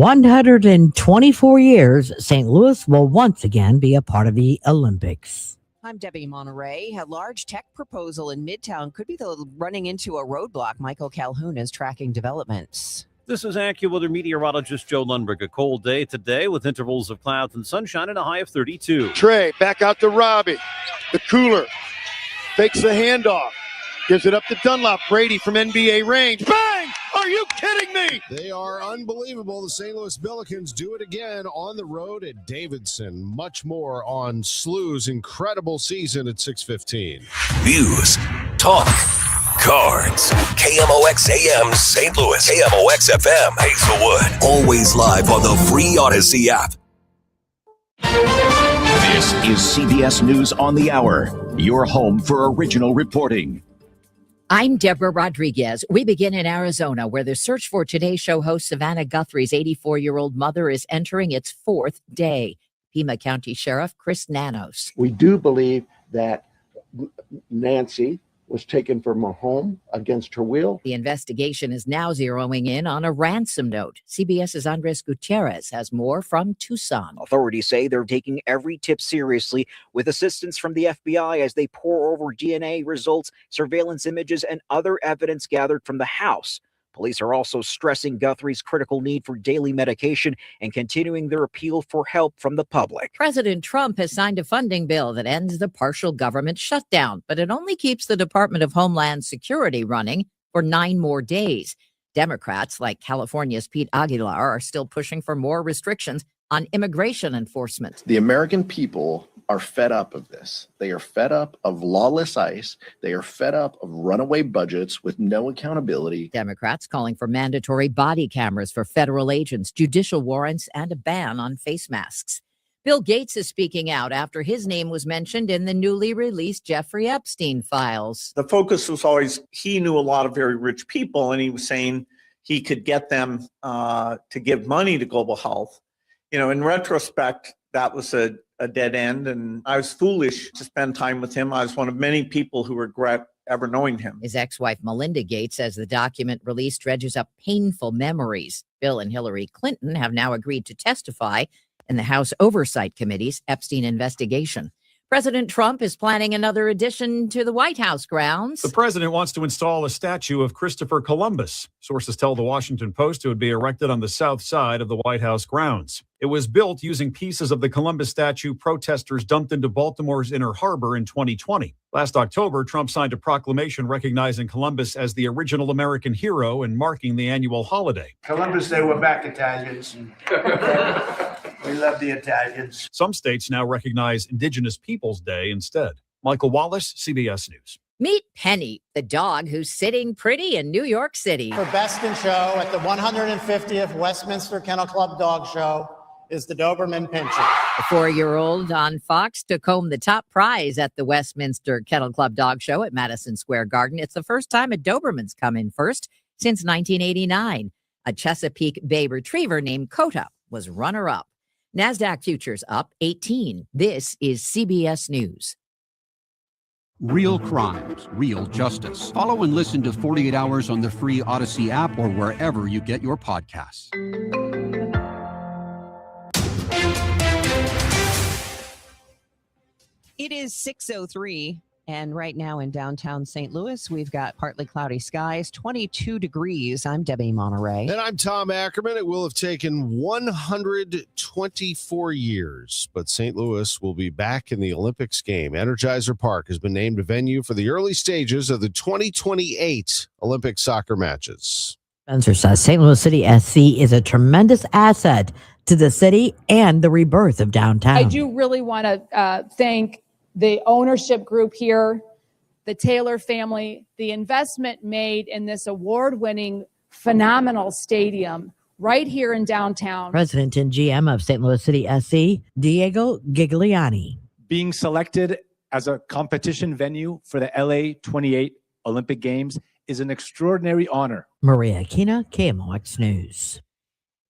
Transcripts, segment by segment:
124 years, St. Louis will once again be a part of the Olympics. I'm Debbie Monterrey. A large tech proposal in Midtown could be running into a roadblock. Michael Calhoun is tracking developments. This is AccuWeather meteorologist Joe Lundberg. A cold day today with intervals of clouds and sunshine and a high of 32. Trey back out to Robbie. The cooler fakes the handoff. Gives it up to Dunlop. Brady from NBA range. Bang! Are you kidding me? They are unbelievable. The St. Louis Billikens do it again on the road at Davidson. Much more on SLU's incredible season at 6:15. News, talk, cards. KMOX AM St. Louis. KMOX FM Hazelwood. Always live on the free Odyssey app. This is CBS News on the Hour, your home for original reporting. I'm Deborah Rodriguez. We begin in Arizona, where the Search for Today show host Savannah Guthrie's 84-year-old mother is entering its fourth day. Pima County Sheriff Chris Nanos. We do believe that Nancy was taken from her home against her will. The investigation is now zeroing in on a ransom note. CBS's Andres Gutierrez has more from Tucson. Authorities say they're taking every tip seriously with assistance from the FBI as they pore over DNA results, surveillance images, and other evidence gathered from the house. Police are also stressing Guthrie's critical need for daily medication and continuing their appeal for help from the public. President Trump has signed a funding bill that ends the partial government shutdown, but it only keeps the Department of Homeland Security running for 9 more days. Democrats, like California's Pete Aguilar, are still pushing for more restrictions on immigration enforcement. The American people are fed up of this. They are fed up of lawless ICE. They are fed up of runaway budgets with no accountability. Democrats calling for mandatory body cameras for federal agents, judicial warrants, and a ban on face masks. Bill Gates is speaking out after his name was mentioned in the newly released Jeffrey Epstein files. The focus was always he knew a lot of very rich people, and he was saying he could get them to give money to global health. You know, in retrospect, that was a dead end, and I was foolish to spend time with him. I was one of many people who regret ever knowing him. His ex-wife, Melinda Gates, says the document released dredges up painful memories. Bill and Hillary Clinton have now agreed to testify in the House Oversight Committee's Epstein investigation. President Trump is planning another addition to the White House grounds. The president wants to install a statue of Christopher Columbus. Sources tell the Washington Post it would be erected on the south side of the White House grounds. It was built using pieces of the Columbus statue protesters dumped into Baltimore's Inner Harbor in 2020. Last October, Trump signed a proclamation recognizing Columbus as the original American hero and marking the annual holiday. Columbus Day, we're back, Italians. We love the Italians. Some states now recognize Indigenous Peoples Day instead. Michael Wallace, CBS News. Meet Penny, the dog who's sitting pretty in New York City. For Best in Show at the 150th Westminster Kennel Club Dog Show is the Doberman Pinscher. The 4-year-old on Fox took home the top prize at the Westminster Kennel Club Dog Show at Madison Square Garden. It's the first time a Doberman's come in first since 1989. A Chesapeake Bay Retriever named Kota was runner-up. NASDAQ futures up 18. This is CBS News. Real crimes, real justice. Follow and listen to 48 Hours on the free Odyssey app or wherever you get your podcasts. It is 6:03, and right now in downtown St. Louis, we've got partly cloudy skies, 22 degrees. I'm Debbie Monterrey. And I'm Tom Ackerman. It will have taken 124 years, but St. Louis will be back in the Olympics game. Energizer Park has been named a venue for the early stages of the 2028 Olympic soccer matches. Spencer says St. Louis City SC is a tremendous asset to the city and the rebirth of downtown. I do really want to thank the ownership group here, the Taylor family, the investment made in this award-winning, phenomenal stadium right here in downtown. President and GM of St. Louis City SC, Diego Gigliani. Being selected as a competition venue for the LA 28 Olympic Games is an extraordinary honor. Maria Aquina, KMOX News.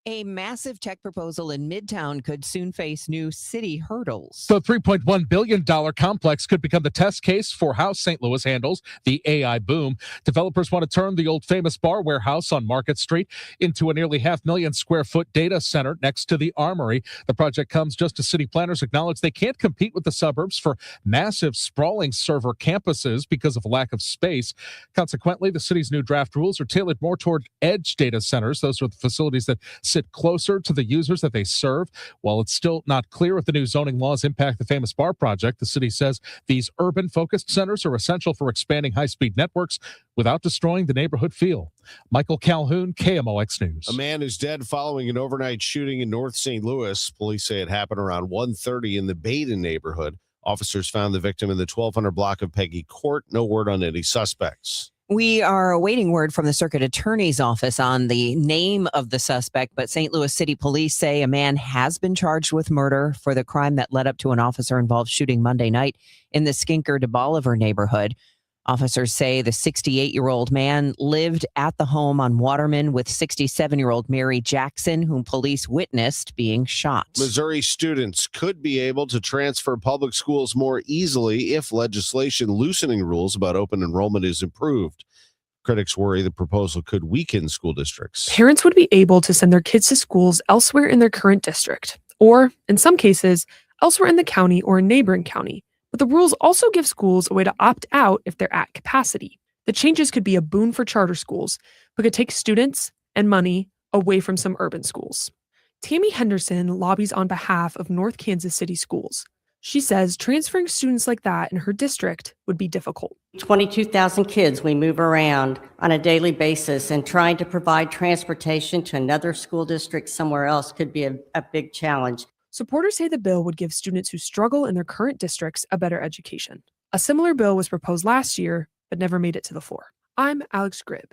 A massive tech proposal in Midtown could soon face new city hurdles. The $3.1 billion complex could become the test case for how St. Louis handles the AI boom. Developers want to turn the old famous bar warehouse on Market Street into a nearly 500,000 square foot data center next to the Armory. The project comes just as city planners acknowledge they can't compete with the suburbs for massive sprawling server campuses because of lack of space. Consequently, the city's new draft rules are tailored more toward edge data centers. Those are the facilities that sit closer to the users that they serve. While it's still not clear if the new zoning laws impact the famous bar project, the city says these urban-focused centers are essential for expanding high-speed networks without destroying the neighborhood feel. Michael Calhoun, KMOX News. A man is dead following an overnight shooting in North St. Louis. Police say it happened around 1:30 in the Baden neighborhood. Officers found the victim in the 1200 block of Peggy Court. No word on any suspects. We are awaiting word from the circuit attorney's office on the name of the suspect, but St. Louis City Police say a man has been charged with murder for the crime that led up to an officer-involved shooting Monday night in the Skinker de Bolivar neighborhood. Officers say the 68-year-old man lived at the home on Waterman with 67-year-old Mary Jackson, whom police witnessed being shot. Missouri students could be able to transfer public schools more easily if legislation loosening rules about open enrollment is improved. Critics worry the proposal could weaken school districts. Parents would be able to send their kids to schools elsewhere in their current district, or, in some cases, elsewhere in the county or a neighboring county. But the rules also give schools a way to opt out if they're at capacity. The changes could be a boon for charter schools, but could take students and money away from some urban schools. Tammy Henderson lobbies on behalf of North Kansas City schools. She says transferring students like that in her district would be difficult. 22,000 kids we move around on a daily basis, and trying to provide transportation to another school district somewhere else could be a big challenge. Supporters say the bill would give students who struggle in their current districts a better education. A similar bill was proposed last year, but never made it to the floor. I'm Alex Gribb.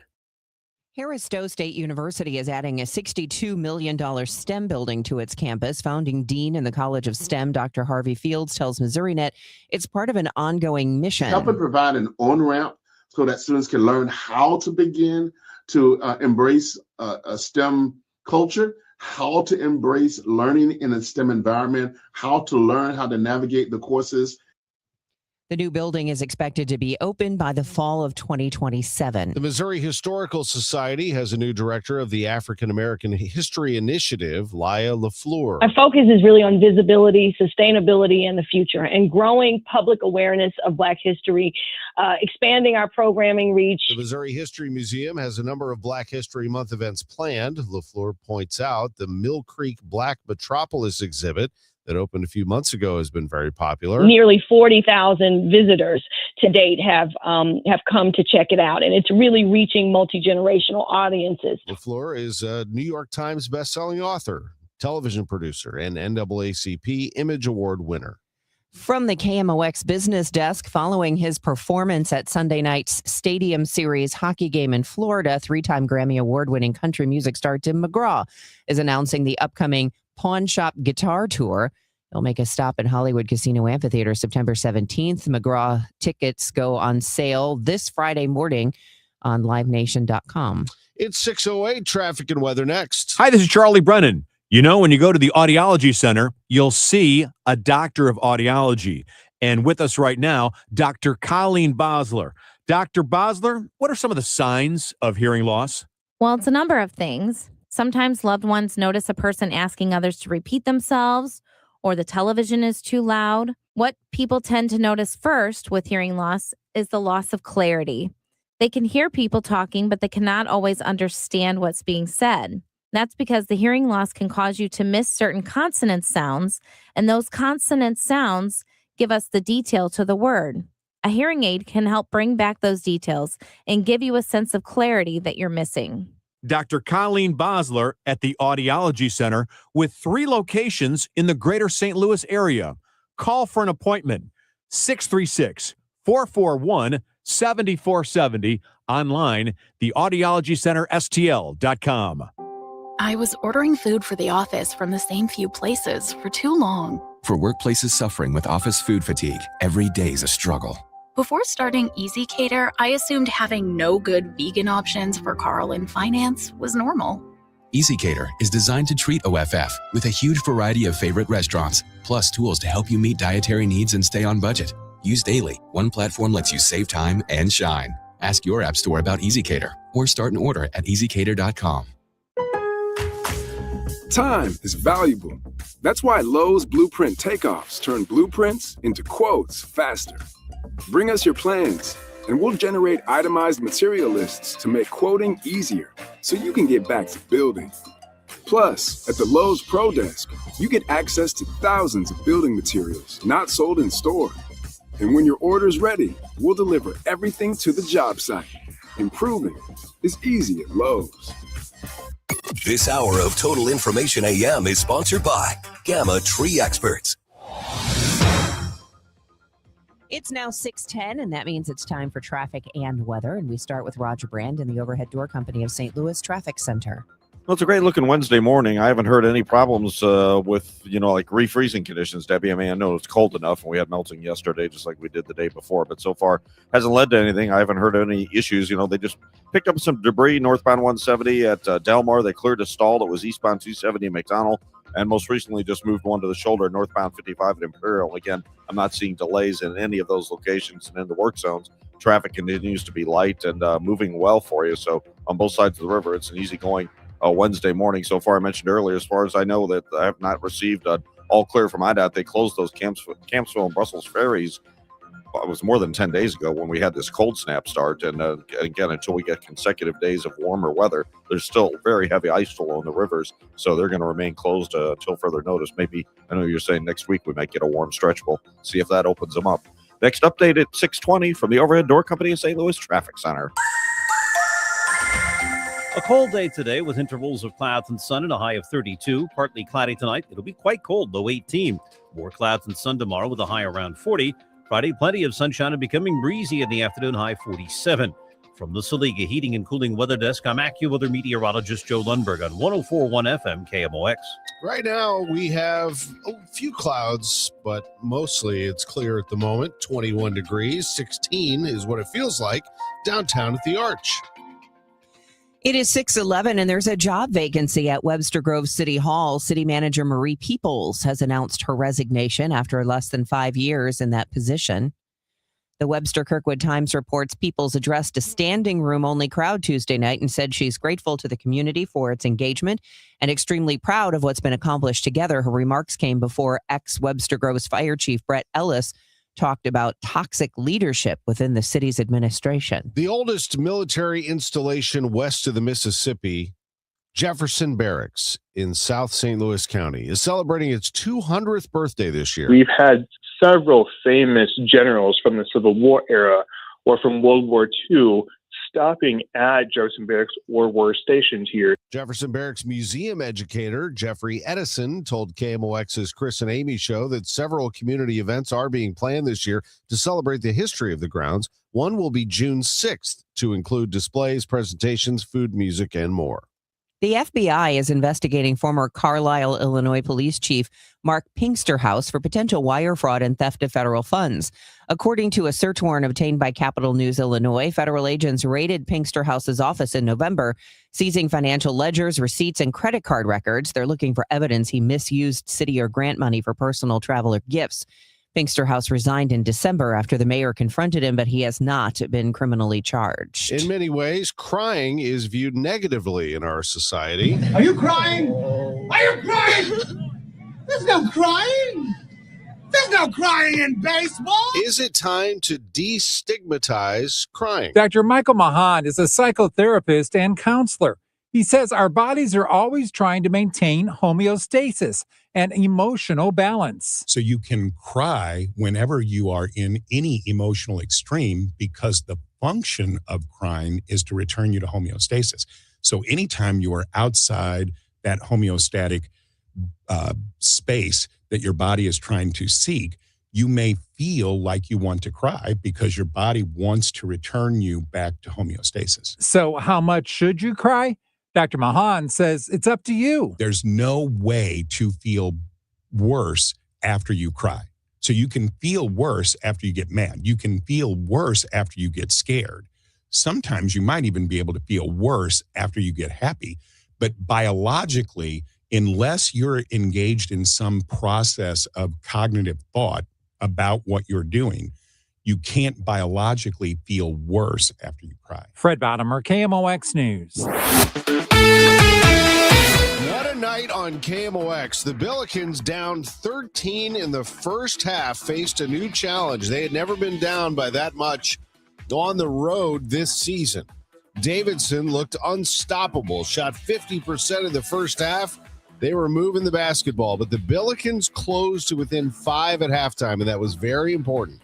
Harris-Stowe State University is adding a $62 million STEM building to its campus. Founding dean in the College of STEM, Dr. Harvey Fields, tells MissouriNet it's part of an ongoing mission. Helping provide an on-ramp so that students can learn how to begin to embrace a STEM culture, how to embrace learning in a STEM environment, how to learn how to navigate the courses. The new building is expected to be open by the fall of 2027. The Missouri Historical Society has a new director of the African American History Initiative, Laya LaFleur. Our focus is really on visibility, sustainability, and the future, and growing public awareness of Black history, expanding our programming reach. The Missouri History Museum has a number of Black History Month events planned. LaFleur points out the Mill Creek Black Metropolis exhibit that opened a few months ago has been very popular. Nearly 40,000 visitors to date have come to check it out, and it's really reaching multi-generational audiences. LaFleur is a New York Times bestselling author, television producer, and NAACP Image Award winner. From the KMOX business desk, following his performance at Sunday night's Stadium Series hockey game in Florida, three-time Grammy Award-winning country music star Tim McGraw is announcing the upcoming Pawn Shop Guitar Tour. He'll make a stop in Hollywood Casino Amphitheater September 17th. McGraw tickets go on sale this Friday morning on livenation.com. It's 6:08, traffic and weather next. Hi, this is Charlie Brennan. You know, when you go to the Audiology Center, you'll see a doctor of audiology. And with us right now, Dr. Colleen Bosler. Dr. Bosler, what are some of the signs of hearing loss? Well, it's a number of things. Sometimes loved ones notice a person asking others to repeat themselves, or the television is too loud. What people tend to notice first with hearing loss is the loss of clarity. They can hear people talking, but they cannot always understand what's being said. That's because the hearing loss can cause you to miss certain consonant sounds, and those consonant sounds give us the detail to the word. A hearing aid can help bring back those details and give you a sense of clarity that you're missing. Dr. Colleen Bosler at the Audiology Center with 3 locations in the greater St. Louis area. Call for an appointment, 636-441-7470. Online, theaudiologycenterstl.com. I was ordering food for the office from the same few places for too long. For workplaces suffering with office food fatigue, every day's a struggle. Before starting Easy Cater, I assumed having no good vegan options for Carl in finance was normal. EasyCater is designed to treat OFF with a huge variety of favorite restaurants, plus tools to help you meet dietary needs and stay on budget. Used daily, one platform lets you save time and shine. Ask your app store about EasyCater or start an order at easycater.com. Time is valuable. That's why Lowe's Blueprint Takeoffs turn blueprints into quotes faster. Bring us your plans, and we'll generate itemized material lists to make quoting easier so you can get back to building. Plus, at the Lowe's Pro Desk, you get access to thousands of building materials not sold in store. And when your order's ready, we'll deliver everything to the job site. Improving is easy at Lowe's. This hour of Total Information AM is sponsored by Gamma Tree Experts. It's now 6:10, and that means it's time for traffic and weather. And we start with Roger Brand in the Overhead Door Company of St. Louis Traffic Center. Well, it's a great looking Wednesday morning. I haven't heard any problems with, like refreezing conditions, Debbie. I mean, I know it's cold enough, and we had melting yesterday, just like we did the day before. But so far, hasn't led to anything. I haven't heard any issues. They just picked up some debris northbound 170 at Delmar. They cleared a stall that was eastbound 270 in McDonald. And most recently just moved one to the shoulder, northbound 55 at Imperial. Again, I'm not seeing delays in any of those locations and in the work zones. Traffic continues to be light and moving well for you. So on both sides of the river, it's an easy-going Wednesday morning. So far, I mentioned earlier, as far as I know, that I have not received all clear from IDOT. They closed those Campsville and Brussels ferries. It was more than 10 days ago when we had this cold snap start. And again, until we get consecutive days of warmer weather, there's still very heavy ice flow in the rivers. So they're going to remain closed until further notice. Maybe, I know you're saying next week we might get a warm stretch. We'll see if that opens them up. Next update at 6:20 from the Overhead Door Company of St. Louis Traffic Center. A cold day today with intervals of clouds and sun and a high of 32. Partly cloudy tonight. It'll be quite cold, low 18. More clouds and sun tomorrow with a high around 40. Friday, plenty of sunshine and becoming breezy in the afternoon, high 47. From the Saliga Heating and Cooling Weather Desk, I'm AccuWeather meteorologist Joe Lundberg on 104.1 FM KMOX. Right now, we have a few clouds, but mostly it's clear at the moment. 21 degrees, 16 is what it feels like downtown at the Arch. It is 6:11, and there's a job vacancy at Webster Grove City Hall. City Manager Marie Peoples has announced her resignation after less than 5 years in that position. The Webster Kirkwood Times reports Peoples addressed a standing room only crowd Tuesday night and said she's grateful to the community for its engagement and extremely proud of what's been accomplished together. Her remarks came before ex-Webster Grove's Fire Chief Brett Ellis talked about toxic leadership within the city's administration. The oldest military installation west of the Mississippi, Jefferson Barracks in South St. Louis County, is celebrating its 200th birthday this year. We've had several famous generals from the Civil War era or from World War II stopping at Jefferson Barracks or were stationed here. Jefferson Barracks museum educator Jeffrey Edison told KMOX's Chris and Amy show that several community events are being planned this year to celebrate the history of the grounds. One will be June 6th to include displays, presentations, food, music, and more. The FBI is investigating former Carlisle, Illinois police chief Mark Pinksterhouse for potential wire fraud and theft of federal funds. According to a search warrant obtained by Capital News Illinois, federal agents raided Pinksterhouse's office in November, seizing financial ledgers, receipts, and credit card records. They're looking for evidence he misused city or grant money for personal travel or gifts. Pinksterhouse resigned in December after the mayor confronted him, but he has not been criminally charged. In many ways, crying is viewed negatively in our society. Are you crying? Are you crying? There's no crying. There's no crying in baseball. Is it time to destigmatize crying? Dr. Michael Mahan is a psychotherapist and counselor. He says our bodies are always trying to maintain homeostasis and emotional balance. So you can cry whenever you are in any emotional extreme because the function of crying is to return you to homeostasis. So anytime you are outside that homeostatic space that your body is trying to seek, you may feel like you want to cry because your body wants to return you back to homeostasis. So how much should you cry? Dr. Mahan says it's up to you. There's no way to feel worse after you cry. So you can feel worse after you get mad. You can feel worse after you get scared. Sometimes you might even be able to feel worse after you get happy. But biologically, unless you're engaged in some process of cognitive thought about what you're doing, you can't biologically feel worse after you cry. Fred Bottomer, KMOX News. What a night on KMOX. The Billikens, down 13 in the first half, faced a new challenge. They had never been down by that much on the road this season. Davidson looked unstoppable, shot 50% in the first half. They were moving the basketball, but the Billikens closed to within 5 at halftime, and that was very important.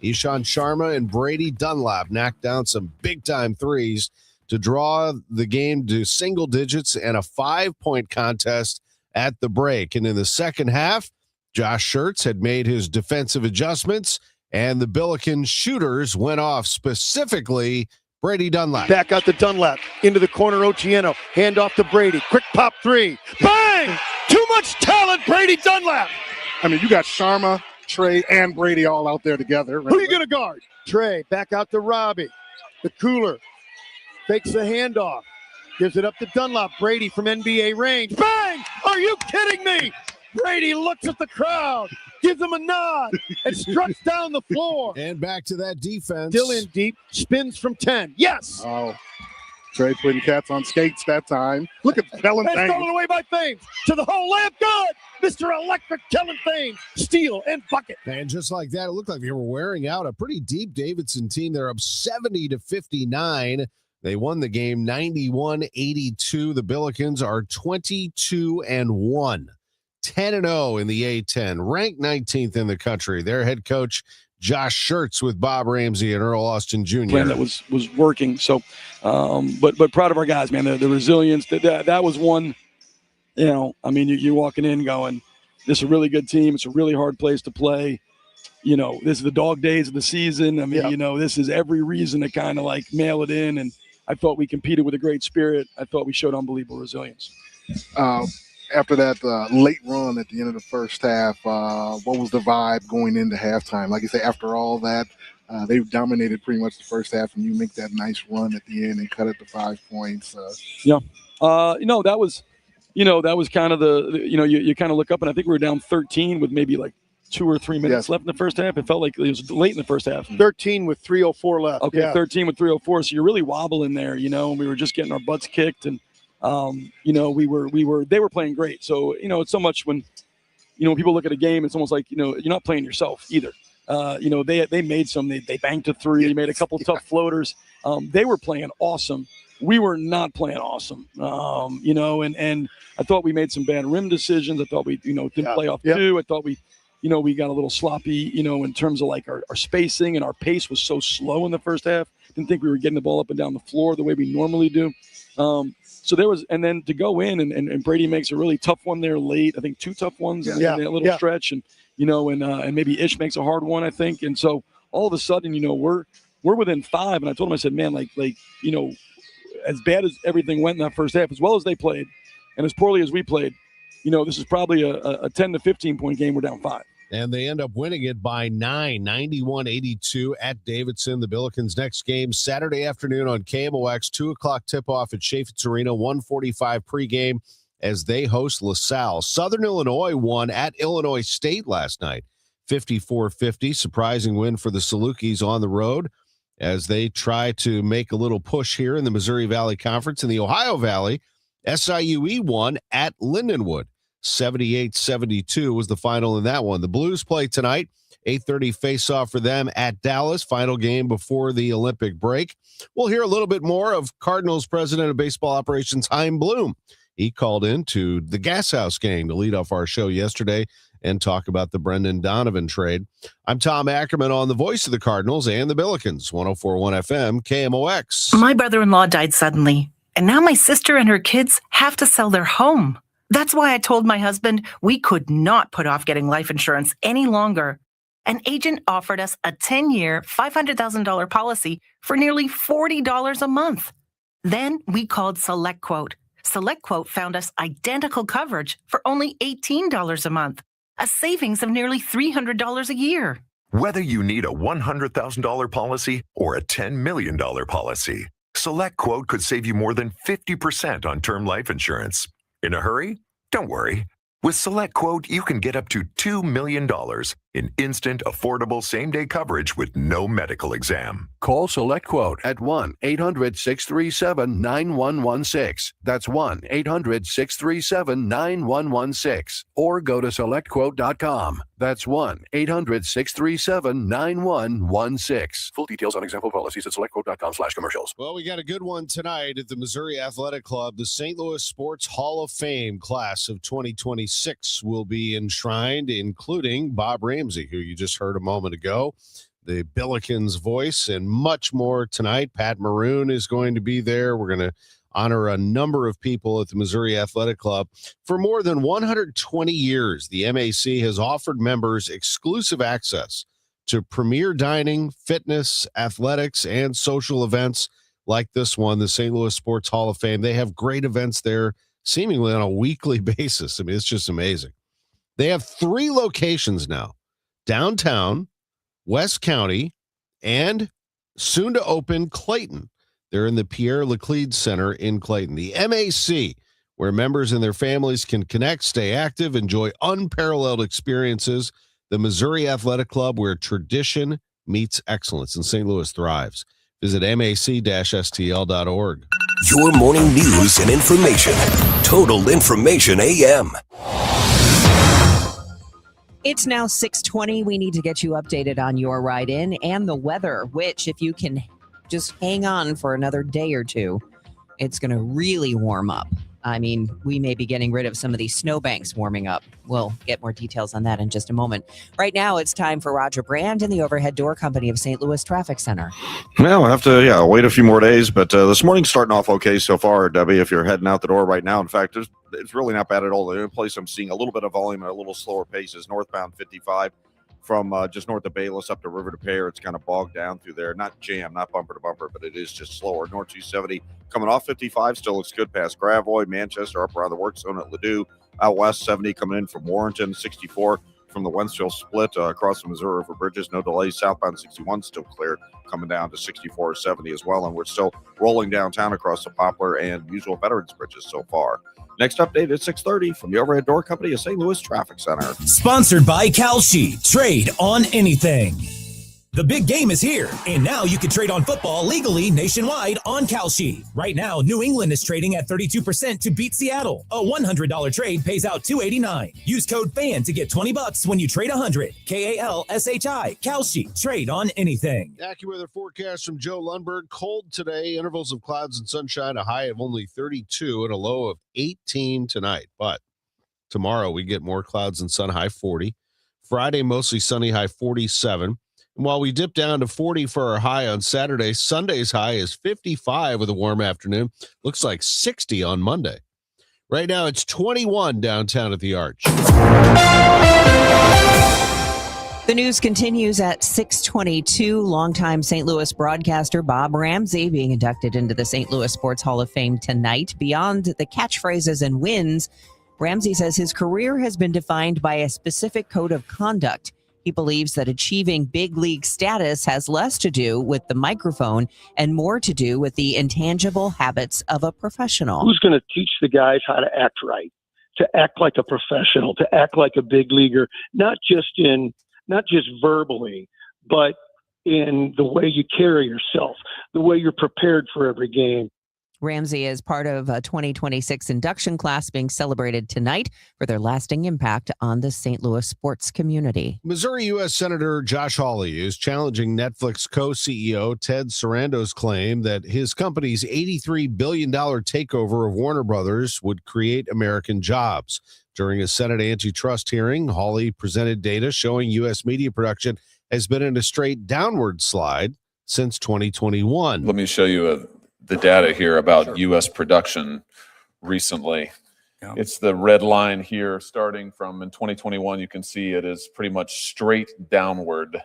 Ishan Sharma and Brady Dunlap knocked down some big-time threes to draw the game to single digits and a 5-point contest at the break. And in the second half, Josh Schertz had made his defensive adjustments, and the Billiken shooters went off, specifically Brady Dunlap. Back out to Dunlap, into the corner, Ochieno, hand off to Brady, quick pop three, bang! Too much talent, Brady Dunlap! I mean, you got Sharma, Trey, and Brady all out there together. Who are you going to guard? Trey, back out to Robbie, the cooler, fakes the handoff, gives it up to Dunlap, Brady from NBA range, bang! Are you kidding me? Brady looks at the crowd, gives him a nod, and struts down the floor. And back to that defense. Still in deep, spins from 10. Yes! Oh, Trey putting cats on skates that time. Look at Kellen That's Thames. stolen away by Thames. To the hole, layup good! Mr. Electric Kellen Thames, steal and bucket. And just like that, it looked like they were wearing out a pretty deep Davidson team. They're up 70-59. They won the game 91-82. The Billikens are 22-1. 10-0 in the A-10, ranked 19th in the country. Their head coach, Josh Schertz, with Bob Ramsey and Earl Austin Jr. Plan that was working. So, but proud of our guys, man. The resilience. That was one. You know, I mean, you're walking in going, this is a really good team. It's a really hard place to play. You know, this is the dog days of the season. I mean, you know, this is every reason to kind of like mail it in. And I thought we competed with a great spirit. I thought we showed unbelievable resilience. After that late run at the end of the first half, what was the vibe going into halftime? Like you say, after all that, they dominated pretty much the first half, and you make that nice run at the end and cut it to 5 points. That was kind of you kind of look up, and I think we were down 13 with maybe like 2 or 3 minutes left in the first half. It felt like it was late in the first half. 13 with 3:04 left. Okay, Yeah. 13 with 3:04. So you're really wobbling there, and we were just getting our butts kicked, and they were playing great. So, it's so much when people look at a game, it's almost like, you're not playing yourself either. They made they banked a three, made a couple tough floaters. They were playing awesome. We were not playing awesome. And I thought we made some bad rim decisions. I thought we, didn't play off two. I thought we got a little sloppy, in terms of like our spacing, and our pace was so slow in the first half. Didn't think we were getting the ball up and down the floor the way we normally do. So there was, and then to go in and Brady makes a really tough one there late. I think 2 tough ones in that little stretch, and and maybe Ish makes a hard one, I think. And so all of a sudden, we're within 5, and I told him, I said, man, like as bad as everything went in that first half, as well as they played, and as poorly as we played, this is probably a 10 to 15 point game. We're down 5. And they end up winning it by 9, 91-82 at Davidson. The Billikens' next game Saturday afternoon on KMOX, 2:00 tip-off at Chaffetz Arena, 1:45 pregame as they host LaSalle. Southern Illinois won at Illinois State last night, 54-50. Surprising win for the Salukis on the road as they try to make a little push here in the Missouri Valley Conference. In the Ohio Valley, SIUE won at Lindenwood. 78-72 was the final in that one. The Blues play tonight, 8:30 face-off for them at Dallas, final game before the Olympic break. We'll hear a little bit more of Cardinals president of baseball operations, Chaim Bloom. He called into the Gas House game to lead off our show yesterday and talk about the Brendan Donovan trade. I'm Tom Ackerman on the voice of the Cardinals and the Billikens, 104.1 FM, KMOX. My brother-in-law died suddenly, and now my sister and her kids have to sell their home. That's why I told my husband we could not put off getting life insurance any longer. An agent offered us a 10-year, $500,000 policy for nearly $40 a month. Then we called SelectQuote. SelectQuote found us identical coverage for only $18 a month, a savings of nearly $300 a year. Whether you need a $100,000 policy or a $10 million policy, SelectQuote could save you more than 50% on term life insurance. In a hurry? Don't worry. With SelectQuote, you can get up to $2 million in instant, affordable same-day coverage with no medical exam. Call SelectQuote at 1-800-637-9116. That's 1-800-637-9116. Or go to SelectQuote.com. That's 1-800-637-9116. Full details on example policies at SelectQuote.com/commercials. Well, we got a good one tonight at the Missouri Athletic Club. The St. Louis Sports Hall of Fame class of 2026 will be enshrined, including Bob Ramsey, who you just heard a moment ago, the Billikens voice, and much more tonight. Pat Maroon is going to be there. We're going to honor a number of people at the Missouri Athletic Club. For more than 120 years, the MAC has offered members exclusive access to premier dining, fitness, athletics, and social events like this one, the St. Louis Sports Hall of Fame. They have great events there seemingly on a weekly basis. I mean, it's just amazing. They have 3 locations now: downtown, West County, and soon to open Clayton. They're in the Pierre Laclede Center in Clayton. The MAC, where members and their families can connect, stay active, enjoy unparalleled experiences. The Missouri Athletic Club, where tradition meets excellence, and St. Louis thrives. Visit mac-stl.org. Your morning news and information. Total Information AM. It's now 6:20. We need to get you updated on your ride in and the weather, which, if you can just hang on for another day or two, it's going to really warm up. I mean, we may be getting rid of some of these snowbanks warming up. We'll get more details on that in just a moment. Right now, it's time for Roger Brand and the Overhead Door Company of St. Louis Traffic Center. Well, we'll have to wait a few more days, but this morning's starting off okay so far, Debbie, if you're heading out the door right now. In fact, it's really not bad at all. The only place I'm seeing a little bit of volume at a little slower pace is northbound 55 from just north of Bayless up to River to Pear. It's kind of bogged down through there. Not jam, not bumper to bumper, but it is just slower. North 270 coming off 55 still looks good past Gravois, Manchester, up around the work zone at Ladue. Out west, 70 coming in from Warrenton, 64 from the Wentzville split across the Missouri River bridges. No delays. Southbound 61 still clear, coming down to 64 70 as well. And we're still rolling downtown across the Poplar and Usual Veterans bridges so far. Next update at 6:30 from the Overhead Door Company of St. Louis Traffic Center. Sponsored by Kalshi. Trade on anything. The big game is here, and now you can trade on football legally nationwide on Kalshi. Right now, New England is trading at 32% to beat Seattle. A $100 trade pays out $289. Use code FAN to get $20 when you trade 100. Kalshi. Kalshi. Trade on anything. AccuWeather forecast from Joe Lundberg. Cold today, intervals of clouds and sunshine, a high of only 32 and a low of 18 tonight. But tomorrow we get more clouds and sun, high 40. Friday, mostly sunny, high 47. And while we dip down to 40 for our high on Saturday, Sunday's high is 55 with a warm afternoon. Looks like 60 on Monday. Right now, it's 21 downtown at the Arch. The news continues at 6:22. Longtime St. Louis broadcaster Bob Ramsey being inducted into the St. Louis Sports Hall of Fame tonight. Beyond the catchphrases and wins, Ramsey says his career has been defined by a specific code of conduct. He believes that achieving big league status has less to do with the microphone and more to do with the intangible habits of a professional. Who's going to teach the guys how to act right, to act like a professional, to act like a big leaguer, not just verbally, but in the way you carry yourself, the way you're prepared for every game. Ramsey is part of a 2026 induction class being celebrated tonight for their lasting impact on the St. Louis sports community. Missouri U.S. Senator Josh Hawley is challenging Netflix co-CEO Ted Sarando's claim that his company's $83 billion takeover of Warner Brothers would create American jobs. During a Senate antitrust hearing, Hawley presented data showing U.S. media production has been in a straight downward slide since 2021. Let me show you the data here about U.S. production recently. Yeah. It's the red line here starting from in 2021. You can see it is pretty much straight downward.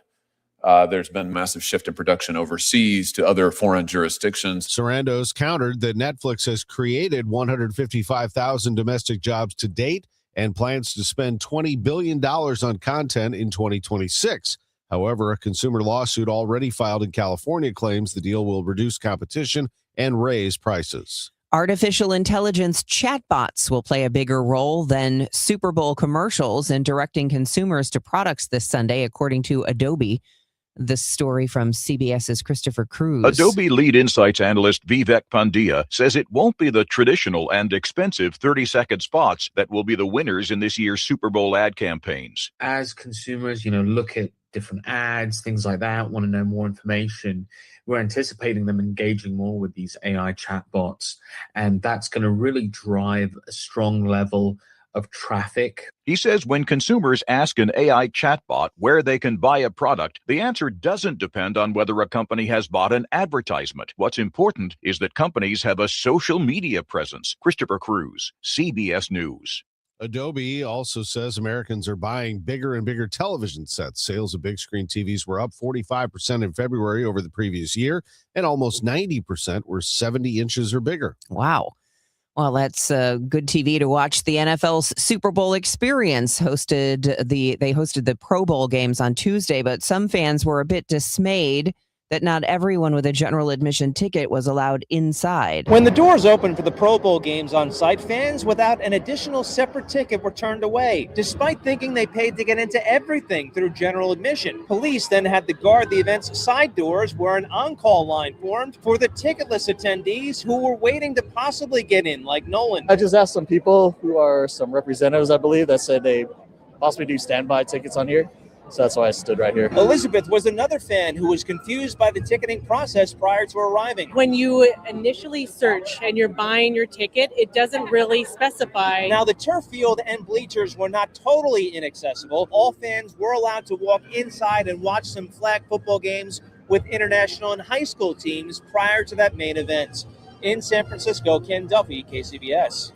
There's been a massive shift in production overseas to other foreign jurisdictions. Sarando's countered that Netflix has created 155,000 domestic jobs to date and plans to spend $20 billion on content in 2026. However, a consumer lawsuit already filed in California claims the deal will reduce competition and raise prices. Artificial intelligence chatbots will play a bigger role than Super Bowl commercials in directing consumers to products this Sunday, according to Adobe. This story from CBS's Christopher Cruz. Adobe lead insights analyst Vivek Pandya says it won't be the traditional and expensive 30-second spots that will be the winners in this year's Super Bowl ad campaigns. As consumers, look at different ads, things like that, want to know more information, we're anticipating them engaging more with these AI chatbots, and that's going to really drive a strong level of traffic. He says when consumers ask an AI chatbot where they can buy a product, the answer doesn't depend on whether a company has bought an advertisement. What's important is that companies have a social media presence. Christopher Cruz, CBS News. Adobe also says Americans are buying bigger and bigger television sets. Sales of big screen TVs were up 45% in February over the previous year, and almost 90% were 70 inches or bigger. Wow. Well, that's good TV to watch. The NFL's Super Bowl Experience they hosted the Pro Bowl games on Tuesday, but some fans were a bit dismayed that not everyone with a general admission ticket was allowed inside. When the doors opened for the Pro Bowl games on site, fans without an additional separate ticket were turned away, despite thinking they paid to get into everything through general admission. Police then had to guard the event's side doors, where an on-call line formed for the ticketless attendees who were waiting to possibly get in, like Nolan. I just asked some people who are some representatives, I believe, that said they possibly do standby tickets on here. So that's why I stood right here. Elizabeth was another fan who was confused by the ticketing process prior to arriving. When you initially search and you're buying your ticket, it doesn't really specify. Now, the turf field and bleachers were not totally inaccessible. All fans were allowed to walk inside and watch some flag football games with international and high school teams prior to that main event. In San Francisco, Ken Duffy, KCBS.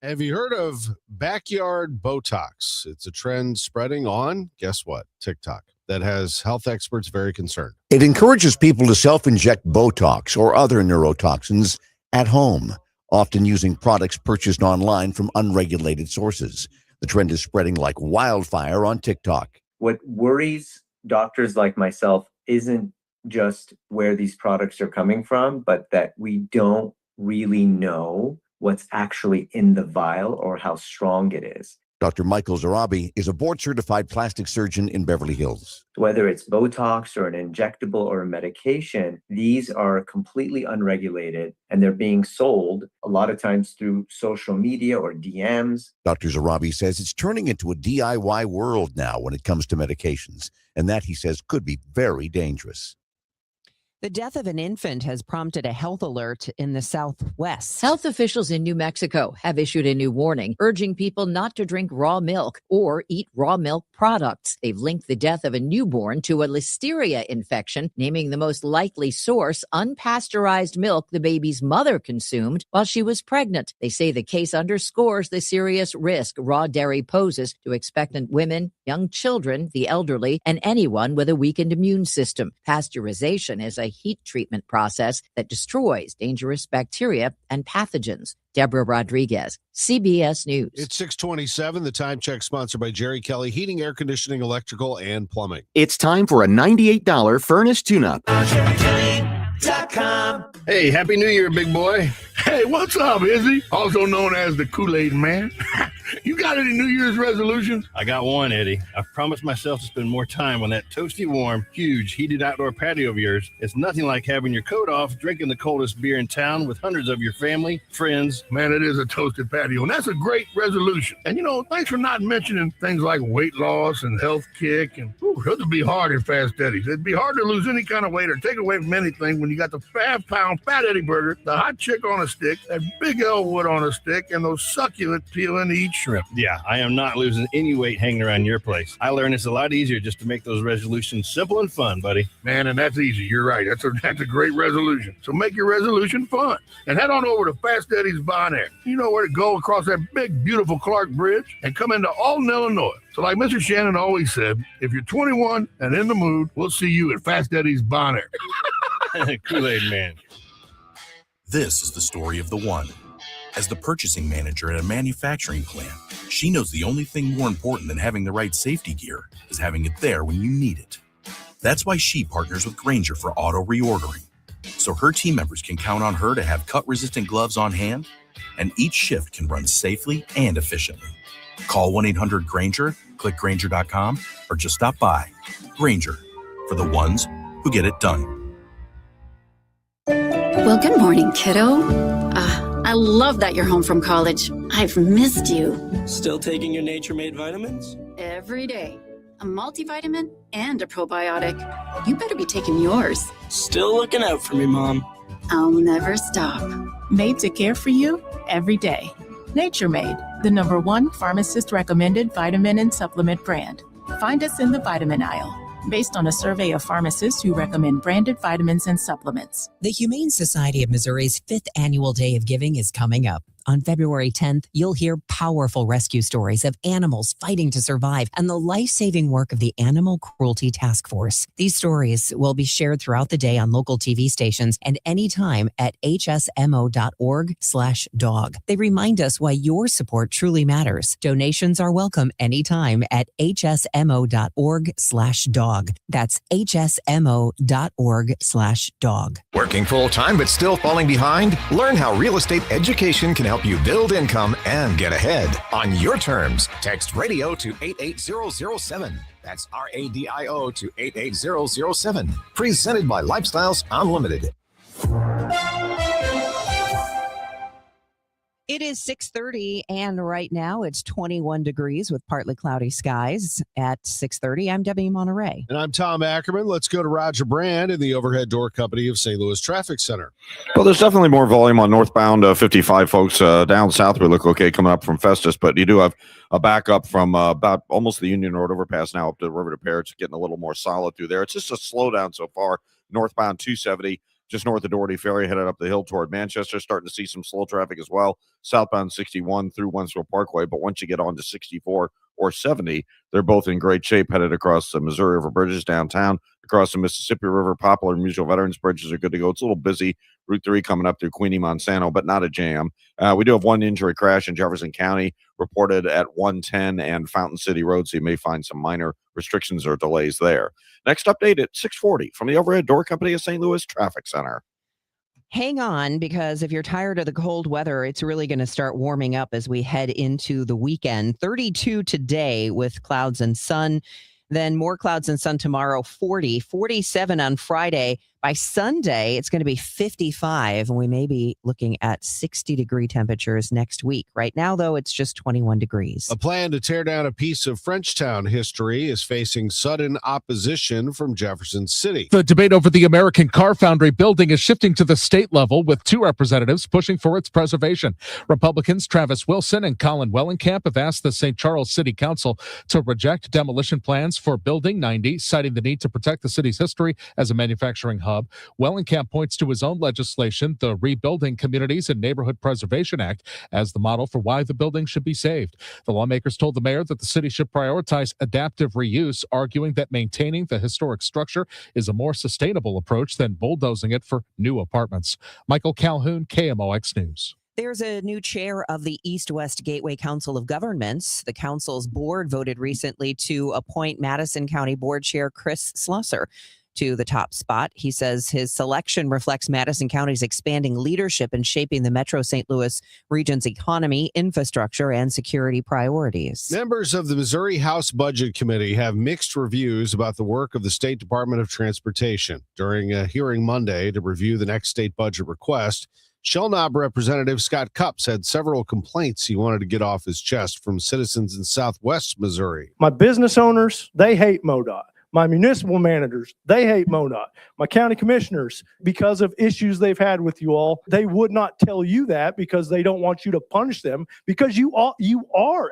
Have you heard of backyard Botox? It's a trend spreading on, guess what, TikTok, that has health experts very concerned. It encourages people to self-inject Botox or other neurotoxins at home, often using products purchased online from unregulated sources. The trend is spreading like wildfire on TikTok. What worries doctors like myself isn't just where these products are coming from, but that we don't really know what's actually in the vial or how strong it is. Dr. Michael Zarabi is a board-certified plastic surgeon in Beverly Hills. Whether it's Botox or an injectable or a medication, these are completely unregulated, and they're being sold a lot of times through social media or DMs. Dr. Zarabi says it's turning into a DIY world now when it comes to medications, and that, he says, could be very dangerous. The death of an infant has prompted a health alert in the Southwest. Health officials in New Mexico have issued a new warning, urging people not to drink raw milk or eat raw milk products. They've linked the death of a newborn to a listeria infection, naming the most likely source unpasteurized milk the baby's mother consumed while she was pregnant. They say the case underscores the serious risk raw dairy poses to expectant women, young children, the elderly, and anyone with a weakened immune system. Pasteurization is a heat treatment process that destroys dangerous bacteria and pathogens. Deborah Rodriguez, CBS News. It's 6:27. The time check sponsored by Jerry Kelly Heating, Air Conditioning, Electrical, and Plumbing. It's time for a $98 furnace tune-up. Hey, Happy New Year, big boy. Hey, what's up, Izzy? Also known as the Kool-Aid Man. You got any New Year's resolutions? I got one, Eddie. I've promised myself to spend more time on that toasty warm, huge, heated outdoor patio of yours. It's nothing like having your coat off, drinking the coldest beer in town with hundreds of your family, friends. Man, it is a toasted patio, and that's a great resolution. And, thanks for not mentioning things like weight loss and health kick. And it would be hard in Fast Eddie's. It'd be hard to lose any kind of weight or take away from anything when you got the 5-pound Fat Eddie burger, the hot chick on a stick, that big Elwood on a stick, and those succulent peel and eat shrimp. Yeah, I am not losing any weight hanging around your place. I learned it's a lot easier just to make those resolutions simple and fun, buddy. Man, and that's easy. You're right. That's a great resolution. So make your resolution fun. And head on over to Fast Eddie's Bon Air. You know where to go across that big, beautiful Clark Bridge and come into Alton, Illinois. So like Mr. Shannon always said, if you're 21 and in the mood, we'll see you at Fast Eddie's Bon Air. Kool-Aid Man. This is the story of the one. As the purchasing manager at a manufacturing plant, she knows the only thing more important than having the right safety gear is having it there when you need it. That's why she partners with Grainger for auto reordering. so her team members can count on her to have cut-resistant gloves on hand, and each shift can run safely and efficiently. Call 1-800-GRANGER, click Grainger.com, or just stop by. Grainger, for the ones who get it done. Well, good morning, kiddo. I love that you're home from college. I've missed you. Still taking your Nature Made vitamins? Every day. A multivitamin and a probiotic. You better be taking yours. Still looking out for me, Mom. I'll never stop. Made to care for you every day. Nature Made, the #1 pharmacist-recommended vitamin and supplement brand. Find us in the vitamin aisle, based on a survey of pharmacists who recommend branded vitamins and supplements. The Humane Society of Missouri's 5th Annual Day of Giving is coming up. On February 10th, you'll hear powerful rescue stories of animals fighting to survive and the life-saving work of the Animal Cruelty Task Force. These stories will be shared throughout the day on local TV stations and anytime at hsmo.org/dog. They remind us why your support truly matters. Donations are welcome anytime at hsmo.org/dog. That's hsmo.org/dog. Working full-time but still falling behind? Learn how real estate education can help you build income and get ahead on your terms. Text radio to 88007. That's RADIO to 88007. Presented by Lifestyles Unlimited. It is 6:30, and right now it's 21 degrees with partly cloudy skies. At 6:30, I'm Debbie Monterrey. And I'm Tom Ackerman. Let's go to Roger Brand in the Overhead Door Company of St. Louis Traffic Center. Well, there's definitely more volume on northbound 55, folks. Down south, we look okay coming up from Festus, but you do have a backup from about almost the Union Road overpass now up to the River to Pear. It's getting a little more solid through there. It's just a slowdown so far. Northbound 270. Just north of Doherty Ferry, headed up the hill toward Manchester, starting to see some slow traffic as well. Southbound 61 through Wentzville Parkway, but once you get on to 64 or 70, they're both in great shape, headed across the Missouri River bridges downtown, across the Mississippi River. Poplar and Mutual Veterans bridges are good to go. It's a little busy. Route 3 coming up through Queenie, Monsanto, but not a jam. We do have one injury crash in Jefferson County reported at 110 and Fountain City Road, so you may find some minor restrictions or delays there. Next update at 6:40 from the Overhead Door Company of St. Louis Traffic Center. Hang on, because if you're tired of the cold weather, it's really going to start warming up as we head into the weekend. 32 today with clouds and sun. Then more clouds and sun tomorrow, 40, 47 on Friday. By Sunday, it's going to be 55, and we may be looking at 60-degree temperatures next week. Right now, though, it's just 21 degrees. A plan to tear down a piece of Frenchtown history is facing sudden opposition from Jefferson City. The debate over the American Car Foundry building is shifting to the state level, with 2 representatives pushing for its preservation. Republicans Travis Wilson and Colin Wellenkamp have asked the St. Charles City Council to reject demolition plans for Building 90, citing the need to protect the city's history as a manufacturing hub. Wellenkamp points to his own legislation, the Rebuilding Communities and Neighborhood Preservation Act, as the model for why the building should be saved. The lawmakers told the mayor that the city should prioritize adaptive reuse, arguing that maintaining the historic structure is a more sustainable approach than bulldozing it for new apartments. Michael Calhoun, KMOX News. There's a new chair of the East-West Gateway Council of Governments. The council's board voted recently to appoint Madison County Board Chair Chris Slusser to the top spot. He says his selection reflects Madison County's expanding leadership in shaping the Metro St. Louis region's economy, infrastructure, and security priorities. Members of the Missouri House Budget Committee have mixed reviews about the work of the State Department of Transportation. During a hearing Monday to review the next state budget request, Shellknob Representative Scott Cupps had several complaints he wanted to get off his chest from citizens in Southwest Missouri. My business owners, they hate MoDOT. My municipal managers, they hate MoDOT. My county commissioners, because of issues they've had with you all, they would not tell you that because they don't want you to punish them, because you are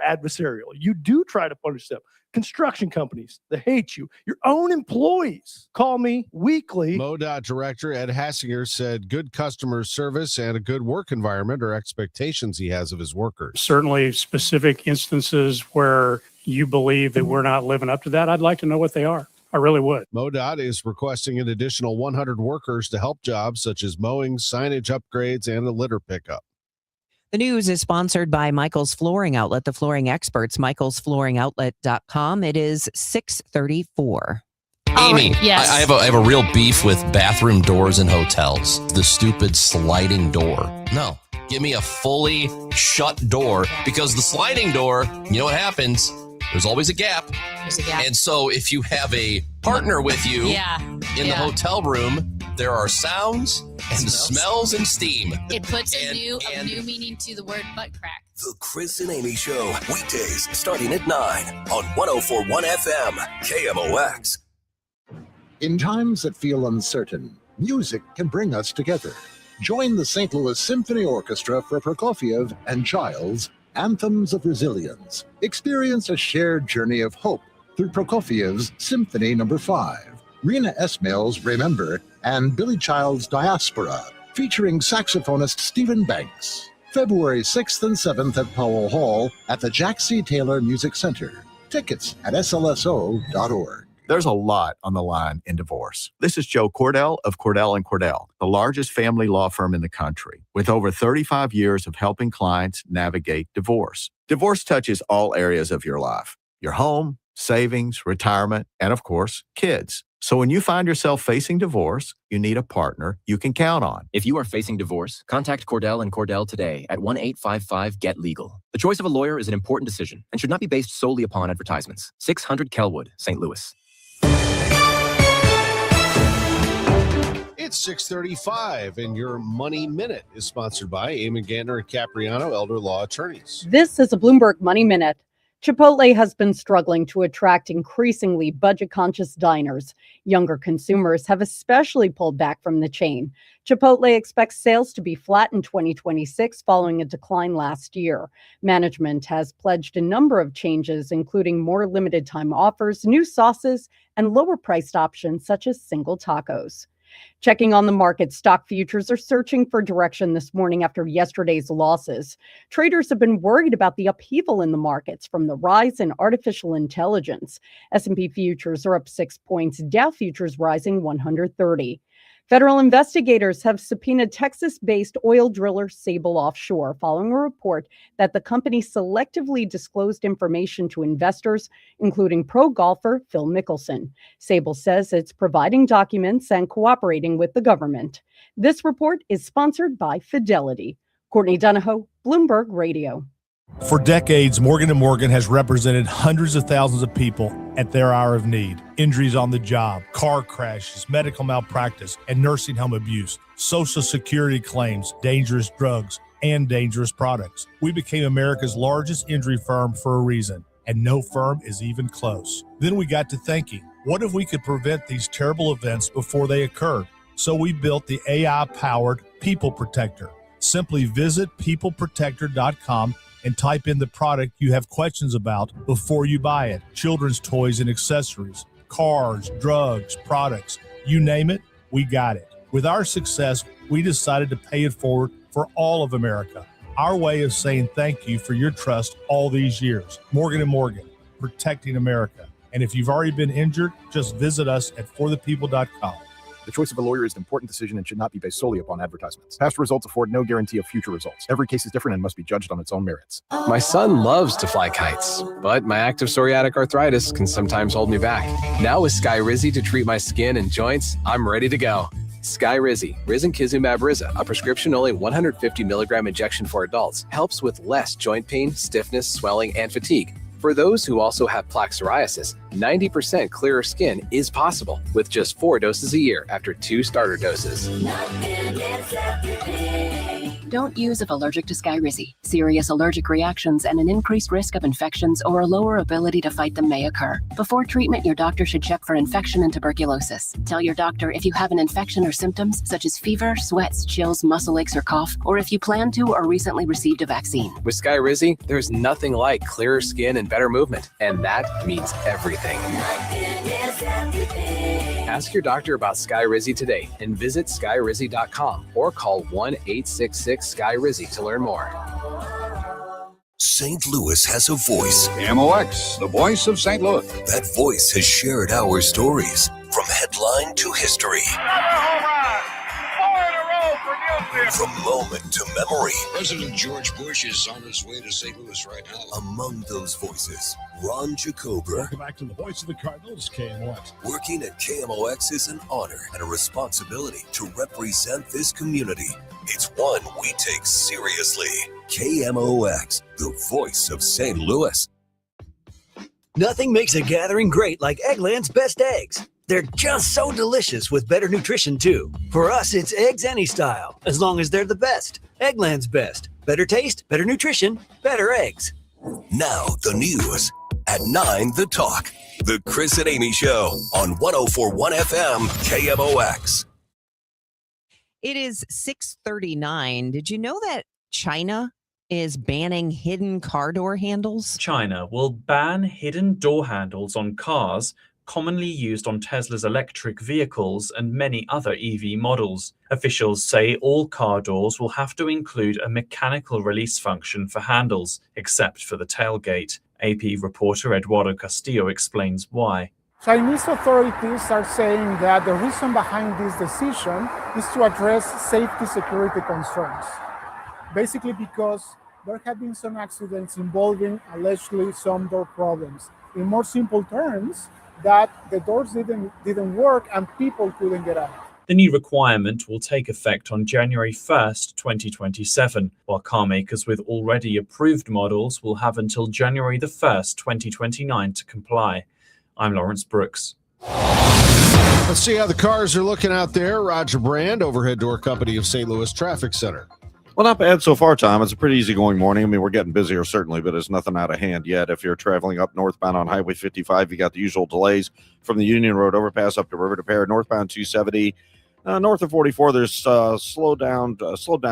adversarial. You do try to punish them. Construction companies, they hate you. Your own employees call me weekly. MoDOT Director Ed Hassinger said good customer service and a good work environment are expectations he has of his workers. Certainly specific instances where you believe that we're not living up to that, I'd like to know what they are. I really would. MoDOT is requesting an additional 100 workers to help jobs such as mowing, signage upgrades, and the litter pickup. The news is sponsored by Michael's Flooring Outlet, the flooring experts, michaelsflooringoutlet.com. It is 6:34. Amy, yes. I have a real beef with bathroom doors in hotels. The stupid sliding door. No, give me a fully shut door, because the sliding door, you know what happens? There's always a gap. There's a gap. And so if you have a partner with you in the hotel room, there are sounds and smells and steam. It puts a new meaning to the word butt crack. The Chris and Amy Show, weekdays starting at 9 on 104.1 FM, KMOX. In times that feel uncertain, music can bring us together. Join the St. Louis Symphony Orchestra for Prokofiev and Child's Anthems of Resilience. Experience a shared journey of hope through Prokofiev's Symphony No. 5, Rena Esmail's Remember, and Billy Child's Diaspora, featuring saxophonist Stephen Banks. February 6th and 7th at Powell Hall at the Jack C. Taylor Music Center. Tickets at slso.org. There's a lot on the line in divorce. This is Joe Cordell of Cordell & Cordell, the largest family law firm in the country, with over 35 years of helping clients navigate divorce. Divorce touches all areas of your life: your home, savings, retirement, and of course, kids. So when you find yourself facing divorce, you need a partner you can count on. If you are facing divorce, contact Cordell & Cordell today at 1-855-GET-LEGAL. The choice of a lawyer is an important decision and should not be based solely upon advertisements. 600 Kelwood, St. Louis. It's 6:35, and your Money Minute is sponsored by Eamon Gander and Capriano, Elder Law Attorneys. This is a Bloomberg Money Minute. Chipotle has been struggling to attract increasingly budget-conscious diners. Younger consumers have especially pulled back from the chain. Chipotle expects sales to be flat in 2026 following a decline last year. Management has pledged a number of changes, including more limited-time offers, new sauces, and lower-priced options such as single tacos. Checking on the market, stock futures are searching for direction this morning after yesterday's losses. Traders have been worried about the upheaval in the markets from the rise in artificial intelligence. S&P futures are up 6 points, Dow futures rising 130. Federal investigators have subpoenaed Texas-based oil driller Sable Offshore following a report that the company selectively disclosed information to investors, including pro golfer Phil Mickelson. Sable says it's providing documents and cooperating with the government. This report is sponsored by Fidelity. Courtney Donahoe, Bloomberg Radio. For decades, Morgan & Morgan has represented hundreds of thousands of people at their hour of need. Injuries on the job, car crashes, medical malpractice, and nursing home abuse, Social Security claims, dangerous drugs, and dangerous products. We became America's largest injury firm for a reason, and no firm is even close. Then we got to thinking, what if we could prevent these terrible events before they occurred? So we built the AI-powered People Protector. Simply visit peopleprotector.com and type in the product you have questions about before you buy it. Children's toys and accessories, cars, drugs, products, you name it, we got it. With our success, we decided to pay it forward for all of America. Our way of saying thank you for your trust all these years. Morgan & Morgan, protecting America. And if you've already been injured, just visit us at forthepeople.com. The choice of a lawyer is an important decision and should not be based solely upon advertisements. Past results afford no guarantee of future results. Every case is different and must be judged on its own merits. My son loves to fly kites, but my active psoriatic arthritis can sometimes hold me back. Now with Skyrizi to treat my skin and joints, I'm ready to go. Skyrizi, Risankizumab Riza, a prescription-only 150 milligram injection for adults, helps with less joint pain, stiffness, swelling, and fatigue. For those who also have plaque psoriasis, 90% clearer skin is possible with just 4 doses a year after 2 starter doses. Don't use if allergic to Skyrizi. Serious allergic reactions and an increased risk of infections or a lower ability to fight them may occur. Before treatment, your doctor should check for infection and tuberculosis. Tell your doctor if you have an infection or symptoms such as fever, sweats, chills, muscle aches, or cough, or if you plan to or recently received a vaccine. With Skyrizi, there's nothing like clearer skin and better movement, and that means everything. Ask your doctor about Skyrizi today and visit skyrizi.com or call 1-866-SKY-RIZZI to learn more. St. Louis has a voice. KMOX, the voice of St. Louis. That voice has shared our stories from headline to history. From moment to memory, President George Bush is on his way to St. Louis right now. among those voices, Ron Jacober. Welcome back to the Voice of the Cardinals, KMOX. Working at KMOX is an honor and a responsibility to represent this community. It's one we take seriously. KMOX, the voice of St. Louis. Nothing makes a gathering great like Eggland's Best Eggs. They're just so delicious with better nutrition, too. For us, it's eggs any style, as long as they're the best. Eggland's Best. Better taste, better nutrition, better eggs. Now, the news. At 9, The Talk. The Chris and Amy Show on 104.1 FM, KMOX. It is 6:39. Did you know that China is banning hidden car door handles? China will ban hidden door handles on cars commonly used on Tesla's electric vehicles and many other EV models. Officials say all car doors will have to include a mechanical release function for handles, except for the tailgate. AP reporter Eduardo Castillo explains why. Chinese authorities are saying that the reason behind this decision is to address safety security concerns. Basically because there have been some accidents involving allegedly some door problems. In more simple terms, that the doors didn't work and people couldn't get out. The new requirement will take effect on January 1st, 2027, while car makers with already approved models will have until January the 1st, 2029 to comply. I'm Lawrence Brooks. Let's see how the cars are looking out there. Roger Brand, Overhead Door Company of St. Louis Traffic Center. Well, not bad so far, Tom. It's a pretty easygoing morning. I mean, we're getting busier, certainly, but it's nothing out of hand yet. If you're traveling up northbound on Highway 55, you got the usual delays from the Union Road overpass up to River to Pear, northbound 270. North of 44, there's slowed down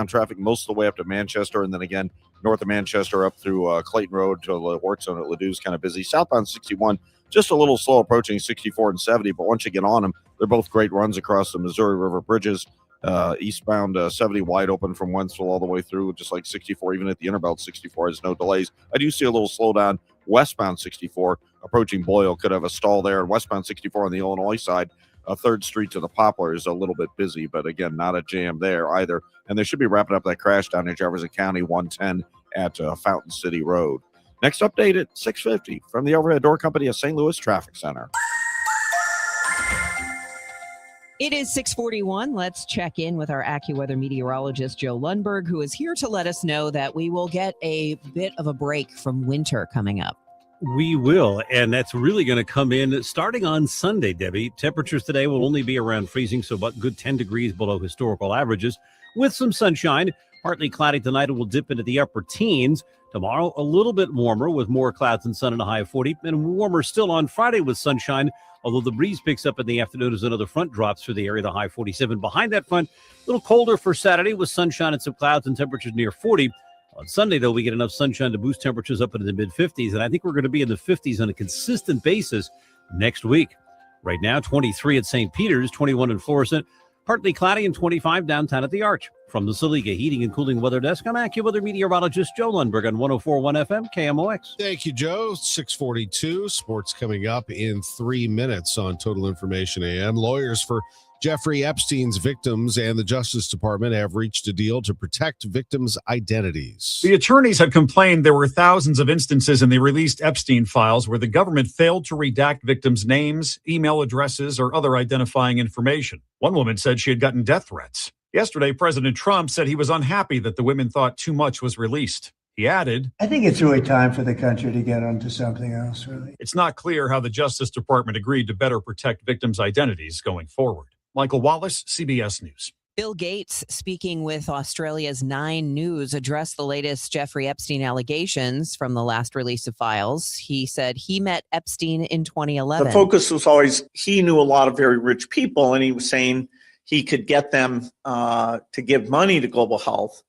traffic most of the way up to Manchester, and then again, north of Manchester up through Clayton Road to the work zone at Ladou's kind of busy. Southbound 61, just a little slow approaching 64 and 70, but once you get on them, they're both great runs across the Missouri River bridges. Eastbound 70 wide open from Wentzville all the way through, just like 64, even at the Interbelt 64 has no delays. I do see a little slowdown westbound 64 approaching Boyle, could have a stall there, and westbound 64 on the Illinois side, 3rd Street to the Poplar is a little bit busy, but again, not a jam there either. And they should be wrapping up that crash down in Jefferson County 110 at Fountain City Road. Next update at 6:50 from the Overhead Door Company of St. Louis Traffic Center. It is 6:41. Let's check in with our AccuWeather meteorologist, Joe Lundberg, who is here to let us know that we will get a bit of a break from winter coming up. We will, and that's really going to come in starting on Sunday, Debbie. Temperatures today will only be around freezing, so about good 10 degrees below historical averages, with some sunshine. Partly cloudy tonight, it will dip into the upper teens. Tomorrow, a little bit warmer with more clouds and sun and a high of 40, and warmer still on Friday with sunshine, although the breeze picks up in the afternoon as another front drops through the area, the high 47. Behind that front, a little colder for Saturday with sunshine and some clouds and temperatures near 40. On Sunday, though, we get enough sunshine to boost temperatures up into the mid-50s, and I think we're going to be in the 50s on a consistent basis next week. Right now, 23 at St. Peter's, 21 in Florissant, partly cloudy, and 25 downtown at the Arch. From the Saliga Heating and Cooling Weather Desk, I'm AccuWeather meteorologist Joe Lundberg on 104.1 FM KMOX. Thank you, Joe. 6:42. Sports coming up in 3 minutes on Total Information AM. Lawyers for Jeffrey Epstein's victims and the Justice Department have reached a deal to protect victims' identities. The attorneys had complained there were thousands of instances in the released Epstein files where the government failed to redact victims' names, email addresses, or other identifying information. One woman said she had gotten death threats. Yesterday, President Trump said he was unhappy that the women thought too much was released. He added, I think it's really time for the country to get onto something else, really. It's not clear how the Justice Department agreed to better protect victims' identities going forward. Michael Wallace, CBS News. Bill Gates, speaking with Australia's 9 News, addressed the latest Jeffrey Epstein allegations from the last release of files. He said he met Epstein in 2011. The focus was always he knew a lot of very rich people, and he was saying he could get them to give money to global health.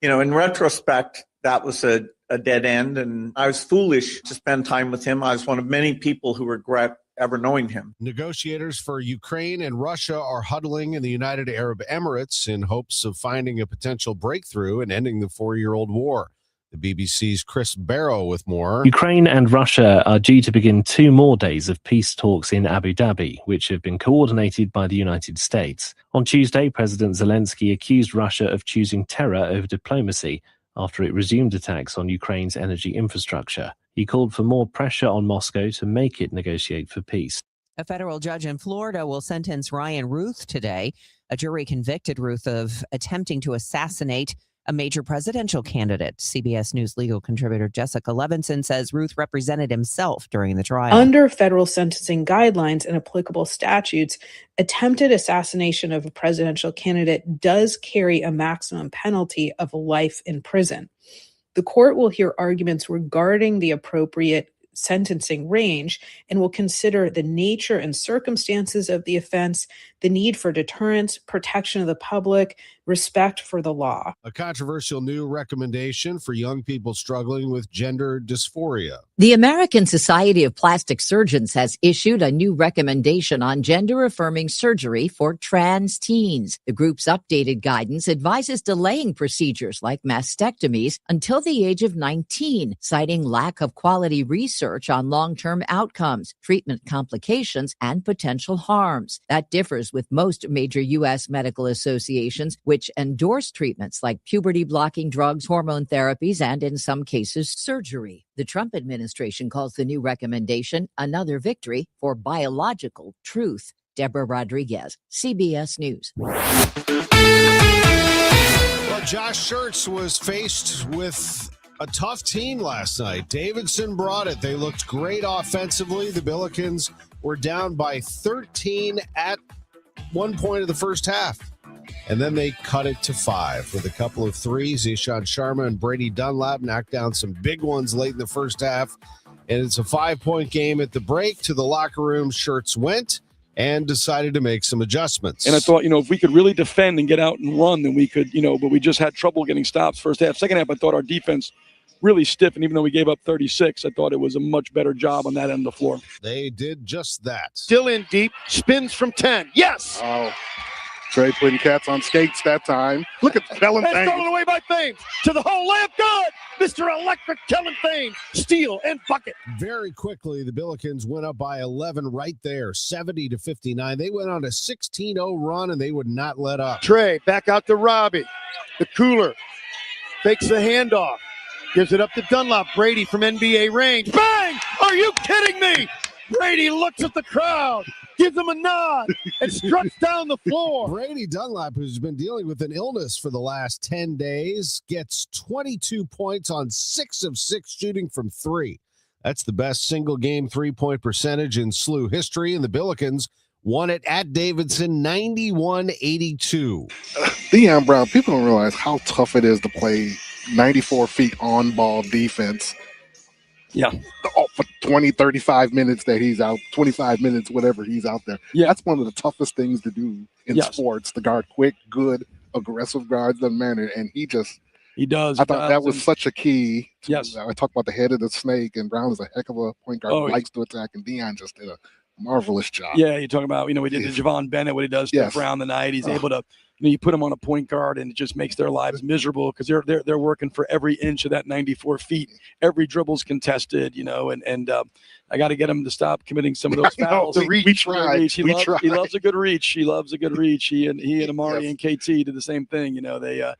You know, in retrospect, that was a dead end, and I was foolish to spend time with him. I was one of many people who regret ever knowing him. Negotiators for Ukraine and Russia are huddling in the United Arab Emirates in hopes of finding a potential breakthrough and ending the 4-year-old war. The BBC's Chris Barrow with more. Ukraine and Russia are due to begin 2 more days of peace talks in Abu Dhabi, which have been coordinated by the United States. On Tuesday, President Zelensky accused Russia of choosing terror over diplomacy after it resumed attacks on Ukraine's energy infrastructure. He called for more pressure on Moscow to make it negotiate for peace. A federal judge in Florida will sentence Ryan Ruth today. A jury convicted Ruth of attempting to assassinate a major presidential candidate. CBS News legal contributor Jessica Levinson says Ruth represented himself during the trial. Under federal sentencing guidelines and applicable statutes, attempted assassination of a presidential candidate does carry a maximum penalty of life in prison. The court will hear arguments regarding the appropriate sentencing range and will consider the nature and circumstances of the offense, the need for deterrence, protection of the public, respect for the law. A controversial new recommendation for young people struggling with gender dysphoria. The American Society of Plastic Surgeons has issued a new recommendation on gender-affirming surgery for trans teens. The group's updated guidance advises delaying procedures like mastectomies until the age of 19, citing lack of quality research on long-term outcomes, treatment complications, and potential harms. That differs with most major U.S. medical associations, which endorse treatments like puberty-blocking drugs, hormone therapies, and in some cases, surgery. The Trump administration calls the new recommendation another victory for biological truth. Deborah Rodriguez, CBS News. Well, Josh Schertz was faced with a tough team last night. Davidson brought it. They looked great offensively. The Billikens were down by 13 at one point of the first half. And then they cut it to 5 with a couple of threes. Ishan Sharma and Brady Dunlap knocked down some big ones late in the first half. And it's a 5-point game at the break. To the locker room, Schertz went and decided to make some adjustments. And I thought, if we could really defend and get out and run, then we could, but we just had trouble getting stops first half. Second half, I thought our defense really stiff. And even though we gave up 36, I thought it was a much better job on that end of the floor. They did just that. Still in deep, spins from 10. Yes! Oh. Trey putting cats on skates that time. Look at Kellen Thames. Thames. Stolen away by Thames. To the hole, layup good. Mr. Electric Kellen Thames. Steal and bucket. Very quickly, the Billikens went up by 11 right there, 70-59. They went on a 16-0 run, and they would not let up. Trey back out to Robbie. The cooler fakes the handoff. Gives it up to Dunlop. Brady from NBA range. Bang! Are you kidding me? Brady looks at the crowd, gives him a nod, and struts down the floor. Brady Dunlap, who's been dealing with an illness for the last 10 days, gets 22 points on 6 of 6 shooting from 3. That's the best single-game three-point percentage in SLU history, and the Billikens won it at Davidson 91-82. Deion Brown, people don't realize how tough it is to play 94 feet on-ball defense. Yeah. For 20, 35 minutes that he's out, 25 minutes, whatever he's out there. Yeah. That's one of the toughest things to do in sports, to guard quick, good, aggressive guards, doesn't matter. And he does. I thought that was such a key. Yes. I talked about the head of the snake, and Brown is a heck of a point guard, likes to attack, and Deion just did a marvelous job. Yeah, you're talking about, we did the Javon Bennett, what he does to Brown the night. He's able to, you put him on a point guard, and it just makes their lives miserable because they're working for every inch of that 94 feet. Every dribble's contested, and I got to get him to stop committing some of those fouls. We tried. He loves a good reach. He loves a good reach. He and Amari and KT did the same thing. They, I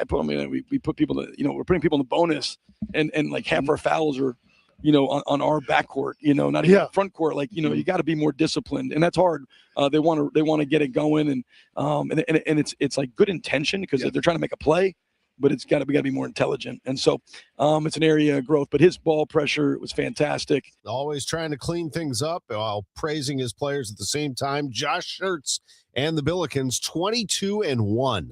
put them. We put people. We're putting people in the bonus, and like half our fouls are, on our backcourt. Not even front court. Like you got to be more disciplined, and that's hard. They want to get it going, and it's like good intention because they're trying to make a play. But we got to be more intelligent. And so it's an area of growth. But his ball pressure was fantastic. Always trying to clean things up while praising his players at the same time. Josh Schertz and the Billikens 22-1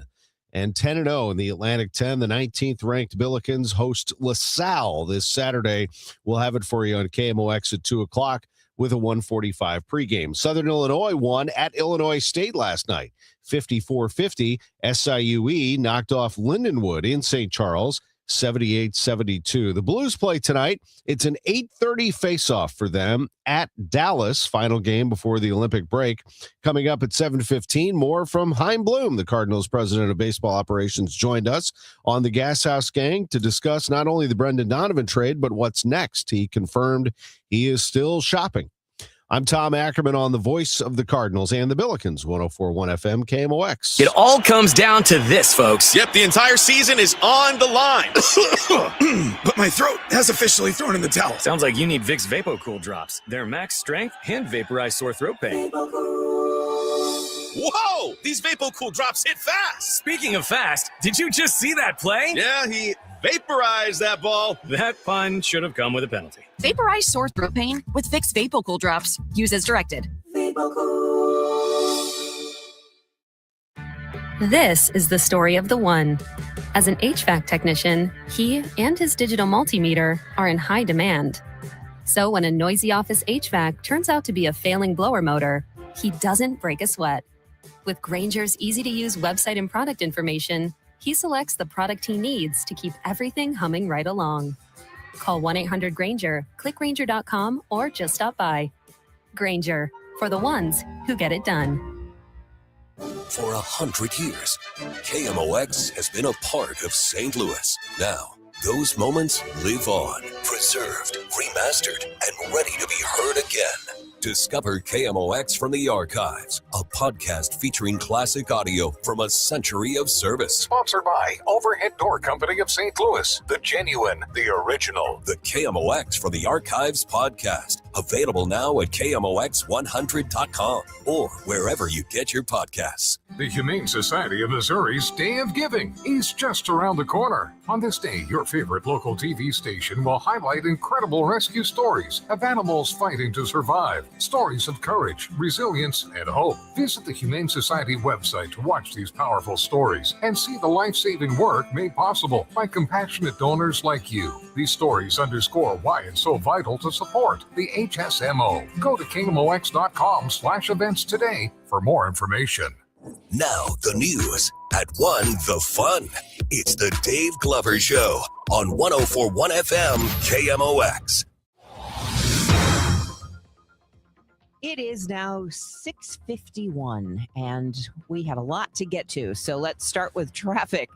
and 10-0 in the Atlantic 10. The 19th ranked Billikens host LaSalle this Saturday. We'll have it for you on KMOX at 2:00 with a 1:45 pregame. Southern Illinois won at Illinois State last night. 54-50. SIUE knocked off Lindenwood in St. Charles. 78-72. The Blues play tonight. It's an 8:30 face-off for them at Dallas, final game before the Olympic break. Coming up at 7:15, more from Chaim Bloom, the Cardinals president of baseball operations, joined us on the Gas House Gang to discuss not only the Brendan Donovan trade, but what's next. He confirmed he is still shopping. I'm Tom Ackerman on the voice of the Cardinals and the Billikens, 104.1 FM KMOX. It all comes down to this, folks. Yep, the entire season is on the line. But my throat has officially thrown in the towel. Sounds like you need Vicks VapoCool drops. They're max strength and vaporize sore throat pain. Whoa! These VapoCool drops hit fast. Speaking of fast, did you just see that play? Yeah, he vaporized that ball. That pun should have come with a penalty. Vaporize sore throat pain with Vicks VapoCool drops. Use as directed. This is the story of the one. As an HVAC technician, he and his digital multimeter are in high demand. So when a noisy office HVAC turns out to be a failing blower motor, he doesn't break a sweat. With Grainger's easy-to-use website and product information, he selects the product he needs to keep everything humming right along. Call 1-800-GRAINGER, click Grainger.com, or just stop by. Grainger, for the ones who get it done. For 100 years, KMOX has been a part of St. Louis. Now, those moments live on, preserved, remastered, and ready to be heard again. Discover KMOX from the Archives, a podcast featuring classic audio from a century of service. Sponsored by Overhead Door Company of St. Louis, the genuine, the original. The KMOX from the Archives podcast, available now at KMOX100.com or wherever you get your podcasts. The Humane Society of Missouri's Day of Giving is just around the corner. On this day, your favorite local TV station will highlight incredible rescue stories of animals fighting to survive. Stories of courage, resilience, and hope. Visit the Humane Society website to watch these powerful stories and see the life-saving work made possible by compassionate donors like you. These stories underscore why it's so vital to support the HSMO. Go to KMOX.com/events today for more information. Now the news at 1 the fun. It's the Dave Glover Show on 104.1 FM KMOX. It is now 6:51, and we have a lot to get to. So let's start with traffic.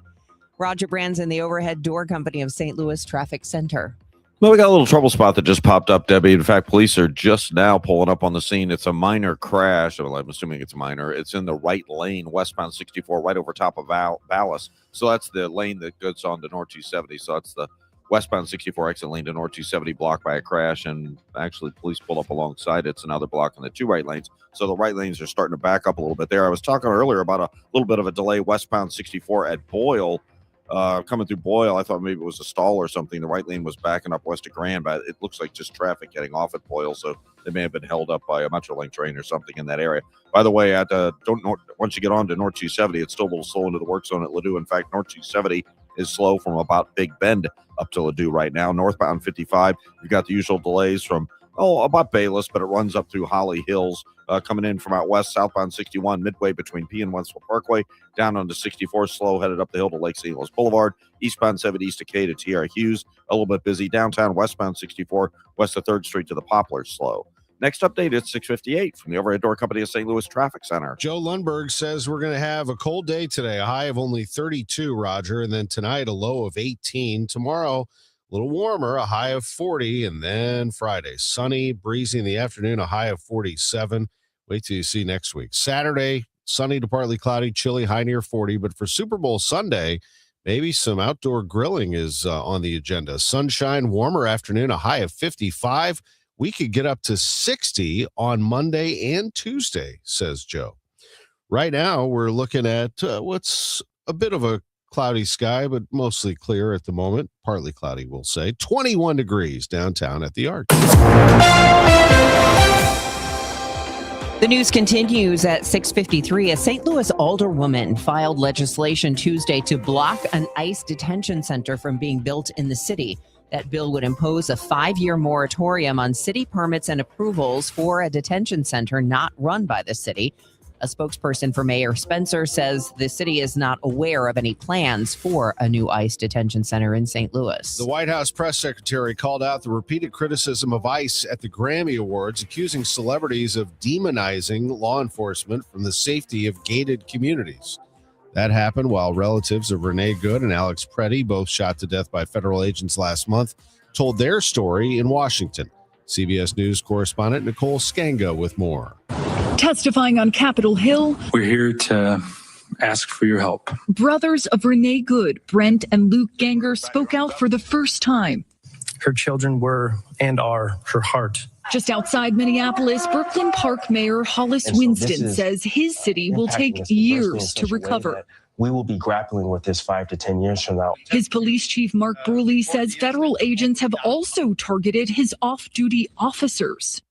Roger Brands in the Overhead Door Company of St. Louis Traffic Center. Well, we got a little trouble spot that just popped up, Debbie. In fact, police are just now pulling up on the scene. It's a minor crash. Well, I'm assuming it's minor. It's in the right lane, westbound 64, right over top of Vallis. So that's the lane that goes on to North 270. So that's the westbound 64 exit lane to North 270 blocked by a crash. And actually, police pulled up alongside it. It's another block on the two right lanes. So the right lanes are starting to back up a little bit there. I was talking earlier about a little bit of a delay westbound 64 at Boyle. Coming through Boyle, I thought maybe it was a stall or something. The right lane was backing up west of Grand, but it looks like just traffic getting off at Boyle, so they may have been held up by a Metrolink train or something in that area. By the way, once you get on to North 270, it's still a little slow into the work zone at Ladue. In fact, North 270 is slow from about Big Bend up to Ladue right now. Northbound 55, you've got the usual delays from about Bayless, but it runs up through Holly Hills. Coming in from out west, southbound 61, midway between P and Wentzville Parkway, down onto 64, slow, headed up the hill to Lake St. Louis Boulevard, eastbound 70 east of K to T.R. Hughes, a little bit busy. Downtown, westbound 64, west of 3rd Street to the Poplar, slow. Next update, it's 6:58 from the Overhead Door Company of St. Louis Traffic Center. Joe Lundberg says we're going to have a cold day today, a high of only 32, Roger, and then tonight a low of 18. Tomorrow, a little warmer, a high of 40, and then Friday, sunny, breezy in the afternoon, a high of 47. Wait till you see next week. Saturday, sunny to partly cloudy, chilly, high near 40. But for Super Bowl Sunday, maybe some outdoor grilling is on the agenda. Sunshine, warmer afternoon, a high of 55. We could get up to 60 on Monday and Tuesday, says Joe. Right now, we're looking at what's a bit of a cloudy sky, but mostly clear at the moment. Partly cloudy, we'll say. 21 degrees downtown at the Arch. The news continues at 6:53. A St. Louis alderwoman filed legislation Tuesday to block an ICE detention center from being built in the city. That bill would impose a 5-year moratorium on city permits and approvals for a detention center not run by the city. A spokesperson for Mayor Spencer says the city is not aware of any plans for a new ICE detention center in St. Louis. The White House press secretary called out the repeated criticism of ICE at the Grammy Awards, accusing celebrities of demonizing law enforcement from the safety of gated communities. That happened while relatives of Renee Good and Alex Preddy, both shot to death by federal agents last month, told their story in Washington. CBS News correspondent Nicole Scango with more. Testifying on Capitol Hill, we're here to ask for your help. Brothers of Renee Good, Brent and Luke Ganger, spoke out for the first time. Her children were and are her heart. Just outside Minneapolis, Brooklyn Park Mayor Hollis Winston says his city will take years to recover. We will be grappling with this 5 to 10 years from now. His police chief, Mark Bruley, says federal agents have also targeted his off-duty officers.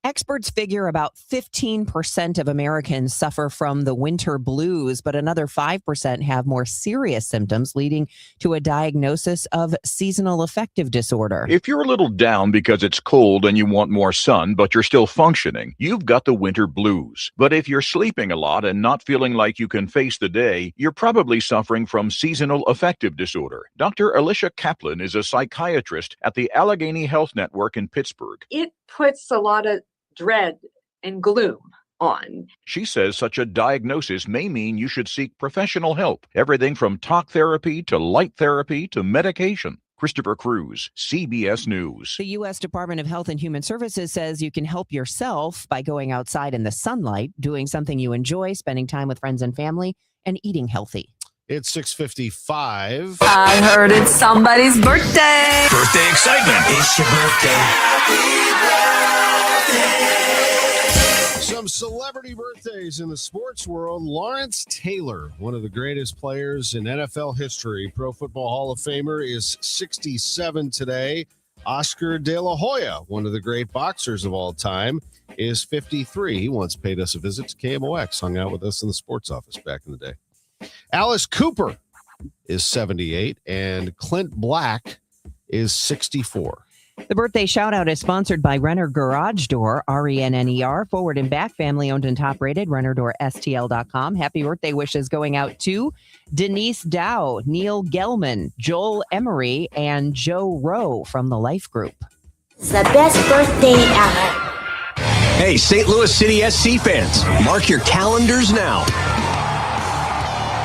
Experts figure about 15% of Americans suffer from the winter blues, but another 5% have more serious symptoms, leading to a diagnosis of seasonal affective disorder. If you're a little down because it's cold and you want more sun, but you're still functioning, you've got the winter blues. But if you're sleeping a lot and not feeling like you can face the day, you're probably suffering from seasonal affective disorder. Dr. Alicia Kaplan is a psychiatrist at the Allegheny Health Network in Pittsburgh. It puts a lot of dread and gloom on. She says such a diagnosis may mean you should seek professional help. Everything from talk therapy to light therapy to medication. Christopher Cruz, CBS News. The U.S. Department of Health and Human Services says you can help yourself by going outside in the sunlight, doing something you enjoy, spending time with friends and family, and eating healthy. It's 6:55. I heard it's somebody's birthday. Birthday excitement. It's your birthday. Happy birthday. Some celebrity birthdays in the sports world. Lawrence Taylor, one of the greatest players in NFL history, Pro Football Hall of Famer, is 67 today. Oscar De La Hoya, one of the great boxers of all time, is 53. He once paid us a visit to KMOX, hung out with us in the sports office back in the day. Alice Cooper is 78, and Clint Black is 64. The birthday shout-out is sponsored by Renner Garage Door, RENNER, forward and back, family-owned and top-rated, RennerDoorSTL.com. Happy birthday wishes going out to Denise Dow, Neil Gelman, Joel Emery, and Joe Rowe from the Life Group. It's the best birthday ever. Hey, St. Louis City SC fans, mark your calendars now.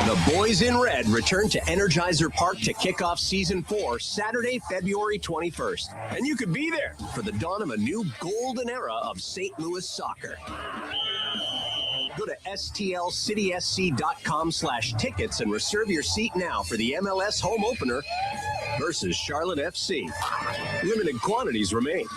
The Boys in Red return to Energizer Park to kick off Season 4 Saturday, February 21st. And you could be there for the dawn of a new golden era of St. Louis soccer. Go to stlcitysc.com/tickets and reserve your seat now for the MLS home opener versus Charlotte FC. Limited quantities remain.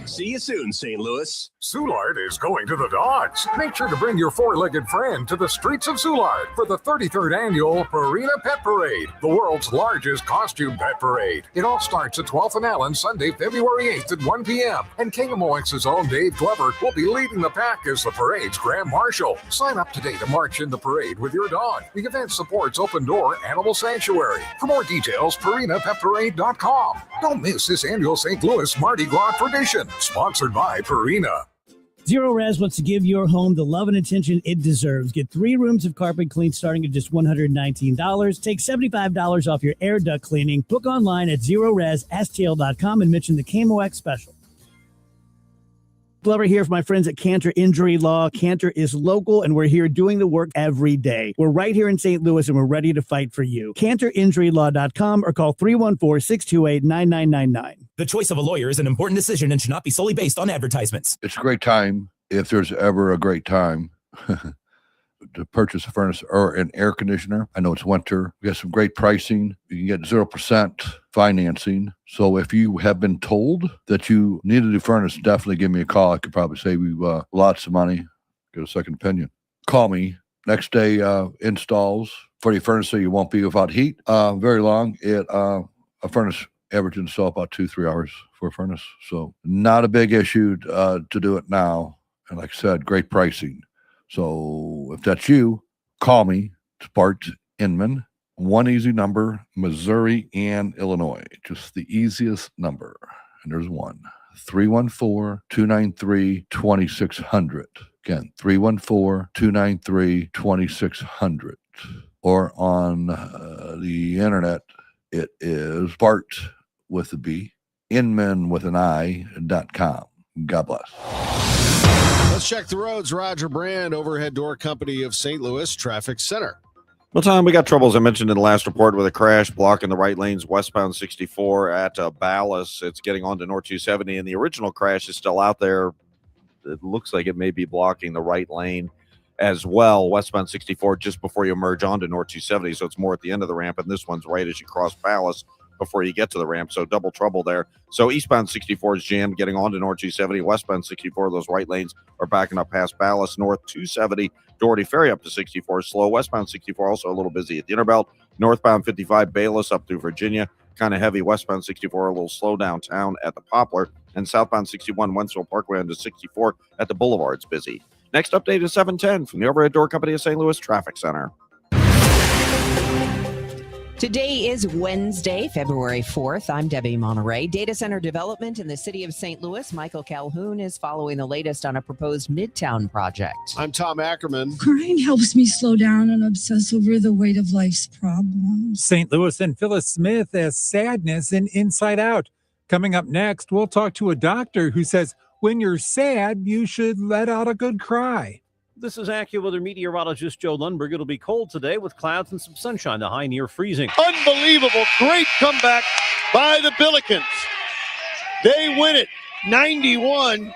See you soon, St. Louis. Soulard is going to the dogs. Make sure to bring your four-legged friend to the streets of Soulard for the 33rd annual Purina Pet Parade, the world's largest costume pet parade. It all starts at 12th and Allen, Sunday, February 8th at 1 p.m. And KMOX's own Dave Glover will be leading the pack as the parade's Grand Marshal. Sign up today to march in the parade with your dog. The event supports Open Door Animal Sanctuary. For more details, PurinaPetParade.com. Don't miss this annual St. Louis Mardi Gras tradition. Sponsored by Purina. Zero Res wants to give your home the love and attention it deserves. Get 3 rooms of carpet cleaned starting at just $119. Take $75 off your air duct cleaning. Book online at ZeroResSTL.com and mention the KMOX special. Glover here for my friends at Cantor Injury Law. Cantor is local, and we're here doing the work every day. We're right here in St. Louis, and we're ready to fight for you. CantorInjuryLaw.com or call 314-628-9999. The choice of a lawyer is an important decision and should not be solely based on advertisements. It's a great time, if there's ever a great time, to purchase a furnace or an air conditioner. I know it's winter. We got some great pricing. You can get 0% financing. So if you have been told that you need a new furnace, definitely give me a call. I could probably save you lots of money. Get a second opinion. Call me. Next day installs for your furnace so you won't be without heat very long. A furnace average install about 2-3 hours for a furnace. So not a big issue to do it now. And like I said, great pricing. So if that's you, call me. It's Bart Inman. One easy number, Missouri and Illinois. Just the easiest number. And there's one. 314-293-2600. Again, 314-293-2600. Or on the internet, it is Bart with a B, Inman with an I.com. God bless. Let's check the roads. Roger Brand, Overhead Door Company of St. Louis Traffic Center. Well, Tom, we got trouble, as I mentioned in the last report, with a crash blocking the right lanes westbound 64 at Ballas. It's getting onto North 270, and the original crash is still out there. It looks like it may be blocking the right lane as well, westbound 64, just before you merge onto North 270. So it's more at the end of the ramp, and this one's right as you cross Ballas before you get to the ramp. So double trouble there. So eastbound 64 is jammed getting onto North 270. Westbound 64, those right lanes are backing up past Ballas. North 270, Doherty Ferry up to 64, slow. Westbound 64 also a little busy at the Interbelt. Northbound 55, Bayless up through Virginia, kind of heavy. Westbound 64, a little slow downtown at the Poplar. And southbound 61, Wentzville Parkway into 64 at the Boulevard's busy. Next update is 710 from the Overhead Door Company of St. Louis Traffic Center. Today is Wednesday, February 4th. I'm Debbie Monterrey. Data center development in the city of St. Louis. Michael Calhoun is following the latest on a proposed Midtown project. I'm Tom Ackerman. Crying helps me slow down and obsess over the weight of life's problems. St. Louis and Phyllis Smith as sadness in Inside Out. Coming up next, we'll talk to a doctor who says when you're sad, you should let out a good cry. This is AccuWeather meteorologist Joe Lundberg. It'll be cold today with clouds and some sunshine, the high near freezing. Unbelievable. Great comeback by the Billikens. They win it 91-82.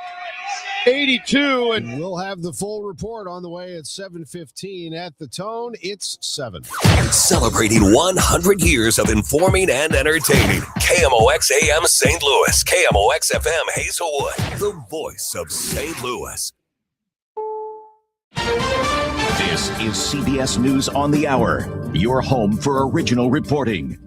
And we'll have the full report on the way at 7:15 at the Tone. It's 7. Celebrating 100 years of informing and entertaining. KMOX AM St. Louis. KMOX FM Hazelwood. The voice of St. Louis. This is CBS News on the Hour, your home for original reporting.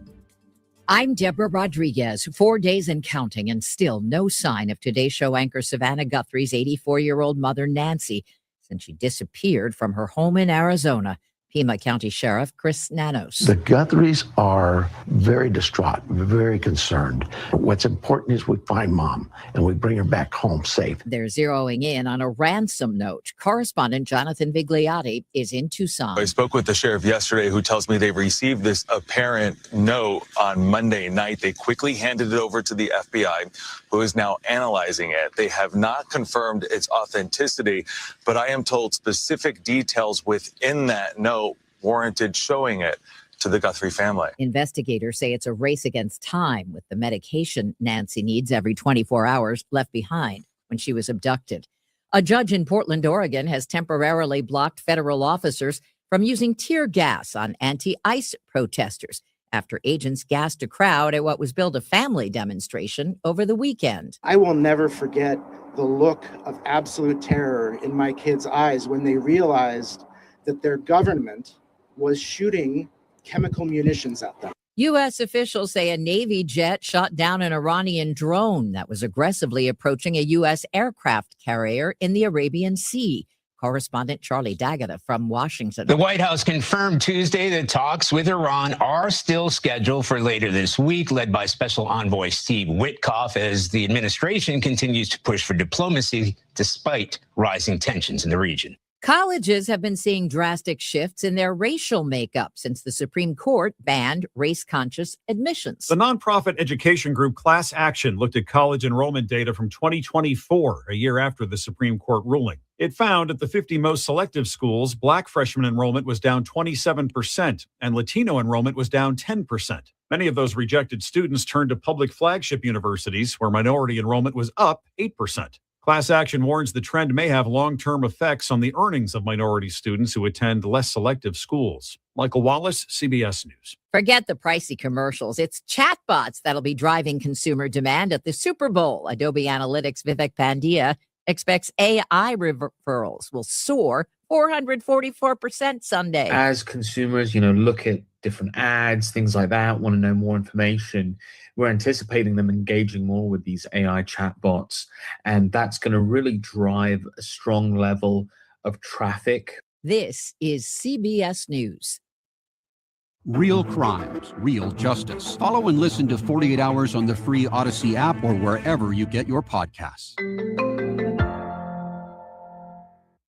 I'm Deborah Rodriguez. 4 days and counting, and still no sign of Today Show anchor Savannah Guthrie's 84-year-old mother, Nancy, since she disappeared from her home in Arizona. Pima County Sheriff Chris Nanos. The Guthries are very distraught, very concerned. What's important is we find Mom and we bring her back home safe. They're zeroing in on a ransom note. Correspondent Jonathan Vigliotti is in Tucson. I spoke with the sheriff yesterday, who tells me they received this apparent note on Monday night. They quickly handed it over to the FBI, who is now analyzing it. They have not confirmed its authenticity, but I am told specific details within that note warranted showing it to the Guthrie family. Investigators say it's a race against time, with the medication Nancy needs every 24 hours left behind when she was abducted. A judge in Portland, Oregon, has temporarily blocked federal officers from using tear gas on anti-ICE protesters after agents gassed a crowd at what was billed a family demonstration over the weekend. I will never forget the look of absolute terror in my kids' eyes when they realized that their government was shooting chemical munitions at them. U.S. officials say a Navy jet shot down an Iranian drone that was aggressively approaching a U.S. aircraft carrier in the Arabian Sea. Correspondent Charlie D'Agata from Washington. The White House confirmed Tuesday that talks with Iran are still scheduled for later this week, led by Special Envoy Steve Witkoff, as the administration continues to push for diplomacy despite rising tensions in the region. Colleges have been seeing drastic shifts in their racial makeup since the Supreme Court banned race-conscious admissions. The nonprofit education group Class Action looked at college enrollment data from 2024, a year after the Supreme Court ruling. It found at the 50 most selective schools, Black freshman enrollment was down 27%, and Latino enrollment was down 10%. Many of those rejected students turned to public flagship universities, where minority enrollment was up 8%. Class Action warns the trend may have long-term effects on the earnings of minority students who attend less selective schools. Michael Wallace, CBS News. Forget the pricey commercials. It's chatbots that'll be driving consumer demand at the Super Bowl. Adobe Analytics' Vivek Pandya expects AI referrals will soar 444% Sunday. As consumers, look at different ads, things like that, want to know more information, we're anticipating them engaging more with these AI chatbots, and that's going to really drive a strong level of traffic. This is CBS News. Real crimes, real justice. Follow and listen to 48 Hours on the free Odyssey app or wherever you get your podcasts.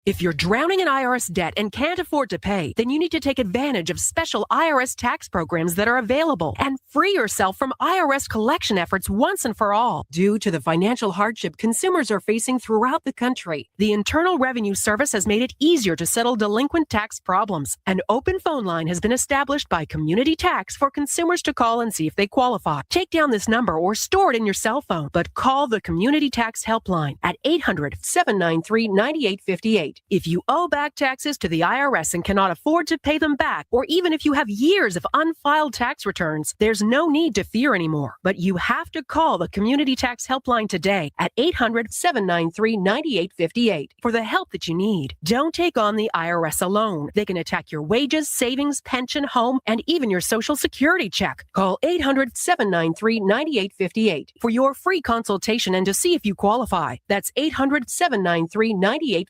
If you're drowning in IRS debt and can't afford to pay, then you need to take advantage of special IRS tax programs that are available and free yourself from IRS collection efforts once and for all. Due to the financial hardship consumers are facing throughout the country, the Internal Revenue Service has made it easier to settle delinquent tax problems. An open phone line has been established by Community Tax for consumers to call and see if they qualify. Take down this number or store it in your cell phone, but call the Community Tax Helpline at 800-793-9858. If you owe back taxes to the IRS and cannot afford to pay them back, or even if you have years of unfiled tax returns, there's no need to fear anymore. But you have to call the Community Tax Helpline today at 800-793-9858 for the help that you need. Don't take on the IRS alone. They can attack your wages, savings, pension, home, and even your Social Security check. Call 800-793-9858 for your free consultation and to see if you qualify. That's 800-793-9858.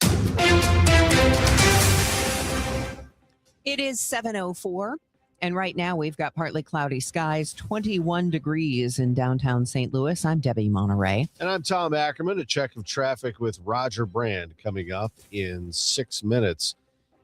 It is 7:04, and right now we've got partly cloudy skies, 21 degrees in downtown St. Louis. I'm Debbie Monterrey. And I'm Tom Ackerman. A check of traffic with Roger Brand coming up in 6 minutes.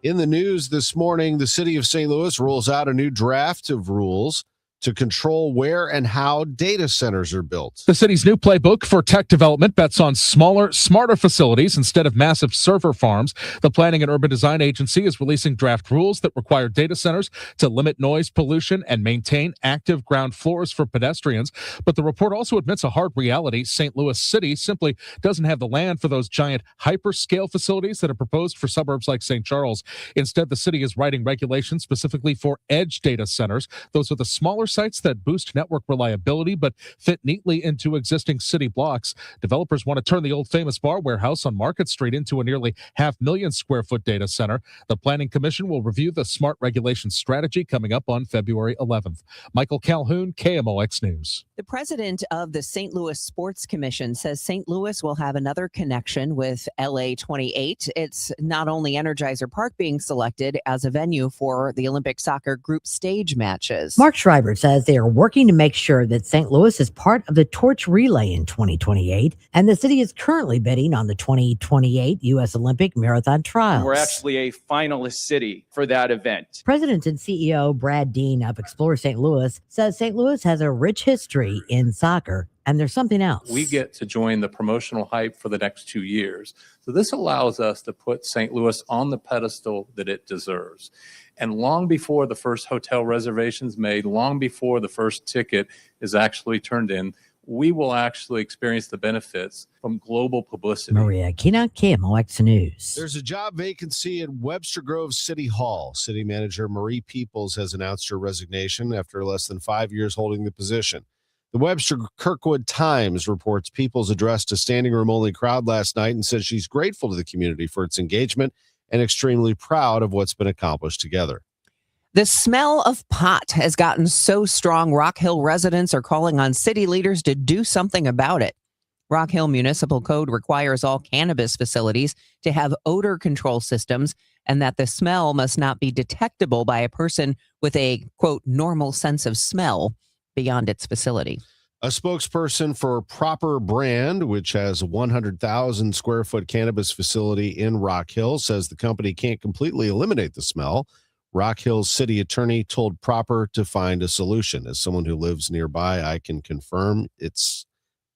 In the news this morning, the city of St. Louis rolls out a new draft of rules to control where and how data centers are built. The city's new playbook for tech development bets on smaller, smarter facilities instead of massive server farms. The Planning and Urban Design Agency is releasing draft rules that require data centers to limit noise pollution and maintain active ground floors for pedestrians. But the report also admits a hard reality. St. Louis City simply doesn't have the land for those giant hyperscale facilities that are proposed for suburbs like St. Charles. Instead, the city is writing regulations specifically for edge data centers. Those are the smaller sites that boost network reliability but fit neatly into existing city blocks. Developers want to turn the old famous bar warehouse on Market Street into a nearly 500,000 square foot data center. The Planning Commission will review the smart regulation strategy coming up on February 11th. Michael Calhoun, KMOX News. The president of the St. Louis Sports Commission says St. Louis will have another connection with LA 28. It's not only Energizer Park being selected as a venue for the Olympic soccer group stage matches. Mark Schreiber says they are working to make sure that St. Louis is part of the torch relay in 2028, and the city is currently bidding on the 2028 U.S. Olympic Marathon Trials. We're actually a finalist city for that event. President and CEO Brad Dean of Explore St. Louis says St. Louis has a rich history in soccer, and there's something else. We get to join the promotional hype for the next 2 years. So this allows us to put St. Louis on the pedestal that it deserves. And long before the first hotel reservations made, long before the first ticket is actually turned in, we will actually experience the benefits from global publicity. Maria Kina, KMOX News. There's a job vacancy at Webster Grove City Hall. City Manager Marie Peoples has announced her resignation after less than 5 years holding the position. The Webster Kirkwood Times reports Peoples addressed a standing room only crowd last night and says she's grateful to the community for its engagement and extremely proud of what's been accomplished together. The smell of pot has gotten so strong, Rock Hill residents are calling on city leaders to do something about it. Rock Hill Municipal Code requires all cannabis facilities to have odor control systems and that the smell must not be detectable by a person with a, quote, normal sense of smell beyond its facility. A spokesperson for Proper Brand, which has a 100,000 square foot cannabis facility in Rock Hill, says the company can't completely eliminate the smell. Rock Hill's city attorney told Proper to find a solution. As someone who lives nearby, I can confirm it's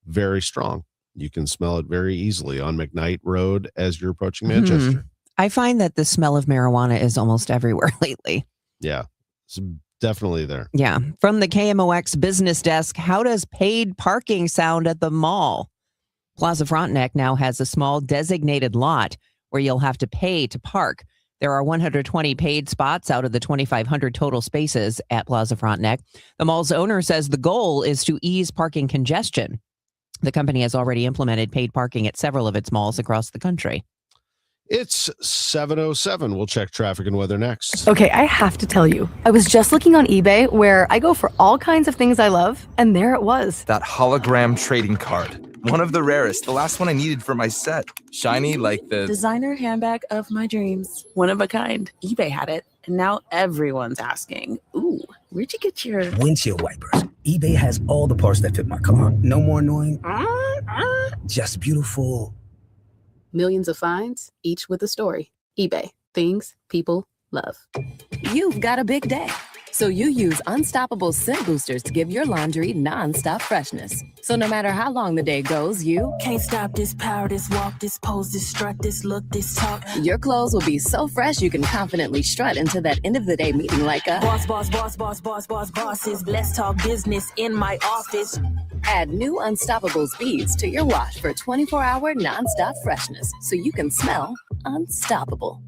very strong. You can smell it very easily on McKnight Road as you're approaching Manchester. I find that the smell of marijuana is almost everywhere lately. Yeah, it's definitely there. Yeah. From the KMOX business desk, how does paid parking sound at the mall? Plaza Frontenac now has a small designated lot where you'll have to pay to park. There are 120 paid spots out of the 2,500 total spaces at Plaza Frontenac. The mall's owner says the goal is to ease parking congestion. The company has already implemented paid parking at several of its malls across the country. It's 7:07. We'll check traffic and weather next. Okay, I have to tell you, I was just looking on eBay where I go for all kinds of things I love, and there it was. That hologram trading card. One of the rarest, the last one I needed for my set. Shiny like the designer handbag of my dreams. One of a kind. eBay had it, and now everyone's asking, ooh, where'd you get your windshield wipers? eBay has all the parts that fit my car. No more annoying, just beautiful. Millions of finds, each with a story. eBay. Things people love. You've got a big day, so you use Unstoppable Scent Boosters to give your laundry nonstop freshness. So no matter how long the day goes, you Can't stop this power, this walk, this pose, this strut, this look, this talk. your clothes will be so fresh you can confidently strut into that end of the day meeting like a bosses. Let's talk business in my office. Add new Unstoppable beads to your wash for 24-hour nonstop freshness so you can smell unstoppable.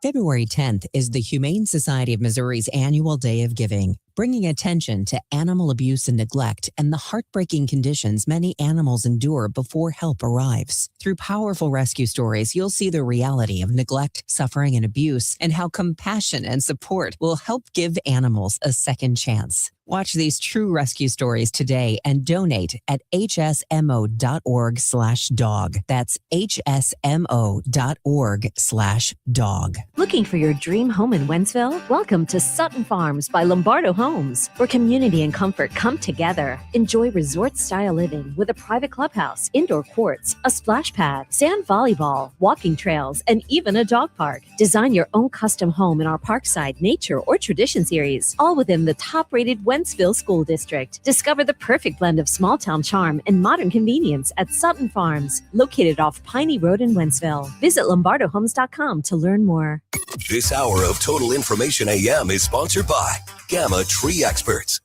February 10th is the Humane Society of Missouri's annual Day of Giving, bringing attention to animal abuse and neglect and the heartbreaking conditions many animals endure before help arrives. Through powerful rescue stories, you'll see the reality of neglect, suffering, and abuse, and how compassion and support will help give animals a second chance. Watch these true rescue stories today and donate at hsmo.org/dog. That's hsmo.org/dog. Looking for your dream home in Wentzville? Welcome to Sutton Farms by Lombardo Homes, where community and comfort come together. Enjoy resort-style living with a private clubhouse, indoor courts, a splash pad, sand volleyball, walking trails, and even a dog park. Design your own custom home in our Parkside, Nature, or Tradition series, all within the top-rated Wentzville School District. Discover the perfect blend of small-town charm and modern convenience at Sutton Farms, located off Piney Road in Wentzville. Visit lombardohomes.com to learn more. This hour of Total Information AM is sponsored by Gamma Tree Experts.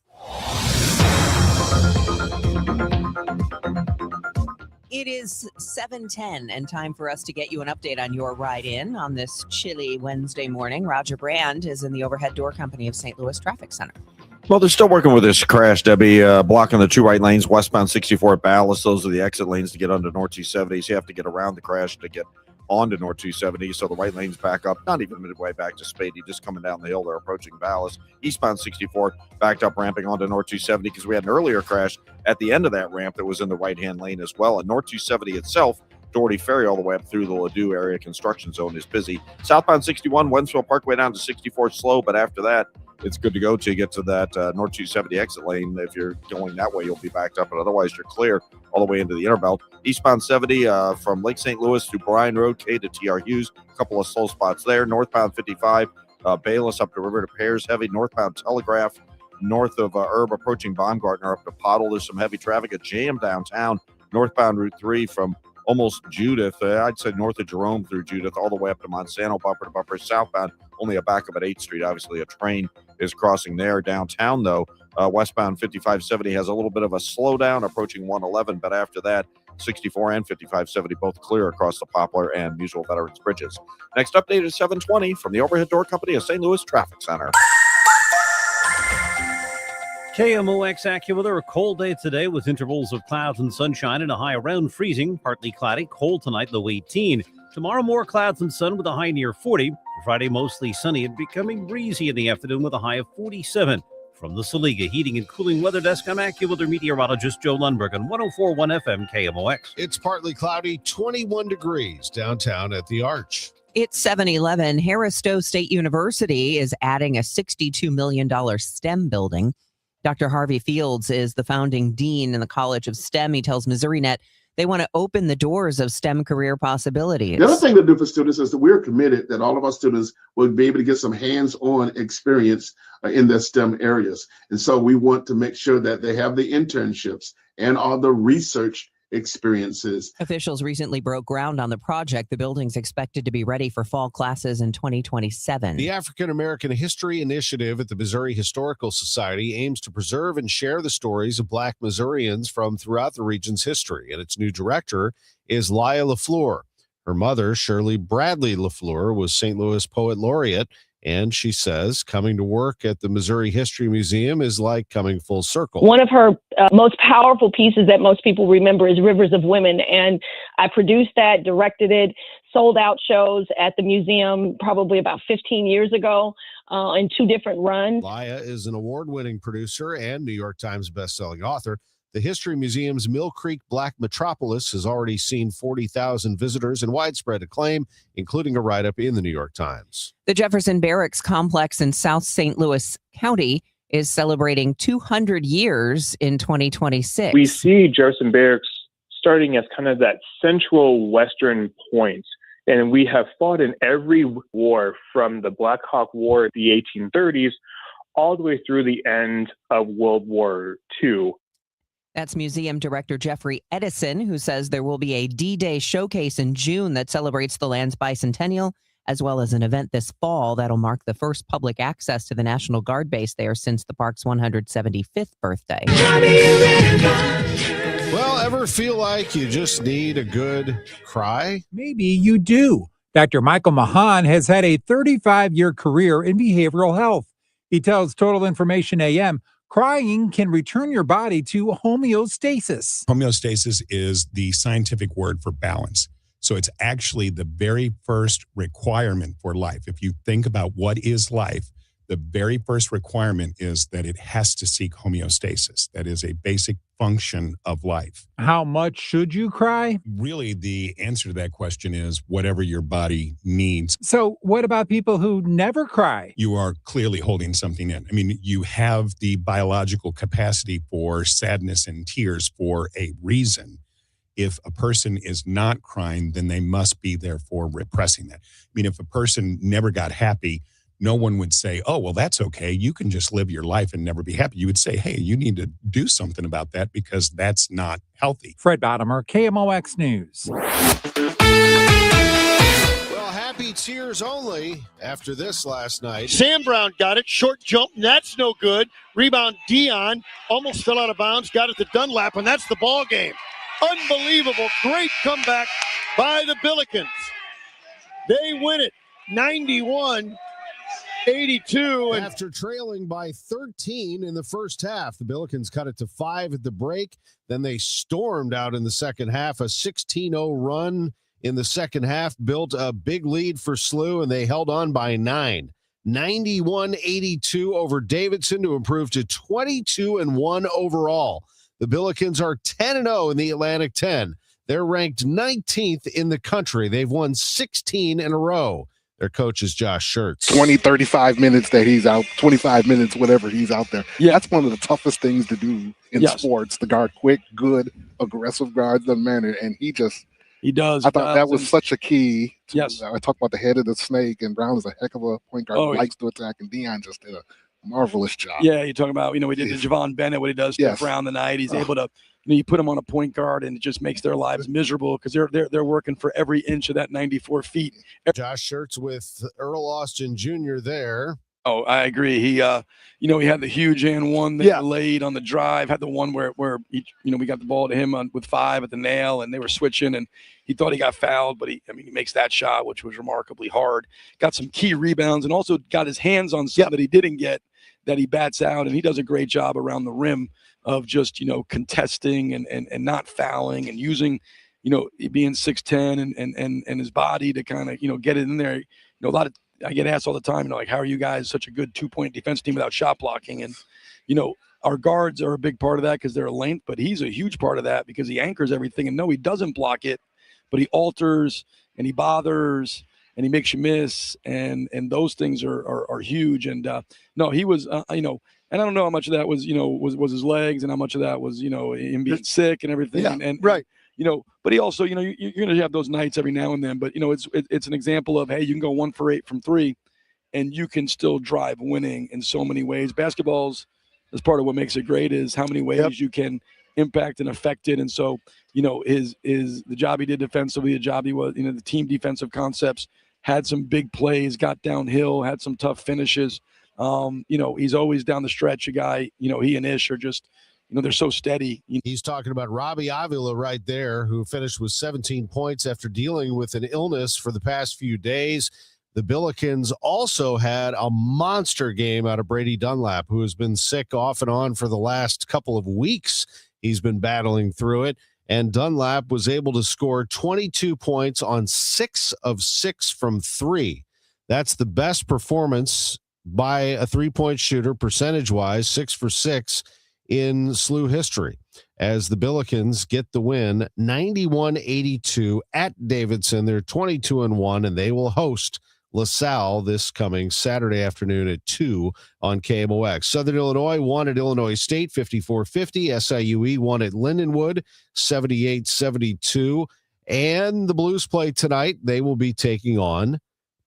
It is 7:10 and time for us to get you an update on your ride in on this chilly Wednesday morning. Roger Brand is in the Overhead Door Company of St. Louis Traffic Center. Well, they're still working with this crash, Debbie, blocking the two right lanes, westbound 64 at Ballas. Those are the exit lanes to get onto North 270. So you have to get around the crash to get onto North 270. So the right lane's back up, not even midway back to Spady, just coming down the hill. They're approaching Ballas. Eastbound 64 backed up, ramping onto North 270 because we had an earlier crash at the end of that ramp that was in the right-hand lane as well. And North 270 itself, Doherty Ferry all the way up through the Ladue area construction zone is busy. Southbound 61, Wentzville Parkway down to 64 slow, but after that, it's good to go till you get to that North 270 exit lane. If you're going that way, you'll be backed up, but otherwise you're clear all the way into the Interbelt. Eastbound 70 from Lake St. Louis to Bryan Road, K to TR Hughes, a couple of slow spots there. Northbound 55, Bayless up the river to Pears, heavy. Northbound Telegraph, north of Herb approaching Baumgartner up to Pottle. There's some heavy traffic, a jam downtown. Northbound Route 3 from almost Judith, I'd say north of Jerome through Judith, all the way up to Monsanto, bumper to bumper. Southbound, only a backup at 8th Street. Obviously, a train is crossing there. Downtown, though, westbound 5570 has a little bit of a slowdown approaching 111, but after that, 64 and 5570 both clear across the Poplar and Mutual Veterans Bridges. Next update is 720 from the Overhead Door Company of St. Louis Traffic Center. KMOX AccuWeather, a cold day today with intervals of clouds and sunshine and a high around freezing, partly cloudy, cold tonight, low 18. Tomorrow, more clouds and sun with a high near 40. Friday, mostly sunny and becoming breezy in the afternoon with a high of 47. From the Saliga Heating and Cooling Weather Desk, I'm AccuWeather meteorologist Joe Lundberg on 104.1 FM KMOX. It's partly cloudy, 21 degrees downtown at the Arch. It's 7-11. Harris Stowe State University is adding a $62 million STEM building. Dr. Harvey Fields is the founding dean in the College of STEM. He tells MissouriNet they want to open the doors of STEM career possibilities. The other thing to do for students is that we're committed that all of our students will be able to get some hands-on experience in their STEM areas. And so we want to make sure that they have the internships and all the research experiences. Officials recently broke ground on the project. The building's expected to be ready for fall classes in 2027. The African American History Initiative at the Missouri Historical Society aims to preserve and share the stories of Black Missourians from throughout the region's history, and its new director is Laya LaFleur. Her mother, Shirley Bradley LaFleur, was St. Louis Poet Laureate, and she says coming to work at the Missouri History Museum is like coming full circle. One of her most powerful pieces that most people remember is Rivers of Women. And I produced that, directed it, sold out shows at the museum probably about 15 years ago in 2 different runs. Laya is an award-winning producer and New York Times bestselling author. The History Museum's Mill Creek Black Metropolis has already seen 40,000 visitors and widespread acclaim, including a write-up in the New York Times. The Jefferson Barracks complex in South St. Louis County is celebrating 200 years in 2026. We see Jefferson Barracks starting as kind of that central western point And we have fought in every war from the Black Hawk War of the 1830s all the way through the end of World War II. That's museum director Jeffrey Edison, who says there will be a D-Day showcase in June that celebrates the land's bicentennial, as well as an event this fall that'll mark the first public access to the National Guard base there since the park's 175th birthday. Well, ever feel like you just need a good cry? Maybe you do. Dr. Michael Mahan has had a 35-year career in behavioral health. He tells Total Information AM, crying can return your body to homeostasis. Homeostasis is the scientific word for balance. So it's actually the very first requirement for life. If you think about what is life, the very first requirement is that it has to seek homeostasis. That is a basic function of life. How much should you cry? Really, the answer to that question is whatever your body needs. So what about people who never cry? You are clearly holding something in. I mean, you have the biological capacity for sadness and tears for a reason. If a person is not crying, then they must be therefore repressing that. I mean, if a person never got happy, no one would say, oh, well, that's okay. You can just live your life and never be happy. You would say, hey, you need to do something about that because that's not healthy. Fred Bottomer, KMOX News. Well, happy tears only after this last night. Sam Brown got it. Short jump. That's no good. Rebound, Dion. Almost fell out of bounds. Got it to Dunlap, and that's the ball game. Unbelievable. Great comeback by the Billikens. They win it 91-82. After trailing by 13 in the first half, the Billikens cut it to 5 at the break. Then they stormed out in the second half. A 16-0 run in the second half built a big lead for SLU, and they held on by 9. 91-82 over Davidson to improve to 22-1 overall. The Billikens are 10-0 in the Atlantic 10. They're ranked 19th in the country. They've won 16 in a row. Their coach is Josh Schertz. 20, 35 minutes that he's out, 25 minutes, whatever he's out there. Yeah. That's one of the toughest things to do in sports, to guard quick, good, aggressive guards, doesn't matter. And he does. I thought that was such a key. I talked about the head of the snake, and Brown is a heck of a point guard who likes to attack, and Dion just did a marvelous job. Yeah, you're talking about, we did the Javon Bennett, what he does around the night. He's able to, you put him on a point guard, and it just makes their lives miserable because they're working for every inch of that 94 feet. Josh Schertz with Earl Austin Jr. there. Oh, I agree. He, he had the huge and one that laid on the drive, had the one where he, we got the ball to him with 5 at the nail, and they were switching, and he thought he got fouled, but he makes that shot, which was remarkably hard. Got some key rebounds, and also got his hands on some that he didn't get, that he bats out, and he does a great job around the rim of just, contesting and not fouling and using, being 6'10" and his body to kind of, get it in there. A lot of, I get asked all the time, like, how are you guys such a good 2-point defense team without shot blocking? And, our guards are a big part of that because they're a length, but he's a huge part of that because he anchors everything. And no, he doesn't block it, but he alters and he bothers and he makes you miss. And those things are huge. And no, he was, and I don't know how much of that was, was his legs and how much of that was, him being sick and everything. Yeah, and right. But he also, you're going to have those nights every now and then, but, it's an example of, hey, you can go 1 for 8 from 3 and you can still drive winning in so many ways. Basketball's is part of what makes it great is how many ways you can impact and affect it. And so, the job he did defensively, the job he was, the team defensive concepts, had some big plays, got downhill, had some tough finishes. He's always down the stretch, a guy, he and Ish are just, they're so steady. He's talking about Robbie Avila right there, who finished with 17 points after dealing with an illness for the past few days. The Billikens also had a monster game out of Brady Dunlap, who has been sick off and on for the last couple of weeks. He's been battling through it. And Dunlap was able to score 22 points on 6 of 6 from 3. That's the best performance by a three-point shooter, percentage-wise, 6 for 6 in SLU history, as the Billikens get the win 91-82 at Davidson. They're 22-1, and they will host LaSalle this coming Saturday afternoon at 2 on KMOX. Southern Illinois won at Illinois State 54-50. SIUE won at Lindenwood 78-72. And the Blues play tonight. They will be taking on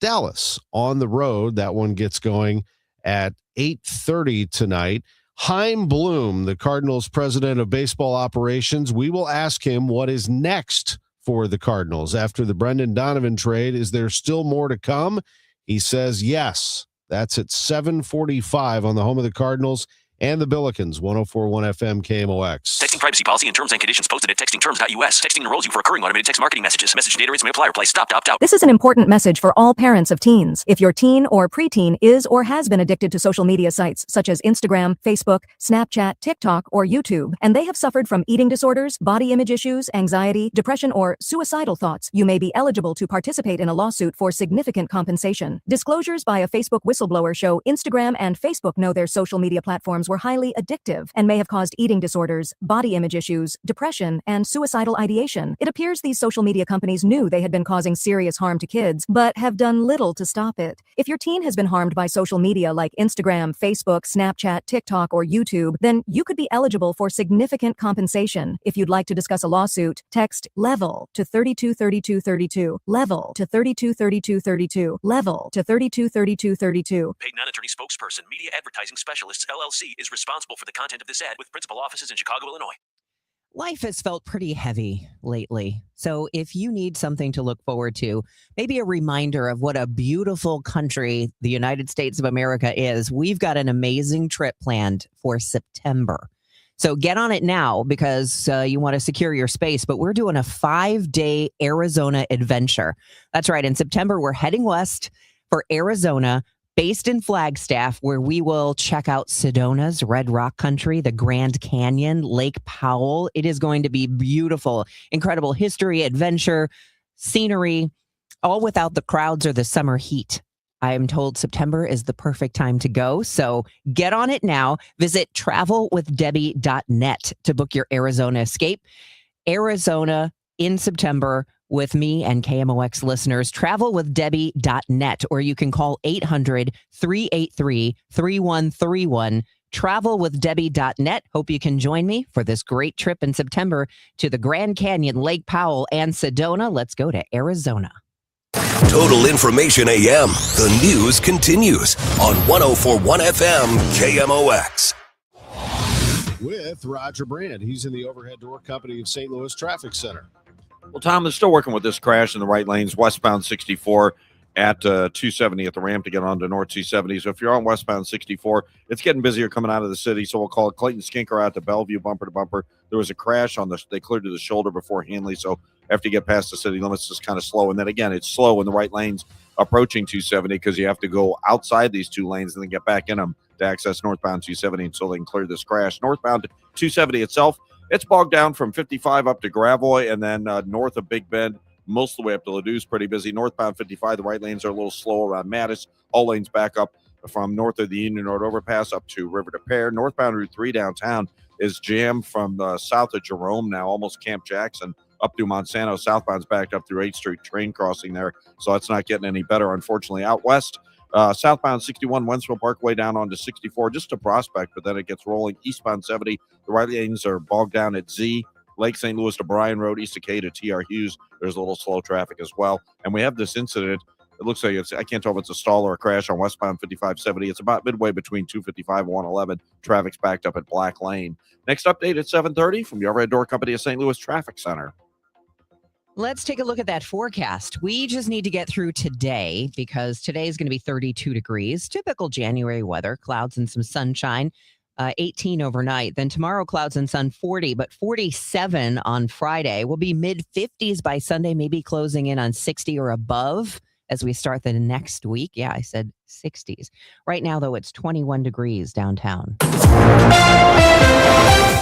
Dallas on the road. That one gets going at 8:30 tonight. Chaim Bloom, the Cardinals president of baseball operations, we will ask him what is next for the Cardinals after the Brendan Donovan trade. Is there still more to come? He says yes. That's at 7:45 on the home of the Cardinals and the Billikens, 104.1 FM KMOX. Texting privacy policy and terms and conditions posted at textingterms.us. Texting enrolls you for recurring automated text marketing messages. Message data rates may apply. Reply stop to opt out. This is an important message for all parents of teens. If your teen or preteen is or has been addicted to social media sites such as Instagram, Facebook, Snapchat, TikTok, or YouTube, and they have suffered from eating disorders, body image issues, anxiety, depression, or suicidal thoughts, you may be eligible to participate in a lawsuit for significant compensation. Disclosures by a Facebook whistleblower show Instagram and Facebook know their social media platforms were highly addictive and may have caused eating disorders, body image issues, depression, and suicidal ideation. It appears these social media companies knew they had been causing serious harm to kids, but have done little to stop it. If your teen has been harmed by social media like Instagram, Facebook, Snapchat, TikTok, or YouTube, then you could be eligible for significant compensation. If you'd like to discuss a lawsuit, text LEVEL to 323232, LEVEL to 323232, LEVEL to 323232. Paid non-attorney spokesperson, Media Advertising Specialists, LLC, is responsible for the content of this ad with principal offices in Chicago, Illinois. Life has felt pretty heavy lately. So if you need something to look forward to, maybe a reminder of what a beautiful country the United States of America is, we've got an amazing trip planned for September. So get on it now because you want to secure your space. But we're doing a 5-day Arizona adventure. That's right. In September, we're heading west for Arizona, based in Flagstaff, where we will check out Sedona's Red Rock Country, the Grand Canyon, Lake Powell. It is going to be beautiful, incredible history, adventure, scenery, all without the crowds or the summer heat. I am told September is the perfect time to go. So get on it now. Visit travelwithdebbie.net to book your Arizona escape. Arizona in September with me and KMOX listeners, travelwithdebbie.net, or you can call 800-383-3131, travelwithdebbie.net. Hope you can join me for this great trip in September to the Grand Canyon, Lake Powell, and Sedona. Let's go to Arizona. Total Information AM. The news continues on 104.1 FM KMOX. With Roger Brand. He's in the Overhead Door Company of St. Louis Traffic Center. Well, Tom is still working with this crash in the right lanes, westbound 64 at 270 at the ramp to get onto North 270. So if you're on westbound 64, it's getting busier coming out of the city. So we'll call it Clayton Skinker out to Bellevue, bumper to bumper. There was a crash they cleared to the shoulder before Hanley. So after you get past the city limits, it's kind of slow. And then again, it's slow in the right lanes approaching 270 because you have to go outside these two lanes and then get back in them to access northbound 270 until they can clear this crash. Northbound 270 itself, it's bogged down from 55 up to Gravois and then north of Big Bend, most of the way up to Ladou's, pretty busy. Northbound 55, the right lanes are a little slow around Mattis. All lanes back up from north of the Union Road overpass up to River to Pear. Northbound Route 3 downtown is jammed from south of Jerome now, almost Camp Jackson, up through Monsanto. Southbound's backed up through 8th Street train crossing there, so that's not getting any better, unfortunately. Out west, southbound 61 Wentzville Parkway down onto 64, just to Prospect, but then it gets rolling. Eastbound 70, the right lanes are bogged down at Z. Lake St. Louis to Bryan Road, East Acay to T.R. Hughes. There's a little slow traffic as well. And we have this incident. It looks like I can't tell if it's a stall or a crash on westbound 5570. It's about midway between 255 and 111. Traffic's backed up at Black Lane. Next update at 7:30 from the Overhead Door Company of St. Louis Traffic Center. Let's take a look at that forecast. We just need to get through today because today is going to be 32 degrees. Typical January weather, clouds and some sunshine. 18 overnight. Then tomorrow, clouds and sun, 40, but 47 on Friday. Will be mid-50s by Sunday, maybe closing in on 60 or above as we start the next week. Yeah, I said 60s. Right now, though, it's 21 degrees downtown. The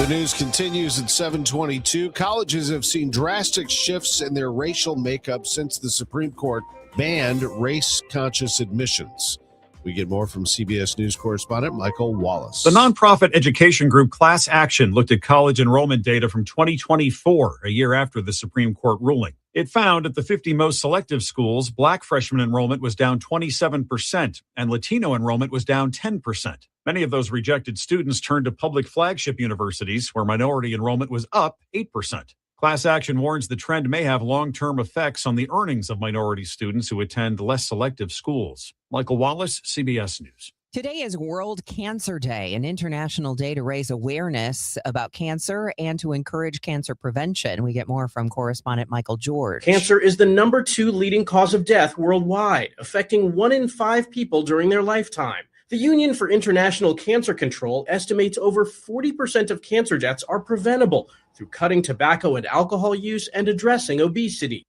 news continues at 7:22. Colleges have seen drastic shifts in their racial makeup since the Supreme Court banned race-conscious admissions. We get more from CBS News correspondent Michael Wallace. The nonprofit education group Class Action looked at college enrollment data from 2024, a year after the Supreme Court ruling. It found at the 50 most selective schools, Black freshman enrollment was down 27% and Latino enrollment was down 10%. Many of those rejected students turned to public flagship universities where minority enrollment was up 8%. Class Action warns the trend may have long-term effects on the earnings of minority students who attend less selective schools. Michael Wallace, CBS News. Today is World Cancer Day, an international day to raise awareness about cancer and to encourage cancer prevention. We get more from correspondent Michael George. Cancer is the number 2 leading cause of death worldwide, affecting 1 in 5 people during their lifetime. The Union for International Cancer Control estimates over 40% of cancer deaths are preventable through cutting tobacco and alcohol use and addressing obesity.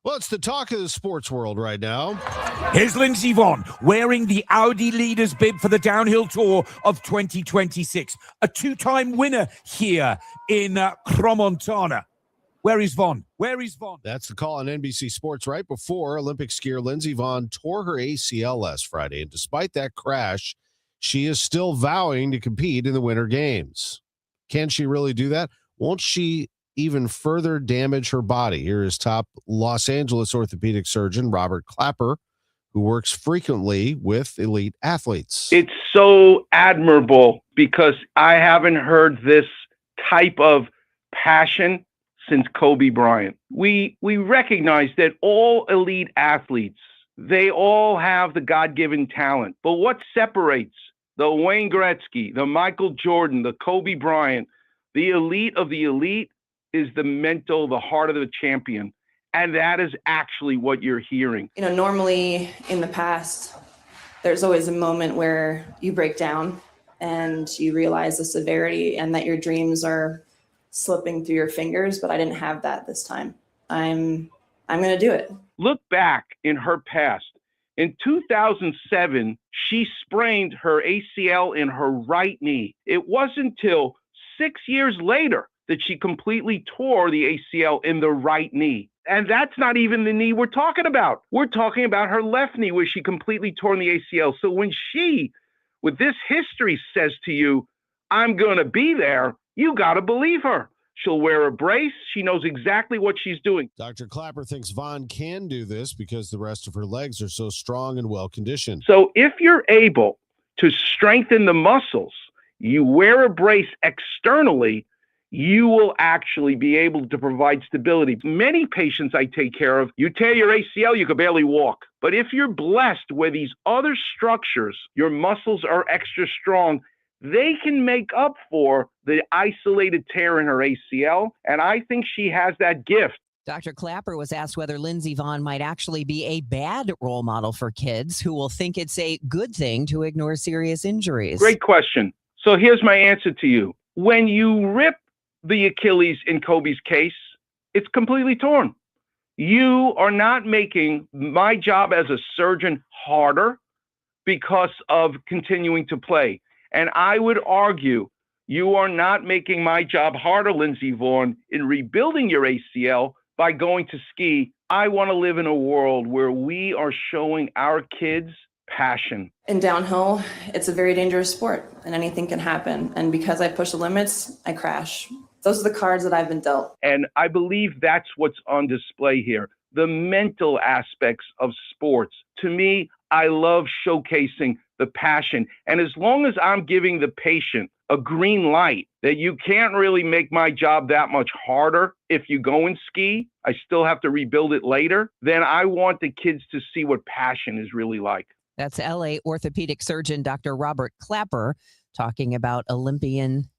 Well, it's the talk of the sports world right now. Here's Lindsey Vonn wearing the Audi leaders bib for the downhill tour of 2026. A 2-time winner here in Cromontana. Where is Vonn? Where is Vonn? That's the call on NBC Sports right before Olympic skier Lindsey Vonn tore her ACL last Friday. And despite that crash, she is still vowing to compete in the Winter Games. Can she really do that? Won't she even further damage her body? Here is top Los Angeles orthopedic surgeon Robert Clapper, who works frequently with elite athletes. It's so admirable because I haven't heard this type of passion since Kobe Bryant. We recognize that all elite athletes, they all have the God-given talent. But what separates the Wayne Gretzky, the Michael Jordan, the Kobe Bryant, the elite of the elite is the mental, the heart of the champion. And that is actually what you're hearing. You know, normally in the past, there's always a moment where you break down and you realize the severity and that your dreams are slipping through your fingers, but I didn't have that this time. I'm going to do it. Look back in her past. In 2007, she sprained her ACL in her right knee. It wasn't until 6 years later that she completely tore the ACL in the right knee. And that's not even the knee we're talking about. We're talking about her left knee where she completely tore the ACL. So when she, with this history, says to you, I'm going to be there, you got to believe her. She'll wear a brace. She knows exactly what she's doing. Dr. Clapper thinks Vonn can do this because the rest of her legs are so strong and well-conditioned. So if you're able to strengthen the muscles, you wear a brace externally, you will actually be able to provide stability. Many patients I take care of, you tear your ACL, you can barely walk. But if you're blessed with these other structures, your muscles are extra strong, they can make up for the isolated tear in her ACL. And I think she has that gift. Dr. Clapper was asked whether Lindsey Vonn might actually be a bad role model for kids who will think it's a good thing to ignore serious injuries. Great question. So here's my answer to you. When you rip the Achilles in Kobe's case, it's completely torn. You are not making my job as a surgeon harder because of continuing to play. And I would argue you are not making my job harder, Lindsey Vonn, in rebuilding your ACL by going to ski. I want to live in a world where we are showing our kids passion. In downhill, it's a very dangerous sport and anything can happen. And because I push the limits, I crash. Those are the cards that I've been dealt. And I believe that's what's on display here. The mental aspects of sports. To me, I love showcasing the passion. And as long as I'm giving the patient a green light that you can't really make my job that much harder if you go and ski, I still have to rebuild it later, then I want the kids to see what passion is really like. That's LA orthopedic surgeon Dr. Robert Clapper talking about Olympian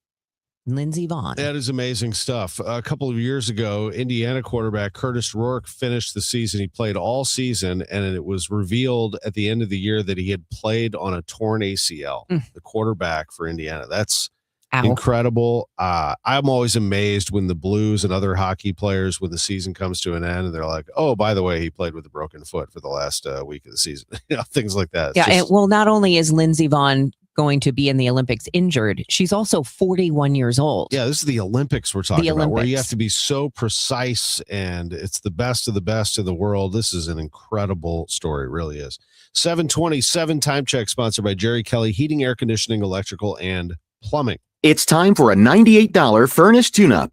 Lindsey Vonn. That is amazing stuff. A couple of years ago, Indiana quarterback Curtis Rourke finished the season. He played all season, and it was revealed at the end of the year that he had played on a torn ACL, the quarterback for Indiana. That's incredible. I'm always amazed when the Blues and other hockey players, when the season comes to an end, and they're like, oh, by the way, he played with a broken foot for the last week of the season. Things like that. It's well, not only is Lindsey Vonn going to be in the Olympics injured, she's also 41 years old. Yeah, this is the Olympics we're talking about, where you have to be so precise, and it's the best of the best in the world. This is an incredible story. It really is. 7:27 time check, sponsored by Jerry Kelly Heating, Air Conditioning, Electrical, and Plumbing. It's time for a $98 furnace tune-up.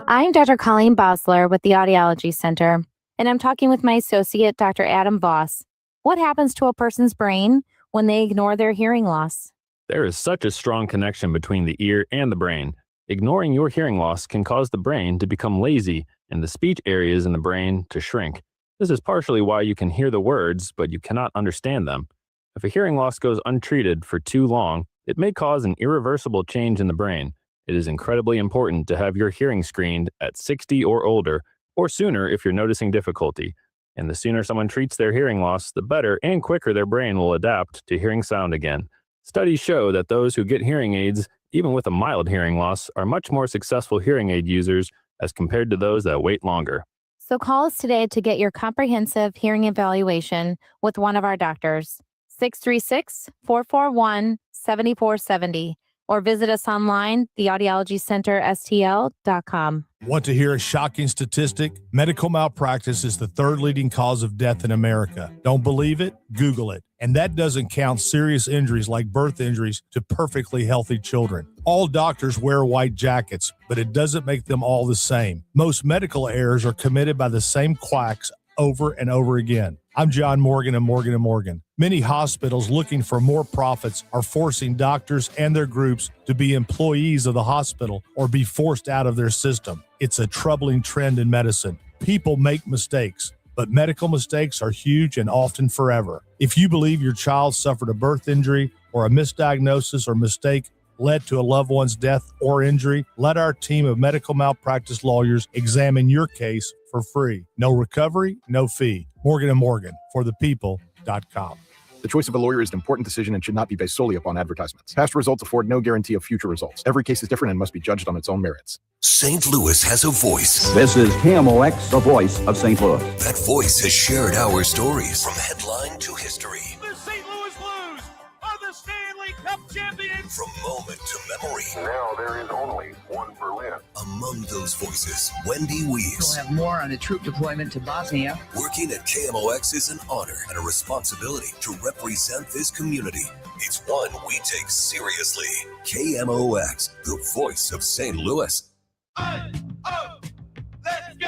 I'm Dr. Colleen Bosler with the Audiology Center, and I'm talking with my associate, Dr. Adam Voss. What happens to a person's brain when they ignore their hearing loss? There is such a strong connection between the ear and the brain. Ignoring your hearing loss can cause the brain to become lazy and the speech areas in the brain to shrink. This is partially why you can hear the words, but you cannot understand them. If a hearing loss goes untreated for too long, it may cause an irreversible change in the brain. It is incredibly important to have your hearing screened at 60 or older, or sooner if you're noticing difficulty. And the sooner someone treats their hearing loss, the better and quicker their brain will adapt to hearing sound again. Studies show that those who get hearing aids, even with a mild hearing loss, are much more successful hearing aid users as compared to those that wait longer. So call us today to get your comprehensive hearing evaluation with one of our doctors. 636-441-7470, or visit us online, theaudiologycenterstl.com. Want to hear a shocking statistic? Medical malpractice is the third leading cause of death in America. Don't believe it? Google it. And that doesn't count serious injuries like birth injuries to perfectly healthy children. All doctors wear white jackets, but it doesn't make them all the same. Most medical errors are committed by the same quacks over and over again. I'm John Morgan of Morgan & Morgan. Many hospitals looking for more profits are forcing doctors and their groups to be employees of the hospital or be forced out of their system. It's a troubling trend in medicine. People make mistakes, but medical mistakes are huge and often forever. If you believe your child suffered a birth injury or a misdiagnosis or mistake led to a loved one's death or injury, let our team of medical malpractice lawyers examine your case for free. No recovery, no fee. Morgan & Morgan, for the people.com. The choice of a lawyer is an important decision and should not be based solely upon advertisements. Past results afford no guarantee of future results. Every case is different and must be judged on its own merits. St. Louis has a voice. This is KMOX, the voice of St. Louis. That voice has shared our stories from headline to history. The St. Louis Blues are the Stanley Cup champions. From moment to memory. Now there is only one Berlin. Among those voices, Wendy Weiss. We'll have more on a troop deployment to Bosnia. Working at KMOX is an honor and a responsibility to represent this community. It's one we take seriously. KMOX, the voice of St. Louis. Let's go.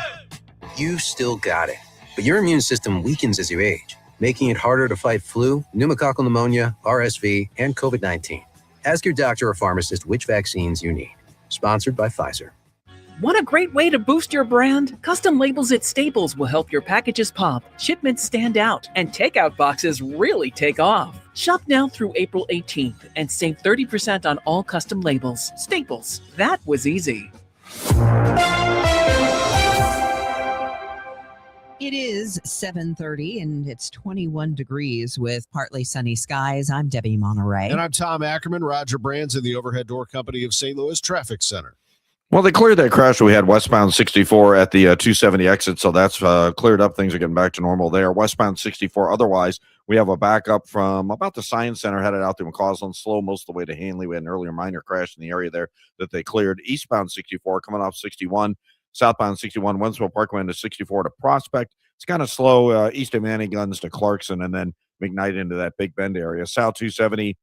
You still got it, but your immune system weakens as you age, making it harder to fight flu, pneumococcal pneumonia, RSV, and COVID-19. Ask your doctor or pharmacist which vaccines you need. Sponsored by Pfizer. Want a great way to boost your brand? Custom labels at Staples will help your packages pop, shipments stand out, and takeout boxes really take off. Shop now through April 18th and save 30% on all custom labels. Staples. That was easy. It is 7:30 and it's 21 degrees with partly sunny skies. I'm Debbie Monterrey. And I'm Tom Ackerman. Roger Brands in the Overhead Door Company of St. Louis Traffic Center. Well, they cleared that crash. We had westbound 64 at the 270 exit, so that's cleared up. Things are getting back to normal there. Westbound 64, otherwise, we have a backup from about the Science Center headed out to McCausland, slow most of the way to Hanley. We had an earlier minor crash in the area there that they cleared. Eastbound 64 coming off 61, southbound 61, Winslow Parkway into 64 to Prospect. It's kind of slow east of Manning Guns to Clarkson and then McKnight into that Big Bend area. South 270,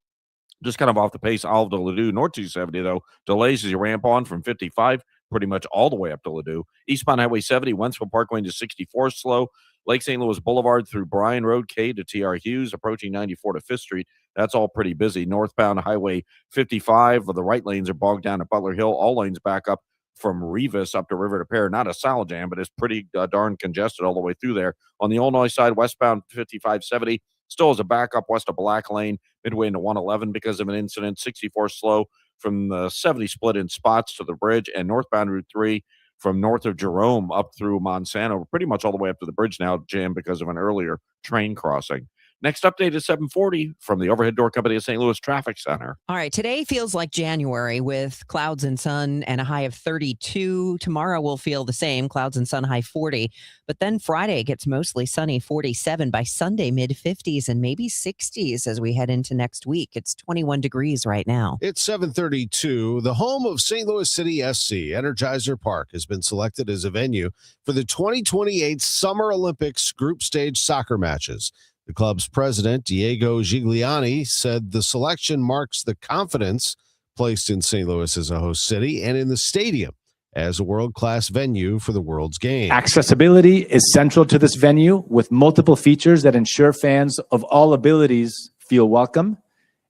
just kind of off the pace. Olive to Ladue. North 270, though, delays as you ramp on from 55 pretty much all the way up to Ladue. Eastbound Highway 70, Wentzville Parkway into 64 slow. Lake St. Louis Boulevard through Bryan Road, K to TR Hughes, approaching 94 to 5th Street. That's all pretty busy. Northbound Highway 55, the right lanes are bogged down at Butler Hill. All lanes back up from Revis up to River to Pear. Not a solid jam, but it's pretty darn congested all the way through there. On the Illinois side, westbound 5570 still has a backup west of Black Lane, midway into 111 because of an incident. 64 slow from the 70 split in spots to the bridge, and northbound Route 3 from north of Jerome up through Monsanto, pretty much all the way up to the bridge now, jammed because of an earlier train crossing. Next update is 7:40 from the Overhead Door Company of St. Louis Traffic Center. All right, today feels like January with clouds and sun and a high of 32. Tomorrow will feel the same, clouds and sun, high 40. But then Friday gets mostly sunny, 47. By Sunday, mid-50s and maybe 60s as we head into next week. It's 21 degrees right now. It's 7:32. The home of St. Louis City SC, Energizer Park, has been selected as a venue for the 2028 Summer Olympics group stage soccer matches. The club's president, Diego Gigliani, said the selection marks the confidence placed in St. Louis as a host city and in the stadium as a world-class venue for the world's game. Accessibility is central to this venue with multiple features that ensure fans of all abilities feel welcome,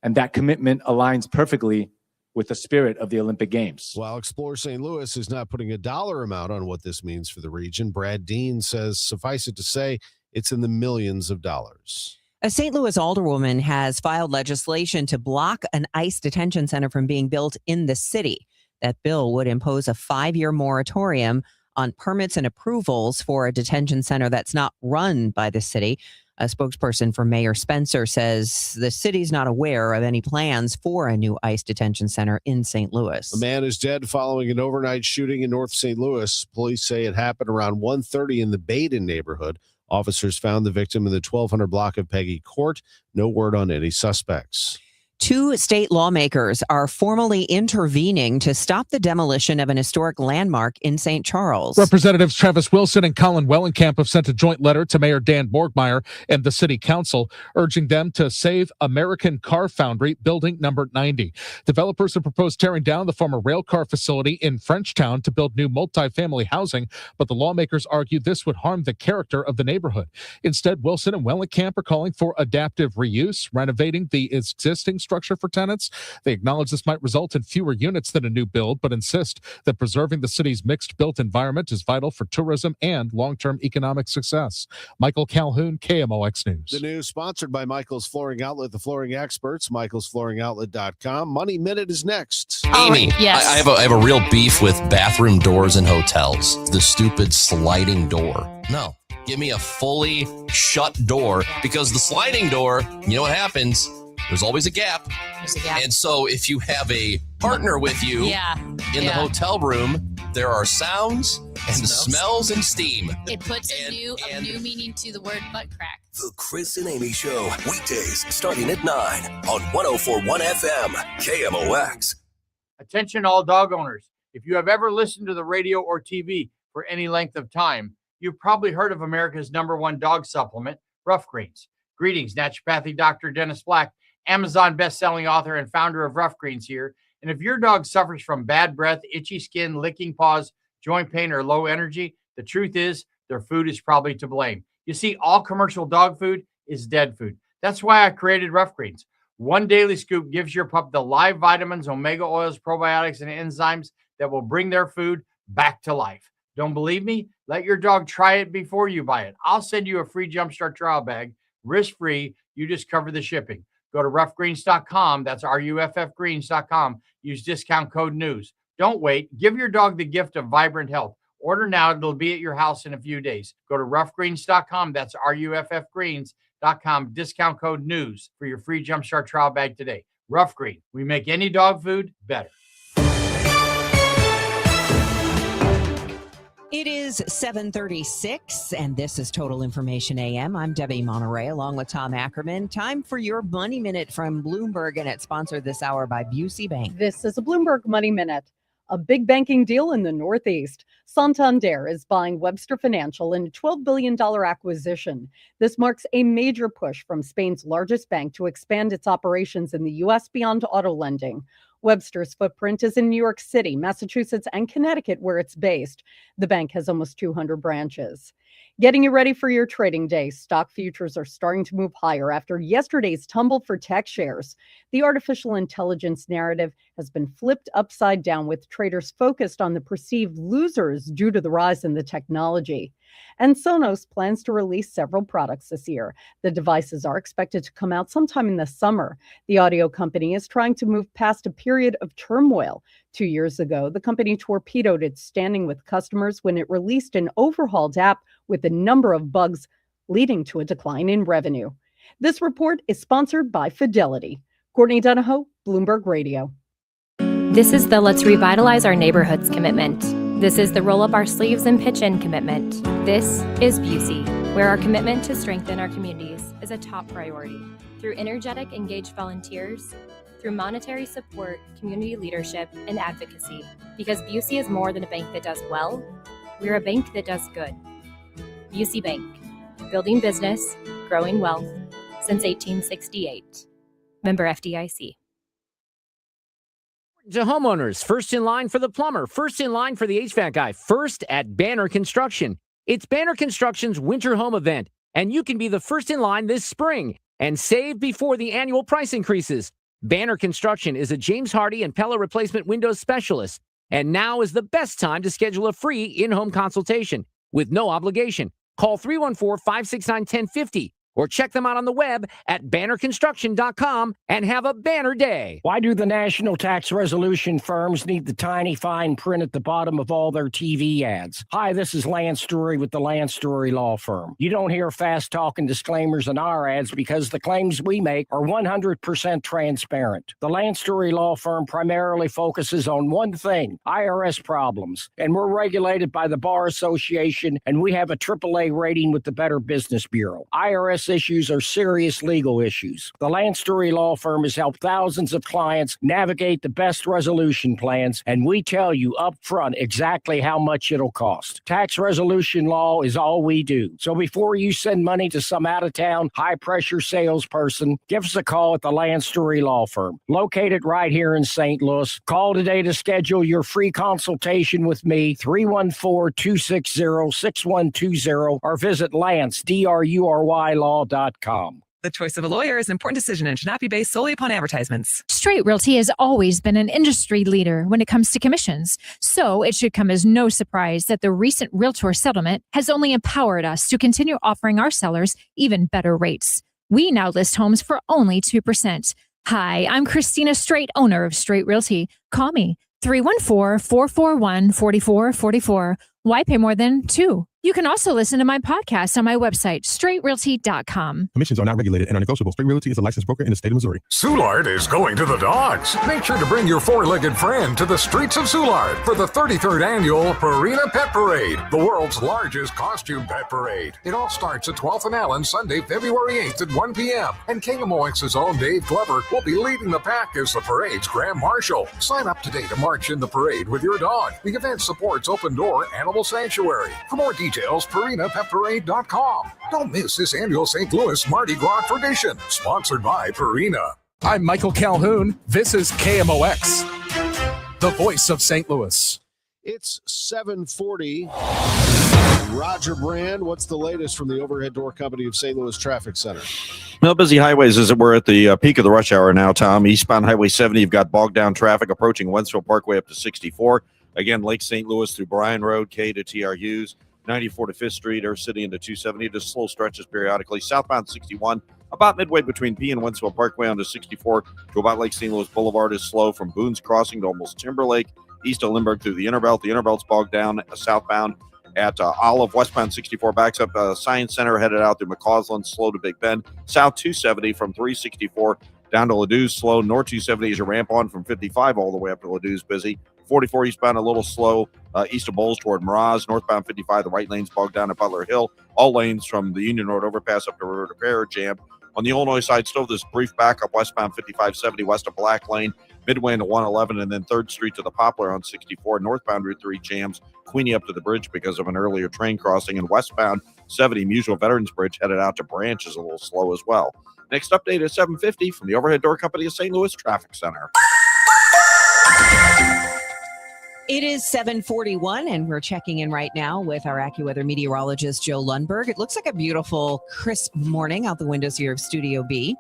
and that commitment aligns perfectly with the spirit of the Olympic Games. While Explore St. Louis is not putting a dollar amount on what this means for the region, Brad Dean says, suffice it to say, it's in the millions of dollars. A St. Louis alderwoman has filed legislation to block an ICE detention center from being built in the city. That bill would impose a 5-year moratorium on permits and approvals for a detention center that's not run by the city. A spokesperson for Mayor Spencer says the city's not aware of any plans for a new ICE detention center in St. Louis. A man is dead following an overnight shooting in North St. Louis. Police say it happened around 1:30 in the Baden neighborhood. Officers found the victim in the 1200 block of Peggy Court. No word on any suspects. 2 state lawmakers are formally intervening to stop the demolition of an historic landmark in St. Charles. Representatives Travis Wilson and Colin Wellenkamp have sent a joint letter to Mayor Dan Borgmeyer and the city council, urging them to save American Car Foundry building number 90. Developers have proposed tearing down the former rail car facility in Frenchtown to build new multifamily housing, but the lawmakers argue this would harm the character of the neighborhood. Instead, Wilson and Wellenkamp are calling for adaptive reuse, renovating the existing structure for tenants. They acknowledge this might result in fewer units than a new build, but insist that preserving the city's mixed-built environment is vital for tourism and long-term economic success. Michael Calhoun, KMOX News. The news sponsored by Michael's Flooring Outlet, the flooring experts, michaelsflooringoutlet.com. Money Minute is next. Amy, yes. I have a real beef with bathroom doors in hotels. The stupid sliding door. No, give me a fully shut door, because the sliding door, you know what happens? There's always a gap. There's a gap. And so if you have a partner with you in the hotel room, there are sounds and smells and steam. It puts a new meaning to the word butt crack. The Chris and Amy Show, weekdays starting at 9 on 104.1 FM, KMOX. Attention all dog owners. If you have ever listened to the radio or TV for any length of time, you've probably heard of America's #1 dog supplement, Rough Greens. Greetings, naturopathic Dr. Dennis Black, Amazon best-selling author and founder of Rough Greens here. And if your dog suffers from bad breath, itchy skin, licking paws, joint pain, or low energy, the truth is their food is probably to blame. You see, all commercial dog food is dead food. That's why I created Rough Greens. One daily scoop gives your pup the live vitamins, omega oils, probiotics, and enzymes that will bring their food back to life. Don't believe me? Let your dog try it before you buy it. I'll send you a free Jumpstart trial bag, risk-free. You just cover the shipping. Go to roughgreens.com. That's RUFFgreens.com. Use discount code NEWS. Don't wait. Give your dog the gift of vibrant health. Order now. It'll be at your house in a few days. Go to roughgreens.com. That's RUFFgreens.com. Discount code NEWS for your free Jumpstart trial bag today. Rough Green. We make any dog food better. It is 7:36, and this is Total Information AM. I'm Debbie Monterrey, along with Tom Ackerman. Time for your Money Minute from Bloomberg, and it's sponsored this hour by Busey Bank. This is a Bloomberg Money Minute. A big banking deal in the Northeast. Santander is buying Webster Financial in a $12 billion acquisition. This marks a major push from Spain's largest bank to expand its operations in the U.S. beyond auto lending. Webster's footprint is in New York City, Massachusetts, and Connecticut, where it's based. The bank has almost 200 branches. Getting you ready for your trading day. Stock futures are starting to move higher after yesterday's tumble for tech shares. The artificial intelligence narrative has been flipped upside down, with traders focused on the perceived losers due to the rise in the technology. And Sonos plans to release several products this year. The devices are expected to come out sometime in the summer. The audio company is trying to move past a period of turmoil. 2 years ago, the company torpedoed its standing with customers when it released an overhauled app with a number of bugs, leading to a decline in revenue. This report is sponsored by Fidelity. Courtney Donahoe, Bloomberg Radio. This is the Let's Revitalize Our Neighborhoods commitment. This is the Roll Up Our Sleeves and Pitch In commitment. This is Busey, where our commitment to strengthen our communities is a top priority. Through energetic, engaged volunteers, through monetary support, community leadership, and advocacy. Because Busey is more than a bank that does well, we're a bank that does good. Busey Bank, building business, growing wealth, since 1868. Member FDIC. To homeowners, first in line for the plumber, first in line for the HVAC guy, first at Banner Construction. It's Banner Construction's winter home event, and you can be the first in line this spring and save before the annual price increases. Banner Construction is a James Hardy and Pella replacement windows specialist. And now is the best time to schedule a free in-home consultation with no obligation. Call 314-569-1050 or check them out on the web at bannerconstruction.com and have a banner day. Why do the national tax resolution firms need the tiny fine print at the bottom of all their TV ads? Hi, this is Lance Drury with the Lance Drury Law Firm. You don't hear fast-talking disclaimers in our ads because the claims we make are 100% transparent. The Lance Drury Law Firm primarily focuses on one thing, IRS problems, and we're regulated by the Bar Association, and we have a AAA rating with the Better Business Bureau. IRS issues are serious legal issues. The Lance Drury Law Firm has helped thousands of clients navigate the best resolution plans, and we tell you up front exactly how much it'll cost. Tax resolution law is all we do. So before you send money to some out-of-town, high-pressure salesperson, give us a call at the Lance Drury Law Firm, located right here in St. Louis. Call today to schedule your free consultation with me, 314-260-6120, or visit Lance, D-R-U-R-Y Law.com. The choice of a lawyer is an important decision and should not be based solely upon advertisements. Straight Realty has always been an industry leader when it comes to commissions, so it should come as no surprise that the recent Realtor settlement has only empowered us to continue offering our sellers even better rates. We now list homes for only 2%. Hi, I'm Christina Straight, owner of Straight Realty. Call me, 314-441-4444. Why pay more than 2? You can also listen to my podcast on my website, straightrealty.com. Commissions are not regulated and are negotiable. Straight Realty is a licensed broker in the state of Missouri. Soulard is going to the dogs. Make sure to bring your four-legged friend to the streets of Soulard for the 33rd annual Purina Pet Parade, the world's largest costume pet parade. It all starts at 12th and Allen, Sunday, February 8th at 1 p.m. And KMOX's own Dave Glover will be leading the pack as the parade's Grand Marshal. Sign up today to march in the parade with your dog. The event supports Open Door Animal Sanctuary. For more details, PurinaPetParade.com. Don't miss this annual St. Louis Mardi Gras tradition, sponsored by Purina. I'm Michael Calhoun. This is KMOX, the voice of St. Louis. It's 7:40. Roger Brand, what's the latest from the Overhead Door Company of St. Louis Traffic Center? Well, busy highways as it were at the peak of the rush hour now, Tom. Eastbound Highway 70, you've got bogged down traffic approaching Wentzville Parkway up to 64. Again, Lake St. Louis through Bryan Road, K to TR Hughes, 94 to 5th Street, Earth City into 270. Just slow stretches periodically. Southbound 61, about midway between P and Wentzville Parkway onto 64 to about Lake St. Louis Boulevard is slow from Boone's Crossing to almost Timberlake, east of Lindbergh through the Interbelt. The Interbelt's bogged down southbound at Olive. Westbound 64 backs up Science Center, headed out through McCausland, slow to Big Bend. South 270 from 364 down to Ladou's, slow. North 270 is a ramp on from 55 all the way up to Ladou's, busy. 44 eastbound a little slow east of Bowles toward Miraz. Northbound 55, the right lane's bogged down at Butler Hill. All lanes from the Union Road overpass up to River to Pear jammed. On the Illinois side, still this brief backup westbound 5570 west of Black Lane, midway into 111, and then 3rd Street to the Poplar on 64. Northbound Route 3 jams Queenie up to the bridge because of an earlier train crossing. And westbound 70 Musewell Veterans Bridge headed out to Branch is a little slow as well. Next update is 7:50 from the Overhead Door Company of St. Louis Traffic Center. It is 7:41, and we're checking in right now with our AccuWeather meteorologist, Joe Lundberg. It looks like a beautiful, crisp morning out the windows here of Studio B.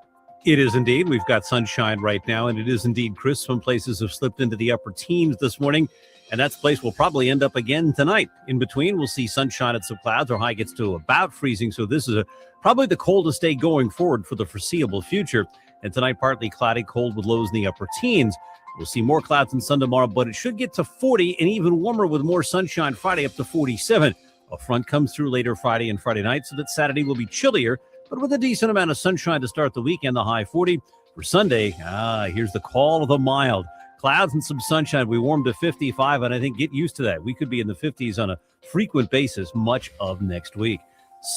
It is indeed. We've got sunshine right now, and it is indeed crisp. Some places have slipped into the upper teens this morning, and that place will probably end up again tonight. In between, we'll see sunshine and some clouds. Our high gets to about freezing, so this is probably the coldest day going forward for the foreseeable future. And tonight, partly cloudy, cold with lows in the upper teens. We'll see more clouds and sun tomorrow, but it should get to 40 and even warmer with more sunshine Friday up to 47. A front comes through later Friday and Friday night, so that Saturday will be chillier, but with a decent amount of sunshine to start the weekend, the high 40. For Sunday, here's the call of the mild. Clouds and some sunshine. We warmed to 55, and I think get used to that. We could be in the 50s on a frequent basis much of next week.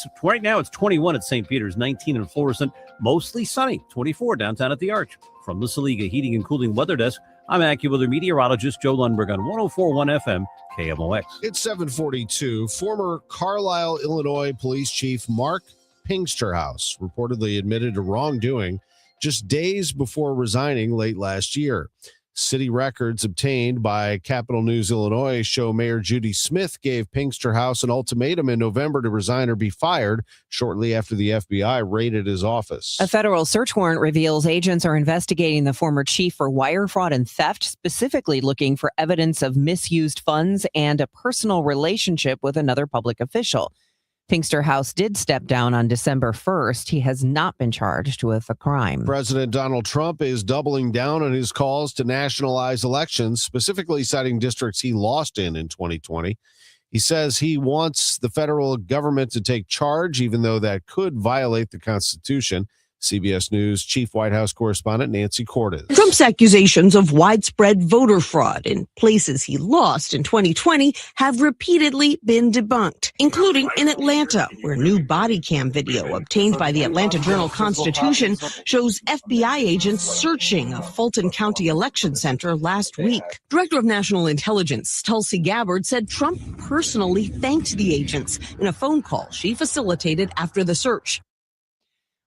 So right now, it's 21 at St. Peter's, 19 in Florissant, mostly sunny, 24 downtown at the Arch. From the Saliga Heating and Cooling Weather Desk, I'm AccuWeather meteorologist Joe Lundberg on 104.1 FM KMOX. It's 7:42. Former Carlisle, Illinois Police Chief Mark Pingsterhouse reportedly admitted to wrongdoing just days before resigning late last year. City records obtained by Capital News Illinois show Mayor Judy Smith gave Pinkster House an ultimatum in November to resign or be fired shortly after the FBI raided his office. A federal search warrant reveals agents are investigating the former chief for wire fraud and theft, specifically looking for evidence of misused funds and a personal relationship with another public official. Pinkster House did step down on December 1st. He has not been charged with a crime. President Donald Trump is doubling down on his calls to nationalize elections, specifically citing districts he lost in 2020. He says he wants the federal government to take charge, even though that could violate the Constitution. CBS News Chief White House Correspondent Nancy Cordes. Trump's accusations of widespread voter fraud in places he lost in 2020 have repeatedly been debunked, including in Atlanta, where new body cam video obtained by the Atlanta Journal-Constitution shows FBI agents searching a Fulton County election center last week. Director of National Intelligence Tulsi Gabbard said Trump personally thanked the agents in a phone call she facilitated after the search.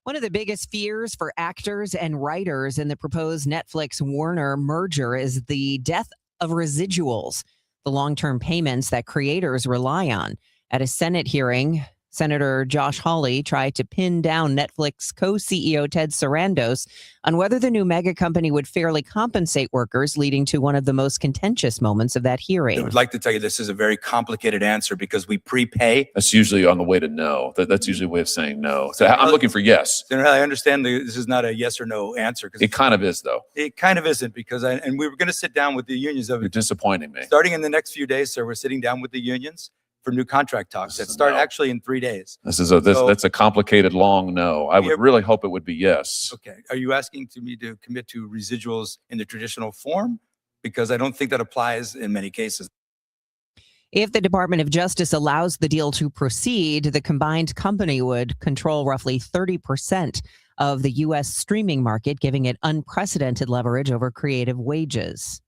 One of the biggest fears for actors and writers in the proposed Netflix-Warner merger is the death of residuals, the long-term payments that creators rely on. At a Senate hearing, Senator Josh Hawley tried to pin down Netflix co-CEO Ted Sarandos on whether the new mega company would fairly compensate workers, leading to one of the most contentious moments of that hearing. I would like to tell you this is a very complicated answer because we prepay. That's usually on the way to no. That's usually a way of saying no. So I'm looking for yes. Senator, I understand this is not a yes or no answer. It kind of is, though. It kind of isn't because and we were going to sit down with the unions. You're disappointing me. Starting in the next few days, sir, we're sitting down with the unions for new contract talks that start actually in 3 days. That's a complicated long no. I would really hope it would be yes. Okay. Are you asking me to commit to residuals in the traditional form? Because I don't think that applies in many cases. If the Department of Justice allows the deal to proceed, the combined company would control roughly 30% of the U.S. streaming market, giving it unprecedented leverage over creative wages.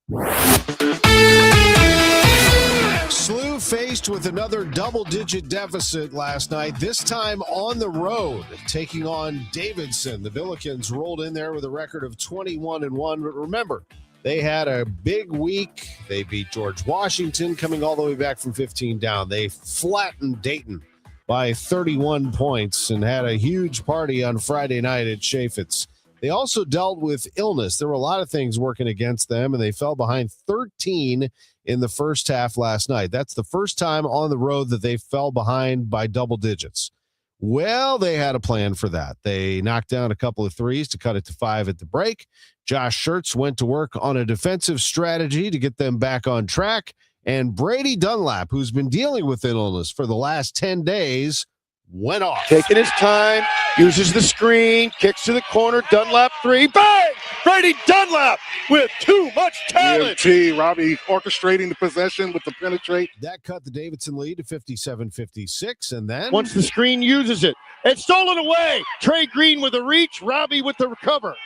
SLU faced with another double-digit deficit last night, this time on the road, taking on Davidson. The Billikens rolled in there with a record of 21-1, but remember, they had a big week. They beat George Washington, coming all the way back from 15 down. They flattened Dayton by 31 points and had a huge party on Friday night at Chaffetz. They also dealt with illness. There were a lot of things working against them, and they fell behind 13 in the first half last night. That's the first time on the road that they fell behind by double digits. Well, they had a plan for that. They knocked down a couple of threes to cut it to 5 at the break. Josh Schertz went to work on a defensive strategy to get them back on track. And Brady Dunlap, who's been dealing with illness for the last 10 days, went off. Taking his time, uses the screen, kicks to the corner, Dunlap 3, bang! Brady Dunlap with too much talent. Robbie orchestrating the possession with the penetrate. That cut the Davidson lead to 57-56, and then once the screen uses it, it's stolen away. Trey Green with a reach, Robbie with the recover.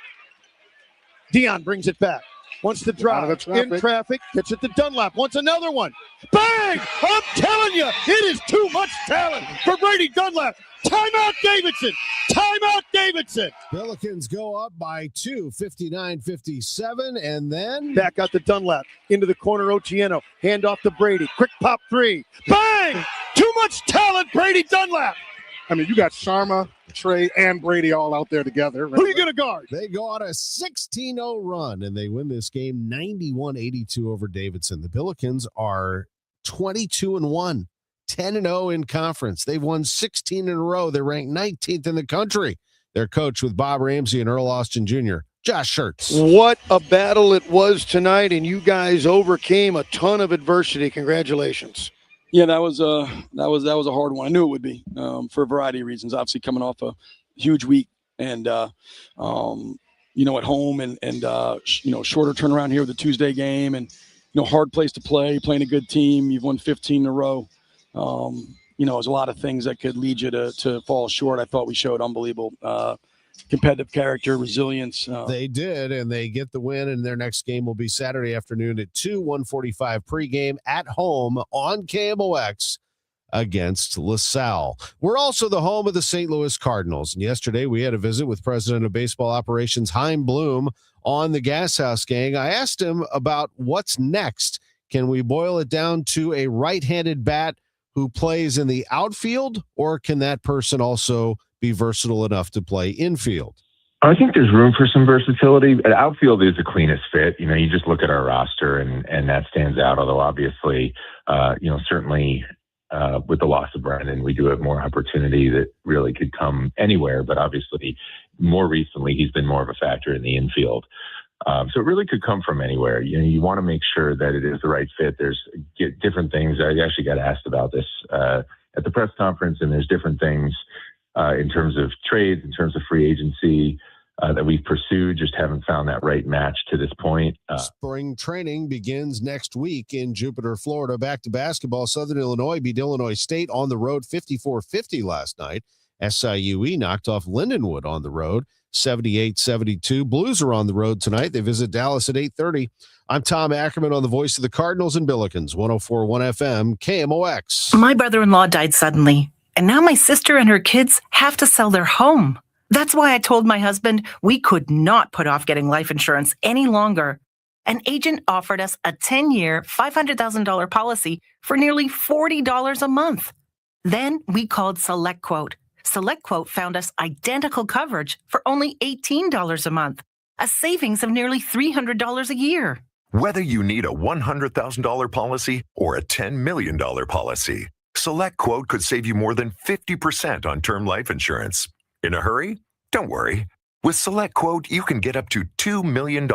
Dion brings it back. Wants to drive in traffic, gets it to Dunlap, wants another one. Bang! I'm telling you, it is too much talent for Brady Dunlap. Timeout Davidson! Timeout Davidson! Billikens go up by 2, 59-57, and then back out to Dunlap, into the corner, Otieno, hand off to Brady, quick pop 3. Bang! Too much talent, Brady Dunlap! I mean, you got Sharma, Trey, and Brady all out there together. Who are you going to guard? They go on a 16-0 run, and they win this game 91-82 over Davidson. The Billikens are 22-1, 10-0 in conference. They've won 16 in a row. They're ranked 19th in the country. Their coach with Bob Ramsey and Earl Austin Jr., Josh Schertz. What a battle it was tonight, and you guys overcame a ton of adversity. Congratulations. Yeah, that was a hard one. I knew it would be for a variety of reasons. Obviously, coming off a huge week and at home and shorter turnaround here with the Tuesday game and hard place to play, playing a good team. You've won 15 in a row. There's a lot of things that could lead you to fall short. I thought we showed unbelievable competitive character, resilience. They did, and they get the win, and their next game will be Saturday afternoon at 2, 1:45 pregame at home on KMOX against LaSalle. We're also the home of the St. Louis Cardinals. And yesterday we had a visit with President of Baseball Operations Chaim Bloom on the Gas House Gang. I asked him about what's next. Can we boil it down to a right-handed bat who plays in the outfield, or can that person also be versatile enough to play infield? I think there's room for some versatility. Outfield is the cleanest fit. You just look at our roster and that stands out. Although obviously, certainly with the loss of Brennan, we do have more opportunity that really could come anywhere. But obviously, more recently, he's been more of a factor in the infield. So it really could come from anywhere. You want to make sure that it is the right fit. There's different things. I actually got asked about this at the press conference, and there's different things in terms of trades, in terms of free agency that we've pursued, just haven't found that right match to this point. Spring training begins next week in Jupiter, Florida. Back to basketball. Southern Illinois beat Illinois State on the road 54-50 last night. SIUE knocked off Lindenwood on the road 78-72. Blues are on the road tonight. They visit Dallas at 8:30. I'm Tom Ackerman on the voice of the Cardinals and Billikens, 104.1 FM, KMOX. My brother-in-law died suddenly, and now my sister and her kids have to sell their home. That's why I told my husband we could not put off getting life insurance any longer. An agent offered us a 10-year, $500,000 policy for nearly $40 a month. Then we called SelectQuote. SelectQuote found us identical coverage for only $18 a month, a savings of nearly $300 a year. Whether you need a $100,000 policy or a $10 million policy, SelectQuote could save you more than 50% on term life insurance. In a hurry? Don't worry. With SelectQuote, you can get up to $2 million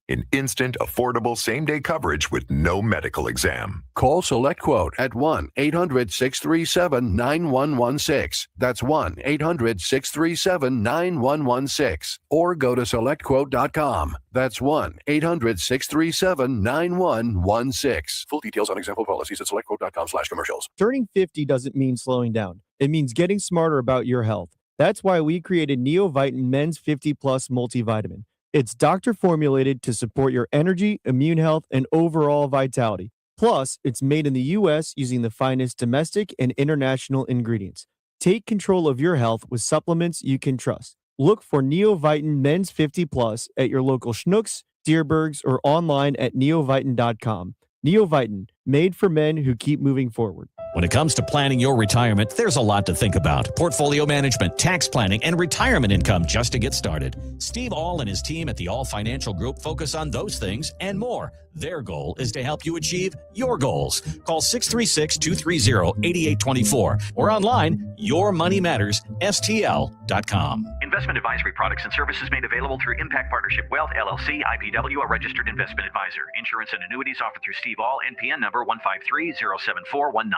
in instant, affordable same-day coverage with no medical exam. Call SelectQuote at 1-800-637-9116. That's 1-800-637-9116. Or go to SelectQuote.com. That's 1-800-637-9116. Full details on example policies at SelectQuote.com/commercials. Turning 50 doesn't mean slowing down. It means getting smarter about your health. That's why we created Neovitin Men's 50 Plus Multivitamin. It's doctor formulated to support your energy, immune health, and overall vitality. Plus, it's made in the U.S. using the finest domestic and international ingredients. Take control of your health with supplements you can trust. Look for Neovitin Men's 50 Plus at your local Schnucks, Dierbergs, or online at neovitin.com. Neovitin, made for men who keep moving forward. When it comes to planning your retirement, there's a lot to think about. Portfolio management, tax planning, and retirement income just to get started. Steve All and his team at the All Financial Group focus on those things and more. Their goal is to help you achieve your goals. Call 636-230-8824 or online, yourmoneymattersstl.com. Investment advisory products and services made available through Impact Partnership Wealth, LLC, IPW, a registered investment advisor. Insurance and annuities offered through Steve All, NPN number 153-07419.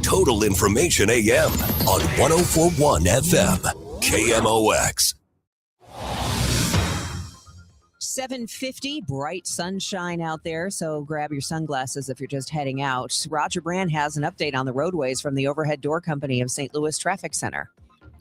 Total Information AM on 104.1 FM, KMOX. 7:50, bright sunshine out there, so grab your sunglasses if you're just heading out. Roger Brand has an update on the roadways from the Overhead Door Company of St. Louis Traffic Center.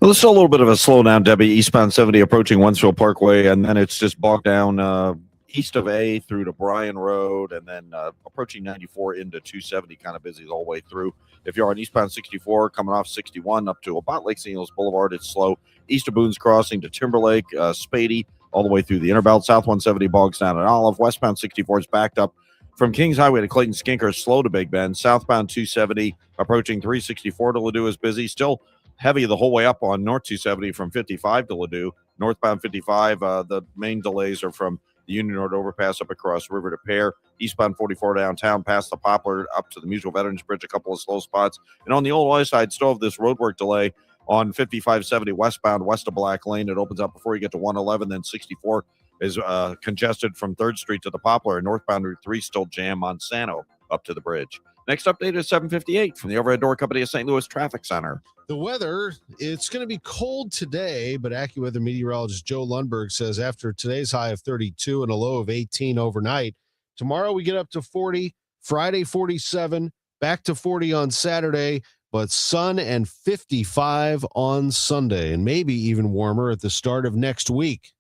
Well, there's still a little bit of a slowdown, Debbie, eastbound 70 approaching Wentzville Parkway, and then it's just bogged down east of A through to Bryan Road, and then approaching 94 into 270, kind of busy all the way through. If you're on eastbound 64, coming off 61 up to about Lake St. Louis Boulevard, it's slow. East of Boone's Crossing to Timberlake, Spady, all the way through the Interbelt. South 170 bogs down at Olive. Westbound 64 is backed up from Kings Highway to Clayton Skinker, slow to Big Bend. Southbound 270 approaching 364 to Ladue is busy. Still heavy the whole way up on North 270 from 55 to Ladue. Northbound 55, the main delays are from the Union Road overpass up across River to Pear. Eastbound 44 downtown past the Poplar up to the Mutual Veterans Bridge, a couple of slow spots. And on the Old West side, still have this roadwork delay on 5570 westbound west of Black Lane. It opens up before you get to 111. Then 64 is congested from 3rd Street to the Poplar. And northbound Route 3 still jam Monsanto up to the bridge. Next update is 7:58 from the Overhead Door Company of St. Louis Traffic Center. The weather, it's going to be cold today, but AccuWeather meteorologist Joe Lundberg says after today's high of 32 and a low of 18 overnight, tomorrow we get up to 40, Friday 47, back to 40 on Saturday, but sun and 55 on Sunday, and maybe even warmer at the start of next week.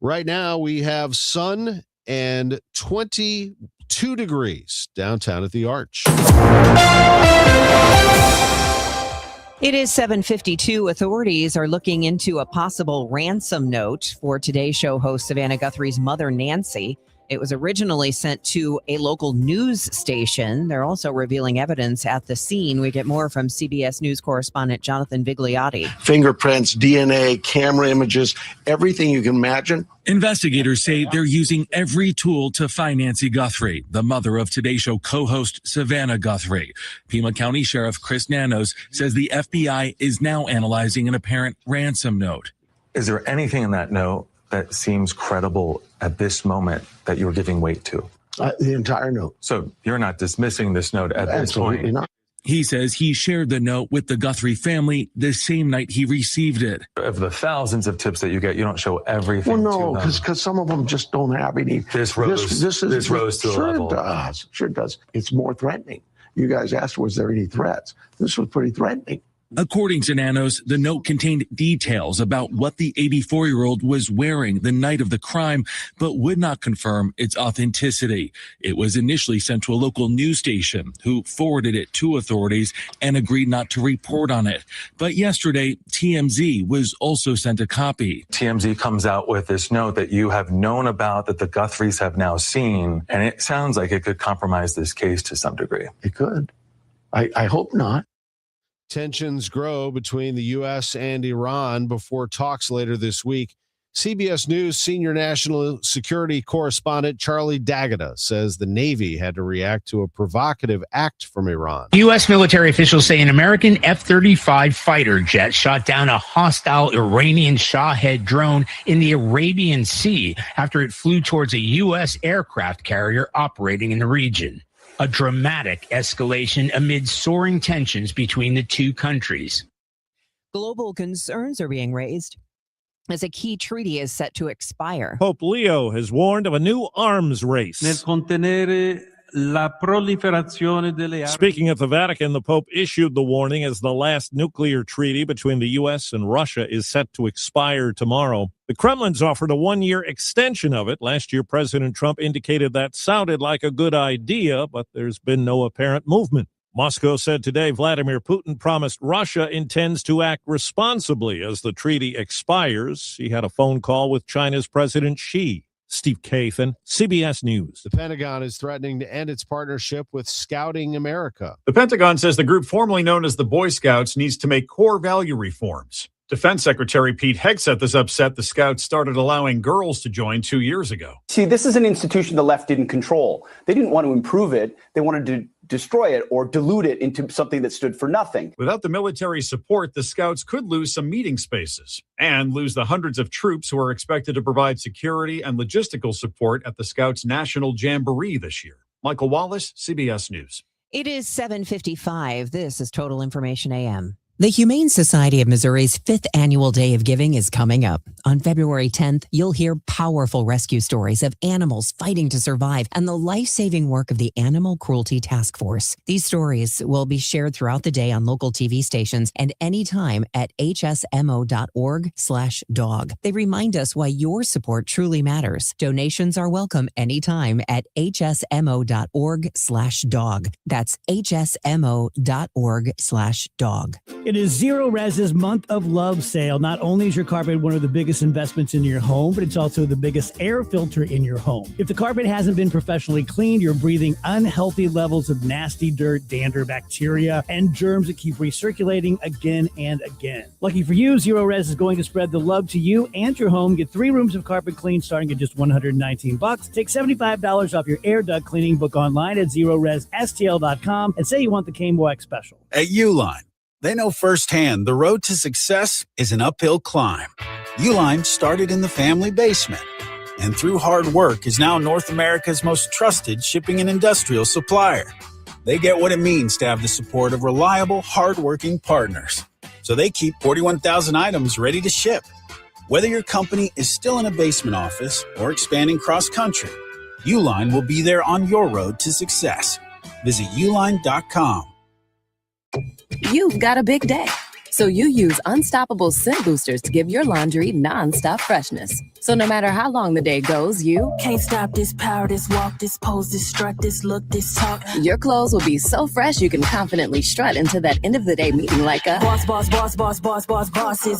Right now we have sun and 22 degrees downtown at the Arch. It is 7:52. Authorities are looking into a possible ransom note for Today Show host Savannah Guthrie's mother, Nancy. It was originally sent to a local news station. They're also revealing evidence at the scene. We get more from CBS News correspondent Jonathan Vigliotti. Fingerprints, DNA, camera images, everything you can imagine. Investigators say they're using every tool to find Nancy Guthrie, the mother of Today Show co-host Savannah Guthrie. Pima County Sheriff Chris Nanos says the FBI is now analyzing an apparent ransom note. Is there anything in that note that seems credible at this moment that you're giving weight to? The entire note. So you're not dismissing this note at this point? Absolutely not. He says he shared the note with the Guthrie family the same night he received it. Of the thousands of tips that you get, you don't show everything. Well, no, because some of them just don't have any. This rose to a level. Sure does. It's more threatening. You guys asked, was there any threats? This was pretty threatening. According to Nanos, the note contained details about what the 84-year-old was wearing the night of the crime, but would not confirm its authenticity. It was initially sent to a local news station, who forwarded it to authorities and agreed not to report on it. But yesterday, TMZ was also sent a copy. TMZ comes out with this note that you have known about, that the Guthries have now seen, and it sounds like it could compromise this case to some degree. It could. I hope not. Tensions grow between the U.S. and Iran before talks later this week. CBS News senior national security correspondent Charlie D'Agata says the Navy had to react to a provocative act from Iran. U.S. military officials say an American F-35 fighter jet shot down a hostile Iranian Shahed drone in the Arabian Sea after it flew towards a U.S. aircraft carrier operating in the region. A dramatic escalation amid soaring tensions between the two countries. Global concerns are being raised as a key treaty is set to expire. Pope Leo has warned of a new arms race. Speaking at the Vatican, the Pope issued the warning as the last nuclear treaty between the U.S. and Russia is set to expire tomorrow. The Kremlin's offered a one-year extension of it. Last year, President Trump indicated that sounded like a good idea, but there's been no apparent movement. Moscow said today Vladimir Putin promised Russia intends to act responsibly as the treaty expires. He had a phone call with China's President Xi. Steve Kathan, CBS News. The Pentagon is threatening to end its partnership with Scouting America. The Pentagon says the group formerly known as the Boy Scouts needs to make core value reforms. Defense Secretary Pete Hegseth is upset the Scouts started allowing girls to join 2 years ago. See, this is an institution the left didn't control. They didn't want to improve it. They wanted to destroy it or dilute it into something that stood for nothing. Without the military support, the Scouts could lose some meeting spaces and lose the hundreds of troops who are expected to provide security and logistical support at the Scouts National Jamboree this year. Michael Wallace, CBS News. It is 7:55. This is Total Information AM. The Humane Society of Missouri's 5th Annual Day of Giving is coming up. On February 10th, you'll hear powerful rescue stories of animals fighting to survive and the life-saving work of the Animal Cruelty Task Force. These stories will be shared throughout the day on local TV stations and anytime at hsmo.org/dog. They remind us why your support truly matters. Donations are welcome anytime at hsmo.org/dog. That's hsmo.org/dog. It is Zero Res's Month of Love sale. Not only is your carpet one of the biggest investments in your home, but it's also the biggest air filter in your home. If the carpet hasn't been professionally cleaned, you're breathing unhealthy levels of nasty dirt, dander, bacteria, and germs that keep recirculating again and again. Lucky for you, Zero Res is going to spread the love to you and your home. Get 3 rooms of carpet cleaned starting at just $119. Take $75 off your air duct cleaning. Book online at ZeroResSTL.com and say you want the KMOX special. At Uline, they know firsthand the road to success is an uphill climb. Uline started in the family basement and through hard work is now North America's most trusted shipping and industrial supplier. They get what it means to have the support of reliable, hardworking partners. So they keep 41,000 items ready to ship. Whether your company is still in a basement office or expanding cross-country, Uline will be there on your road to success. Visit uline.com. You've got a big day. So you use Unstoppable scent boosters to give your laundry non-stop freshness. So no matter how long the day goes, you can't stop this power, this walk, this pose, this strut, this look, this talk. Your clothes will be so fresh you can confidently strut into that end of the day meeting like a bosses.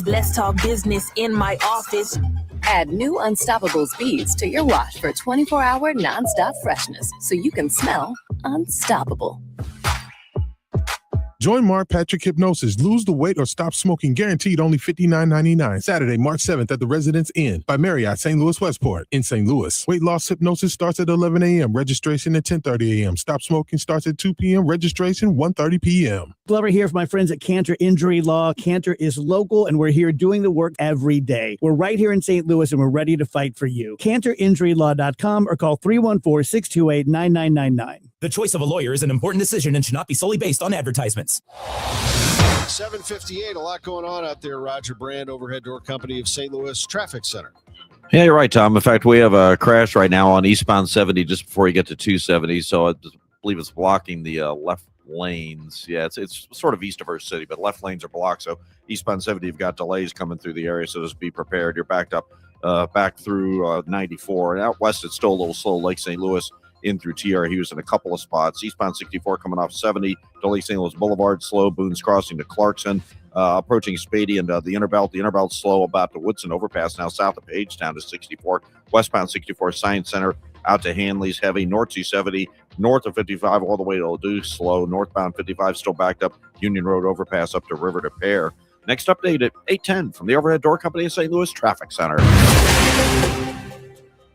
Let's talk business in my office. Add new Unstoppable beads to your wash for 24-hour non-stop freshness so you can smell unstoppable. Join Mark Patrick Hypnosis. Lose the weight or stop smoking. Guaranteed only $59.99. Saturday, March 7th at the Residence Inn by Marriott, St. Louis Westport in St. Louis. Weight loss hypnosis starts at 11 a.m. Registration at 10:30 a.m. Stop smoking starts at 2 p.m. Registration 1:30 p.m. Glover here for my friends at Cantor Injury Law. Cantor is local, and we're here doing the work every day. We're right here in St. Louis, and we're ready to fight for you. CantorInjuryLaw.com or call 314-628-9999. The choice of a lawyer is an important decision and should not be solely based on advertisements. 7:58, a lot going on out there. Roger Brand, Overhead Door Company of St. Louis Traffic Center. Yeah, you're right, Tom. In fact, we have a crash right now on eastbound 70 just before you get to 270. So I believe it's blocking the left lanes. Yeah, it's sort of east of our city, but left lanes are blocked. So eastbound 70, you've got delays coming through the area. So just be prepared. You're backed up back through 94. And out west, it's still a little slow. Lake St. Louis in through TR Hughes in a couple of spots. Eastbound 64 coming off 70 to Lake St. Louis Boulevard, slow. Boone's Crossing to Clarkson, approaching Spady and the Interbelt. The Interbelt slow about the Woodson overpass now south of Pagetown to 64. Westbound 64 Science Center out to Hanley's heavy. North 270 north of 55 all the way to Ladue slow. Northbound 55 still backed up. Union Road overpass up to River to Pear. Next update at 8:10 from the Overhead Door Company of St. Louis Traffic Center.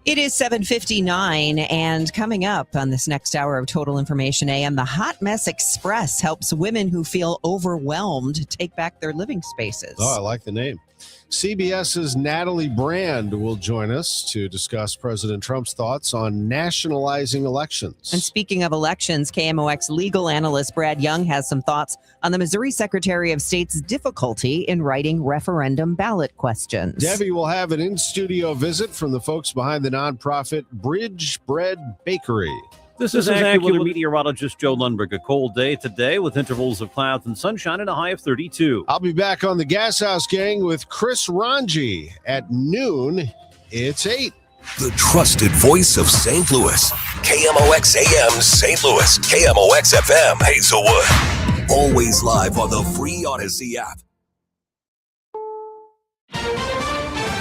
It is 7:59, and coming up on this next hour of Total Information AM, the Hot Mess Express helps women who feel overwhelmed take back their living spaces. Oh, I like the name. CBS's Natalie Brand will join us to discuss President Trump's thoughts on nationalizing elections. And speaking of elections, KMOX legal analyst Brad Young has some thoughts on the Missouri Secretary of State's difficulty in writing referendum ballot questions. Debbie will have an in-studio visit from the folks behind the nonprofit Bridge Bread Bakery. This is AccuWeather meteorologist Joe Lundberg. A cold day today with intervals of clouds and sunshine and a high of 32. I'll be back on the Gas House Gang with Chris Ranji at noon. It's 8. The trusted voice of St. Louis. KMOX AM St. Louis. KMOX FM Hazelwood. Always live on the free Odyssey app.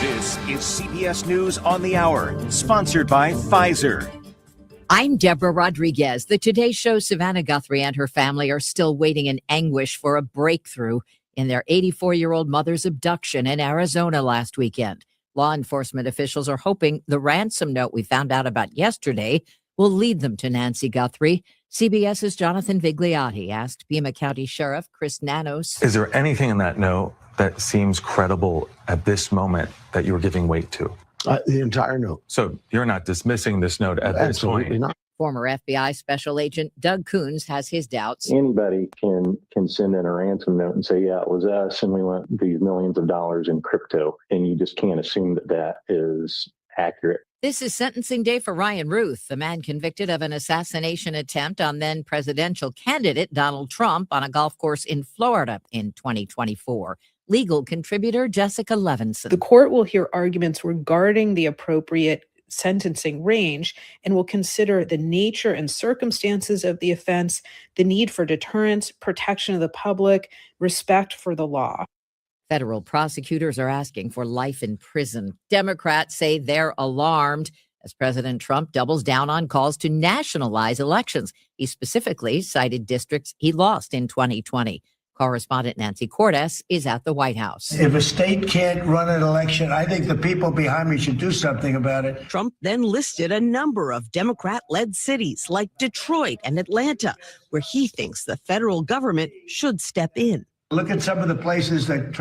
This is CBS News on the Hour, sponsored by Pfizer. I'm Deborah Rodriguez. The Today Show's Savannah Guthrie and her family are still waiting in anguish for a breakthrough in their 84-year-old mother's abduction in Arizona last weekend. Law enforcement officials are hoping the ransom note we found out about yesterday will lead them to Nancy Guthrie. CBS's Jonathan Vigliotti asked Pima County Sheriff Chris Nanos. Is there anything in that note that seems credible at this moment that you were giving weight to? The entire note. So you're not dismissing this note at this point? Absolutely not. Former FBI Special Agent Doug Coons has his doubts. Anybody can send in a ransom note and say, yeah, it was us, and we want these millions of dollars in crypto, and you just can't assume that that is accurate. This is sentencing day for Ryan Ruth, the man convicted of an assassination attempt on then presidential candidate Donald Trump on a golf course in Florida in 2024. Legal contributor Jessica Levinson. The court will hear arguments regarding the appropriate sentencing range and will consider the nature and circumstances of the offense, the need for deterrence, protection of the public, respect for the law. Federal prosecutors are asking for life in prison. Democrats say they're alarmed as President Trump doubles down on calls to nationalize elections. He specifically cited districts he lost in 2020. Correspondent Nancy Cordes is at the White House. If a state can't run an election, I think the people behind me should do something about it. Trump then listed a number of Democrat-led cities like Detroit and Atlanta, where he thinks the federal government should step in. Look at some of the places that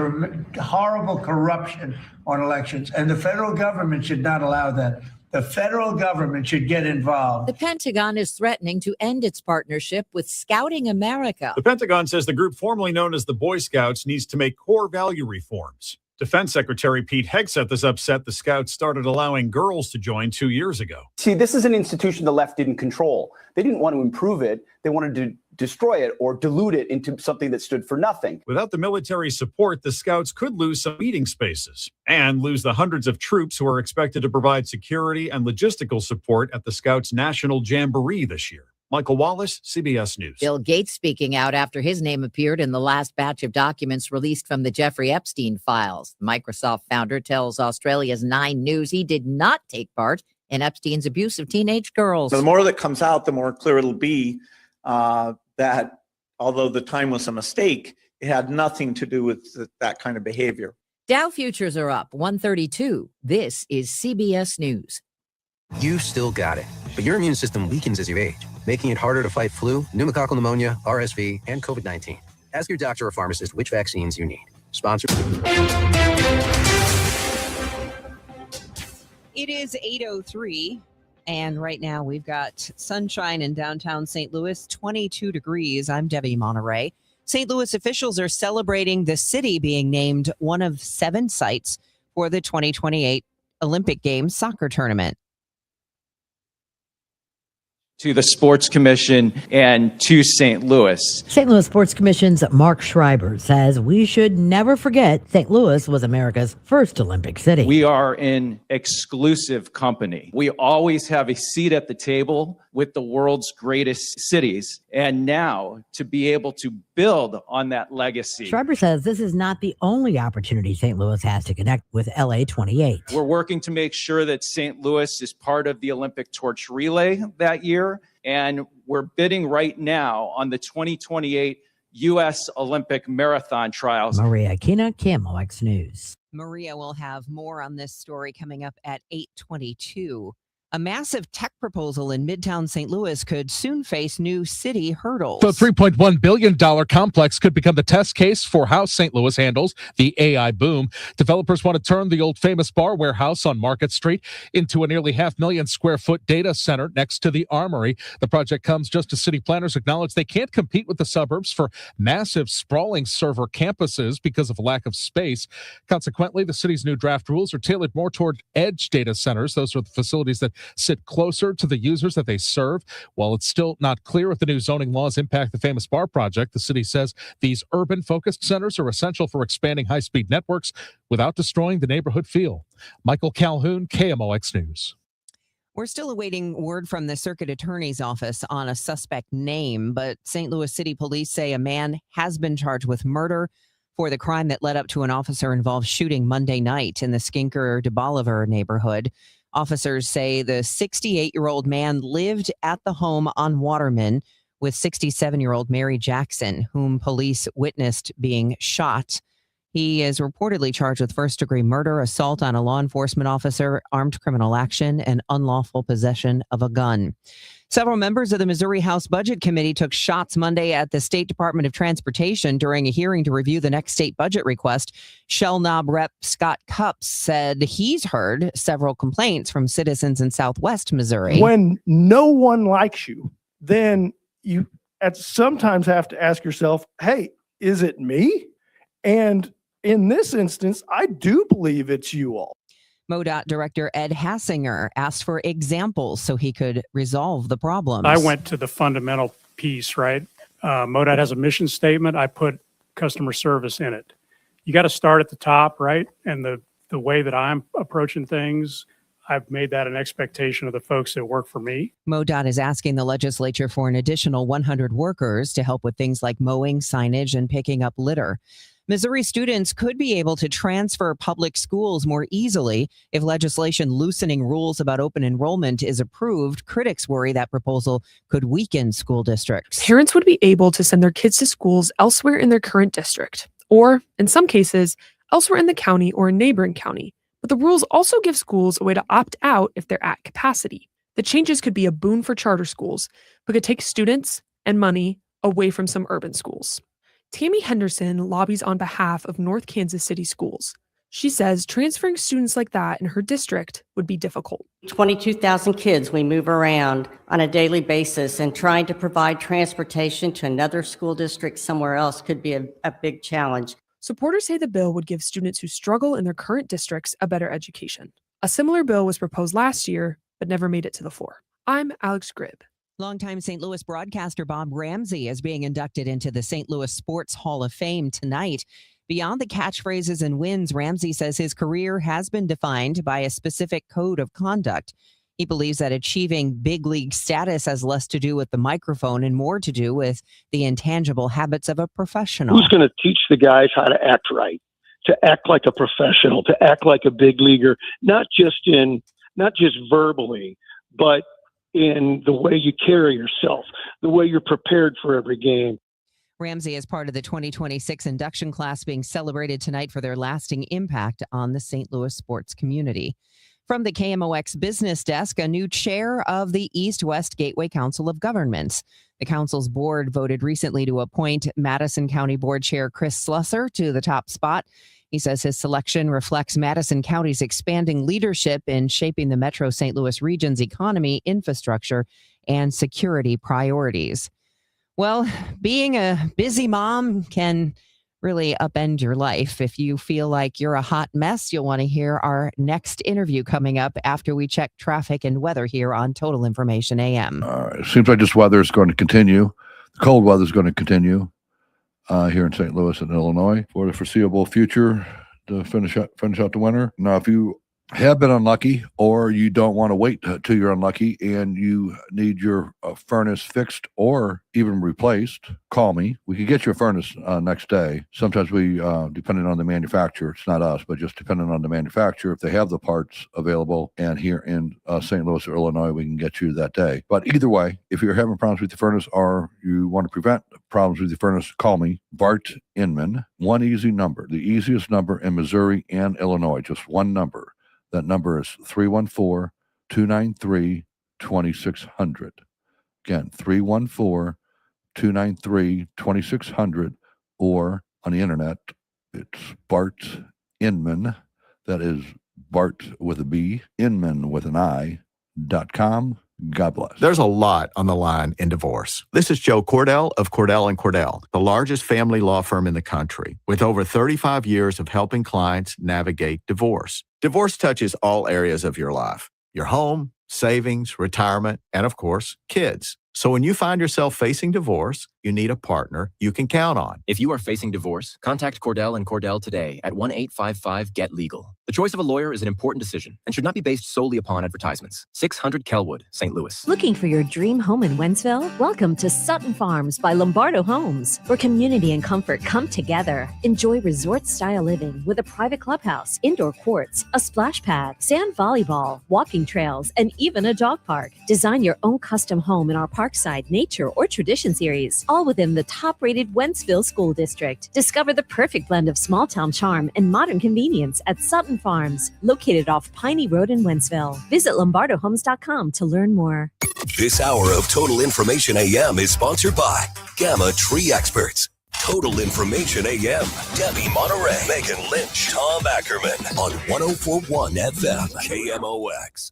horrible corruption on elections, and the federal government should not allow that. The federal government should get involved. The Pentagon is threatening to end its partnership with Scouting America. The Pentagon says the group formerly known as the Boy Scouts needs to make core value reforms. Defense Secretary Pete Hegseth is upset the Scouts started allowing girls to join 2 years ago. See, this is an institution the left didn't control. They didn't want to improve it. They wanted to destroy it or dilute it into something that stood for nothing. Without the military support, the Scouts could lose some meeting spaces and lose the hundreds of troops who are expected to provide security and logistical support at the Scouts National Jamboree this year. Michael Wallace, CBS News. Bill Gates speaking out after his name appeared in the last batch of documents released from the Jeffrey Epstein files. The Microsoft founder tells Australia's 9 News he did not take part in Epstein's abuse of teenage girls. The more that comes out, the more clear it'll be that although the time was a mistake, it had nothing to do with that kind of behavior. Dow futures are up 132. This is CBS News. You still got it, but your immune system weakens as you age, making it harder to fight flu, pneumococcal pneumonia, RSV, and COVID-19. Ask your doctor or pharmacist which vaccines you need. Sponsored. It is 8:03, and right now we've got sunshine in downtown St. Louis, 22 degrees. I'm Debbie Monterrey. St. Louis officials are celebrating the city being named one of 7 sites for the 2028 Olympic Games soccer tournament. To the Sports Commission and to St. Louis. St. Louis Sports Commission's Mark Schreiber says we should never forget St. Louis was America's first Olympic city. We are in exclusive company. We always have a seat at the table with the world's greatest cities. And now to be able to build on that legacy. Schreiber says this is not the only opportunity St. Louis has to connect with LA 28. We're working to make sure that St. Louis is part of the Olympic torch relay that year. And we're bidding right now on the 2028 U.S. Olympic Marathon Trials. Maria Kina, KMOX News. Maria will have more on this story coming up at 8:22. A massive tech proposal in Midtown St. Louis could soon face new city hurdles. The $3.1 billion complex could become the test case for how St. Louis handles the AI boom. Developers want to turn the old famous bar warehouse on Market Street into a nearly 500,000 square foot data center next to the Armory. The project comes just as city planners acknowledge they can't compete with the suburbs for massive sprawling server campuses because of a lack of space. Consequently, the city's new draft rules are tailored more toward edge data centers. Those are the facilities that sit closer to the users that they serve. While it's still not clear if the new zoning laws impact the famous bar project, the city says these urban-focused centers are essential for expanding high-speed networks without destroying the neighborhood feel. Michael Calhoun, KMOX News. We're still awaiting word from the circuit attorney's office on a suspect name, but St. Louis City Police say a man has been charged with murder for the crime that led up to an officer-involved shooting Monday night in the Skinker de Bolivar neighborhood. Officers say the 68-year-old man lived at the home on Waterman with 67-year-old Mary Jackson, whom police witnessed being shot. He is reportedly charged with first-degree murder, assault on a law enforcement officer, armed criminal action, and unlawful possession of a gun. Several members of the Missouri House Budget Committee took shots Monday at the State Department of Transportation during a hearing to review the next state budget request. Shell Knob Rep Scott Cupps said he's heard several complaints from citizens in Southwest Missouri. When no one likes you, then you sometimes have to ask yourself, hey, is it me? And in this instance, I do believe it's you all. MoDOT Director Ed Hassinger asked for examples so he could resolve the problems. I went to the fundamental piece, right? MoDOT has a mission statement. I put customer service in it. You got to start at the top, right? And the way that I'm approaching things, I've made that an expectation of the folks that work for me. MoDOT is asking the legislature for an additional 100 workers to help with things like mowing, signage, and picking up litter. Missouri students could be able to transfer public schools more easily if legislation loosening rules about open enrollment is approved. Critics worry that proposal could weaken school districts. Parents would be able to send their kids to schools elsewhere in their current district, or in some cases, elsewhere in the county or a neighboring county. But the rules also give schools a way to opt out if they're at capacity. The changes could be a boon for charter schools, but could take students and money away from some urban schools. Tammy Henderson lobbies on behalf of North Kansas City Schools. She says transferring students like that in her district would be difficult. 22,000 kids we move around on a daily basis, and trying to provide transportation to another school district somewhere else could be a big challenge. Supporters say the bill would give students who struggle in their current districts a better education. A similar bill was proposed last year, but never made it to the floor. I'm Alex Gribb, Longtime St. Louis broadcaster Bob Ramsey is being inducted into the St. Louis Sports Hall of Fame tonight. Beyond the catchphrases and wins, Ramsey says his career has been defined by a specific code of conduct. He believes that achieving big league status has less to do with the microphone and more to do with the intangible habits of a professional. Who's going to teach the guys how to act right, to act like a professional, to act like a big leaguer, not just verbally, but in the way you carry yourself, the way you're prepared for every game. Ramsey is part of the 2026 induction class being celebrated tonight for their lasting impact on the St. Louis sports community. From the KMOX business desk, a new chair of the East-West Gateway Council of Governments. The council's board voted recently to appoint Madison County Board Chair Chris Slusser to the top spot. He says his selection reflects Madison County's expanding leadership in shaping the Metro St. Louis region's economy, infrastructure, and security priorities. Well, being a busy mom can really upend your life. If you feel like you're a hot mess, you'll want to hear our next interview coming up after we check traffic and weather here on Total Information AM. It seems like this weather is going to continue. The cold weather is going to continue here in St. Louis and Illinois for the foreseeable future to finish out the winter. Now, if you have been unlucky or you don't want to wait till you're unlucky and you need your furnace fixed or even replaced, call me. We can get your furnace next day. Sometimes we, depending on the manufacturer, it's not us, but just depending on the manufacturer, if they have the parts available and here in St. Louis or Illinois, we can get you that day. But either way, if you're having problems with the furnace or you want to prevent problems with the furnace, call me, Bart Inman. One easy number, the easiest number in Missouri and Illinois, just one number. That number is 314-293-2600. Again, 314-293-2600, or on the internet, it's Bart Inman. That is Bart with a B, Inman with an I.com. God bless. There's a lot on the line in divorce. This is Joe Cordell of Cordell & Cordell, the largest family law firm in the country, with over 35 years of helping clients navigate divorce. Divorce touches all areas of your life: your home, savings, retirement, and of course, kids. So when you find yourself facing divorce, you need a partner you can count on. If you are facing divorce, contact Cordell & Cordell today at 1-855-GET-LEGAL. The choice of a lawyer is an important decision and should not be based solely upon advertisements. 600 Kelwood, St. Louis. Looking for your dream home in Wentzville? Welcome to Sutton Farms by Lombardo Homes, where community and comfort come together. Enjoy resort-style living with a private clubhouse, indoor courts, a splash pad, sand volleyball, walking trails, and even a dog park. Design your own custom home in our Parkside, Nature, or Tradition series, all within the top-rated Wentzville School District. Discover the perfect blend of small-town charm and modern convenience at Sutton Farms, located off Piney Road in Wentzville. Visit LombardoHomes.com to learn more. This hour of Total Information AM is sponsored by Gamma Tree Experts. Total Information AM, Debbie Monterrey, Megan Lynch, Tom Ackerman on 104.1 FM, KMOX.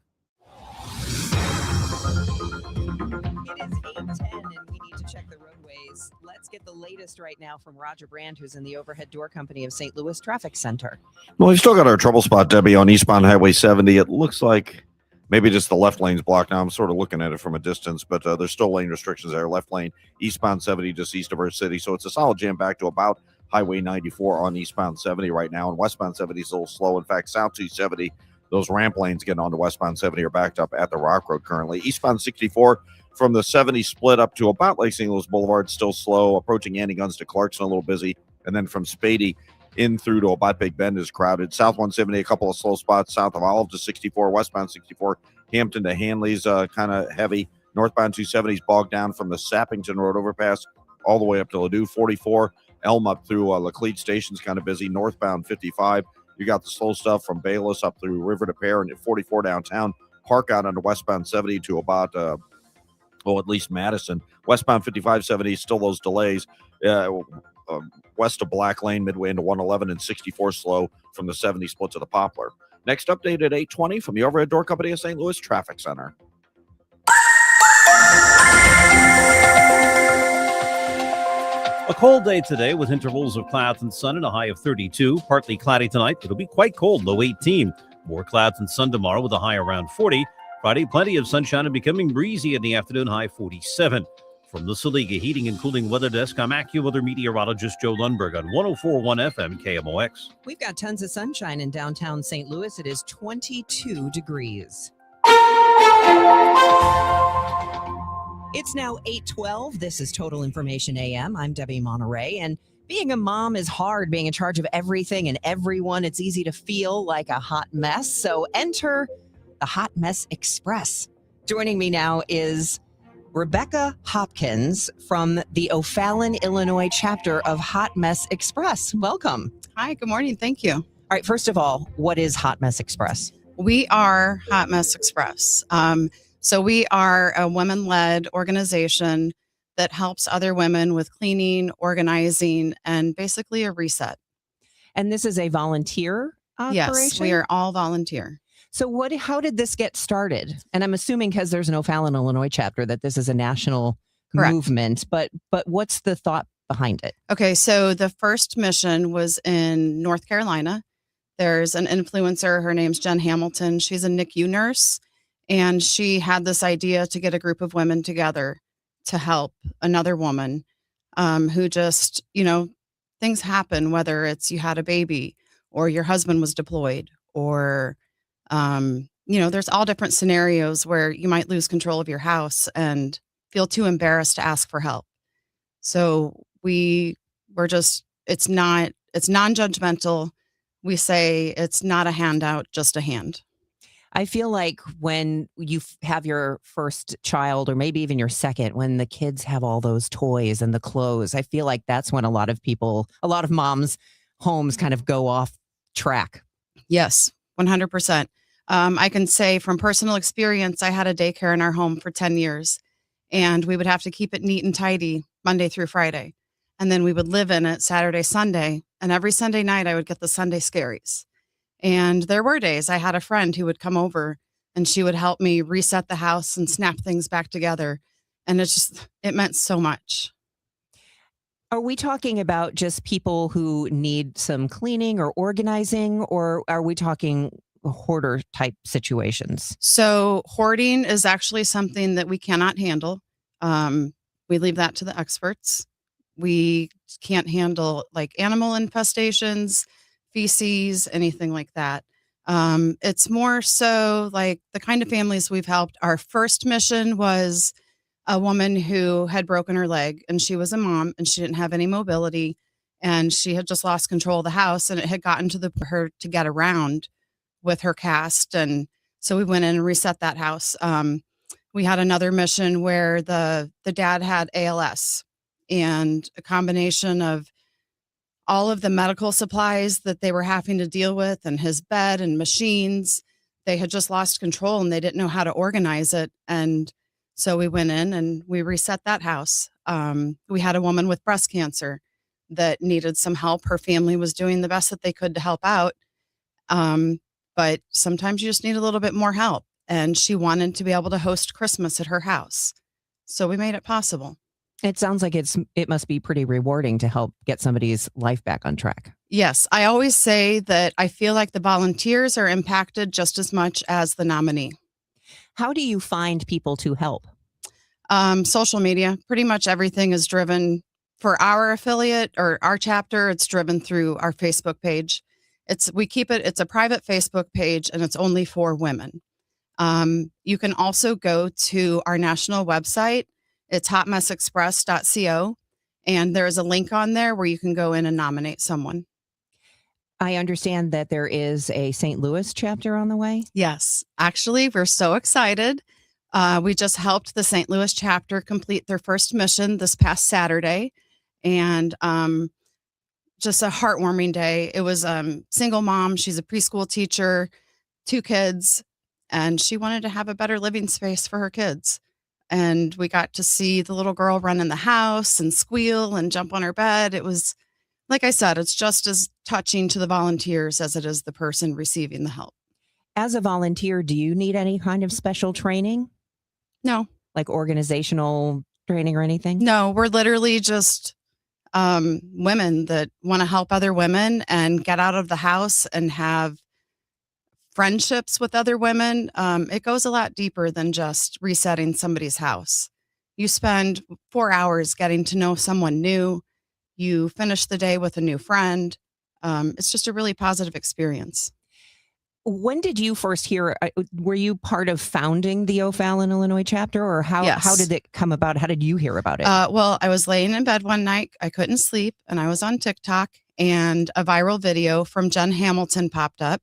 It is 8:10 and we need to check the roadways. Let's get the latest right now from Roger Brand, who's in the Overhead Door Company of St. Louis Traffic Center. Well, we've still got our trouble spot, Debbie, on eastbound Highway 70. It looks like maybe just the left lane's blocked now. I'm sort of looking at it from a distance, but there's still lane restrictions there. Left lane, eastbound 70, just east of our city. So it's a solid jam back to about Highway 94 on eastbound 70 right now. And westbound 70 is a little slow. In fact, south 270, those ramp lanes getting onto westbound 70 are backed up at the Rock Road currently. Eastbound 64 from the 70 split up to about Lake St. Louis Boulevard, still slow. Approaching Annie Guns to Clarkson, a little busy. And then from Spady in through to about Big Bend is crowded. South 170, a couple of slow spots. South of Olive to 64, westbound 64. Hampton to Hanley's kind of heavy. Northbound 270 is bogged down from the Sappington Road overpass all the way up to Ladue. 44, Elm up through Laclede Station's kind of busy. Northbound 55, you got the slow stuff from Bayless up through River to Pear, and at 44 downtown. Park out onto westbound 70 to about at least Madison. Westbound 5570, still those delays. West of Black Lane, midway into 111, and 64 slow from the 70 split to the Poplar. Next update at 8:20 from the Overhead Door Company of St. Louis Traffic Center. A cold day today with intervals of clouds and sun and a high of 32. Partly cloudy tonight. It'll be quite cold, low 18. More clouds and sun tomorrow with a high around 40. Friday, plenty of sunshine and becoming breezy in the afternoon, high 47. From the Saliga Heating and Cooling Weather Desk, I'm AccuWeather meteorologist Joe Lundberg on 104.1 FM KMOX. We've got tons of sunshine in downtown St. Louis. It is 22 degrees. It's now 8:12. This is Total Information AM. I'm Debbie Monterrey, and being a mom is hard, being in charge of everything and everyone. It's easy to feel like a hot mess. So enter the Hot Mess Express. Joining me now is Rebecca Hopkins from the O'Fallon, Illinois chapter of Hot Mess Express. Welcome. Hi, good morning. Thank you. All right, first of all, what is Hot Mess Express? We are Hot Mess Express. So we are a women-led organization that helps other women with cleaning, organizing, and basically a reset. And this is a volunteer operation? Yes, we are all volunteer. So how did this get started? And I'm assuming because there's an O'Fallon, Illinois chapter that this is a national movement, but what's the thought behind it? Okay, so the first mission was in North Carolina. There's an influencer, her name's Jen Hamilton. She's a NICU nurse, and she had this idea to get a group of women together to help another woman who just, things happen, whether it's you had a baby or your husband was deployed or there's all different scenarios where you might lose control of your house and feel too embarrassed to ask for help. So it's non-judgmental. We say it's not a handout, just a hand. I feel like when you have your first child or maybe even your second, when the kids have all those toys and the clothes, I feel like that's when a lot of moms' homes kind of go off track. Yes, 100%. I can say from personal experience, I had a daycare in our home for 10 years, and we would have to keep it neat and tidy Monday through Friday. And then we would live in it Saturday, Sunday. And every Sunday night, I would get the Sunday scaries. And there were days I had a friend who would come over and she would help me reset the house and snap things back together. And it meant so much. Are we talking about just people who need some cleaning or organizing, or are we talking hoarder type situations? So hoarding is actually something that we cannot handle. We leave that to the experts. We can't handle like animal infestations, feces, anything like that. It's more so like the kind of families we've helped. Our first mission was a woman who had broken her leg, and she was a mom and she didn't have any mobility, and she had just lost control of the house, and it had gotten to her to get around with her cast. And so we went in and reset that house. We had another mission where the dad had ALS, and a combination of all of the medical supplies that they were having to deal with and his bed and machines, they had just lost control and they didn't know how to organize it. And so we went in and we reset that house. We had a woman with breast cancer that needed some help. Her family was doing the best that they could to help out. But sometimes you just need a little bit more help. And she wanted to be able to host Christmas at her house. So we made it possible. It sounds like it must be pretty rewarding to help get somebody's life back on track. Yes. I always say that I feel like the volunteers are impacted just as much as the nominee. How do you find people to help? Social media. Pretty much everything is driven for our affiliate or our chapter. It's driven through our Facebook page. It's a private Facebook page, and it's only for women. You can also go to our national website. It's hotmessexpress.co, and there is a link on there where you can go in and nominate someone. I understand that there is a St. Louis chapter on the way. Yes. Actually, we're so excited. We just helped the St. Louis chapter complete their first mission this past Saturday, and just a heartwarming day. It was single mom. She's a preschool teacher, 2 kids, and she wanted to have a better living space for her kids. And we got to see the little girl run in the house and squeal and jump on her bed. It was, like I said, it's just as touching to the volunteers as it is the person receiving the help. As a volunteer, do you need any kind of special training? No. Like organizational training or anything? No, we're literally just women that want to help other women and get out of the house and have friendships with other women, it goes a lot deeper than just resetting somebody's house. You spend 4 hours getting to know someone new. You finish the day with a new friend. It's just a really positive experience. When did you first hear? Were you part of founding the O'Fallon, Illinois chapter, or how Yes. did it come about? How did you hear about it? Well, I was laying in bed one night. I couldn't sleep, and I was on TikTok, and a viral video from Jen Hamilton popped up,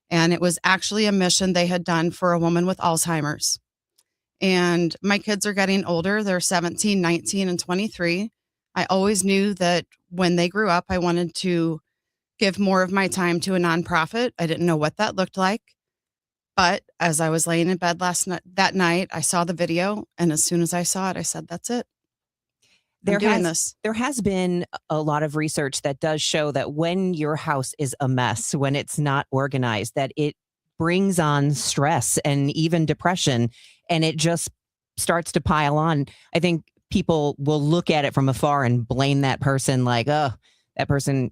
and it was actually a mission they had done for a woman with Alzheimer's. And my kids are getting older. They're 17, 19, and 23. I always knew that when they grew up, I wanted to give more of my time to a nonprofit. I didn't know what that looked like. But as I was laying in bed that night, I saw the video. And as soon as I saw it, I said, that's it. I'm doing this. There has been a lot of research that does show that when your house is a mess, when it's not organized, that it brings on stress and even depression, and it just starts to pile on. I think people will look at it from afar and blame that person like, oh, that person,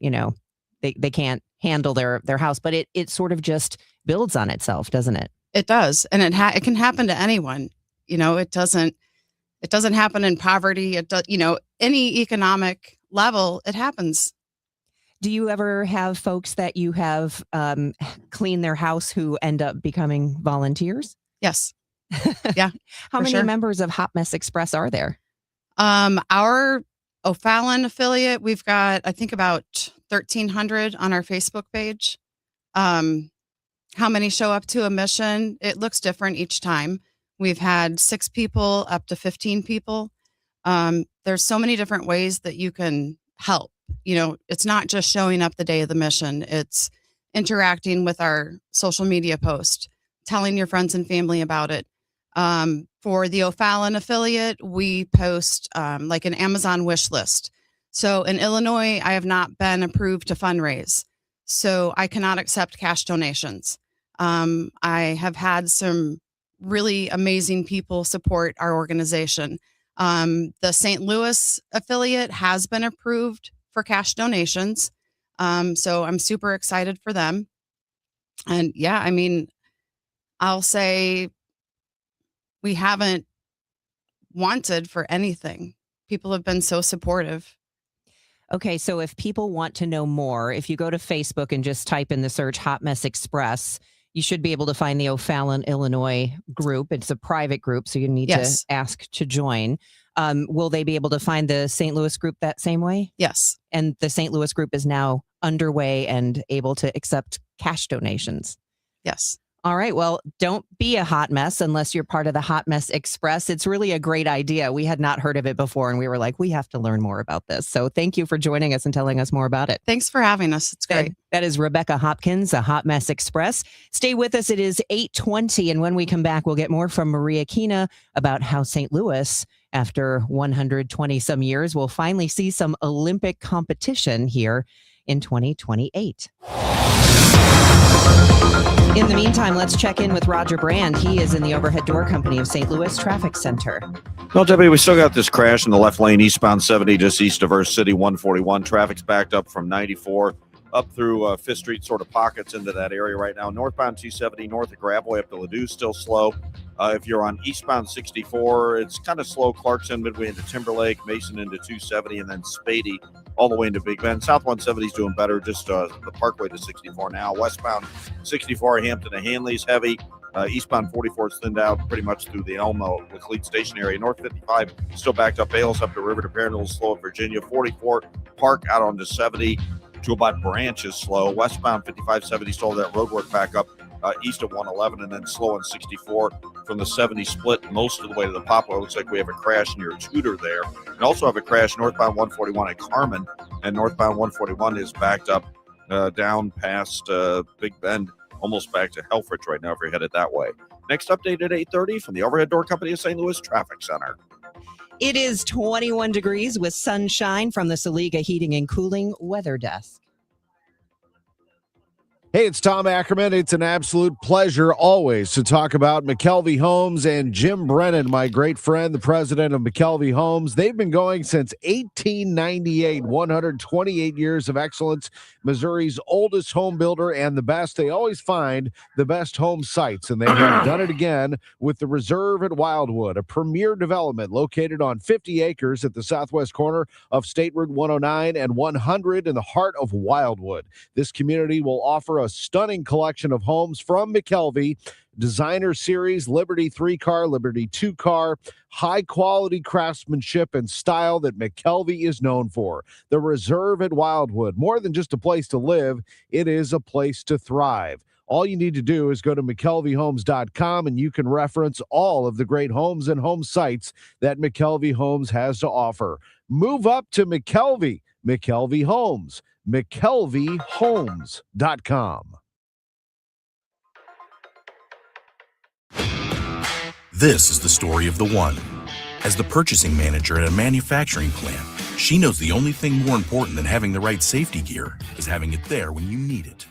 they can't handle their house, but it sort of just builds on itself, doesn't it? It does. And it can happen to anyone. It doesn't happen in poverty. It does, any economic level, it happens. Do you ever have folks that you have clean their house who end up becoming volunteers? Yes. Yeah. How for many sure. members of Hot Mess Express are there? Our O'Fallon affiliate, we've got, I think, about 1,300 on our Facebook page. How many show up to a mission? It looks different each time. We've had 6 people up to 15 people. There's so many different ways that you can help. It's not just showing up the day of the mission. It's interacting with our social media post, telling your friends and family about it. For the O'Fallon affiliate, we post like an Amazon wish list. So in Illinois, I have not been approved to fundraise, so I cannot accept cash donations. I have had some really amazing people support our organization. The St. Louis affiliate has been approved for cash donations. So I'm super excited for them. And yeah, I mean, I'll say we haven't wanted for anything. People have been so supportive. Okay, so if people want to know more, if you go to Facebook and just type in the search Hot Mess Express, you should be able to find the O'Fallon, Illinois group. It's a private group, so you need Yes. to ask to join. Will they be able to find the St. Louis group that same way? Yes. And the St. Louis group is now underway and able to accept cash donations. Yes. All right. Well, don't be a hot mess unless you're part of the Hot Mess Express. It's really a great idea. We had not heard of it before, and we were like, we have to learn more about this. So thank you for joining us and telling us more about it. Thanks for having us. It's great. That is Rebecca Hopkins, the Hot Mess Express. Stay with us. It is 8:20. And when we come back, we'll get more from Maria Kina about how St. Louis, after 120 some years, will finally see some Olympic competition here in 2028. In the meantime, let's check in with Roger Brand. He is in the Overhead Door Company of St. Louis Traffic Center. Well, Debbie, we still got this crash in the left lane, eastbound 70, just east of Earth City 141. Traffic's backed up from 94 up through Fifth Street, sort of pockets into that area right now. Northbound 270, north of Gravway up to Ladue, still slow. If you're on eastbound 64, it's kind of slow. Clarkson, midway into Timberlake, Mason into 270, and then Spady all the way into Big Bend. South 170 is doing better, just the Parkway to 64 now. Westbound 64, Hampton to Hanley's heavy. Eastbound 44 is thinned out pretty much through the Elmo, the Cleat Station area. North 55 still backed up. Bales up to River to Perrin, slow at Virginia. 44 Park out onto 70 to about Branch is slow. Westbound 5570 still that road work back up east of 111, and then slow on 64 from the 70 split most of the way to the Poplar. Looks like we have a crash near Tudor there. And also have a crash northbound 141 at Carmen, and northbound 141 is backed up down past Big Bend, almost back to Helfrich right now if you're headed that way. Next update at 8:30 from the Overhead Door Company of St. Louis Traffic Center. It is 21 degrees with sunshine from the Saliga Heating and Cooling Weather Desk. Hey, it's Tom Ackerman. It's an absolute pleasure always to talk about McKelvey Homes and Jim Brennan, my great friend, the president of McKelvey Homes. They've been going since 1898, 128 years of excellence, Missouri's oldest home builder and the best. They always find the best home sites, and they have done it again with the Reserve at Wildwood, a premier development located on 50 acres at the southwest corner of State Route 109 and 100 in the heart of Wildwood. This community will offer a stunning collection of homes from McKelvey, designer series, Liberty 3-car, Liberty 2-car, high-quality craftsmanship and style that McKelvey is known for. The Reserve at Wildwood, more than just a place to live, it is a place to thrive. All you need to do is go to McKelveyHomes.com and you can reference all of the great homes and home sites that McKelvey Homes has to offer. Move up to McKelvey, McKelvey Homes. McKelveyHomes.com. This is the story of the one. As the purchasing manager at a manufacturing plant, she knows the only thing more important than having the right safety gear is having it there when you need it.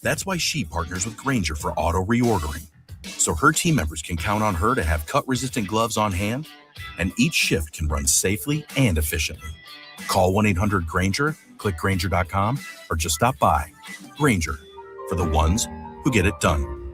That's why she partners with Grainger for auto reordering, so her team members can count on her to have cut-resistant gloves on hand, and each shift can run safely and efficiently. Call 1-800-GRAINGER, click Grainger.com, or just stop by. Grainger, for the ones who get it done.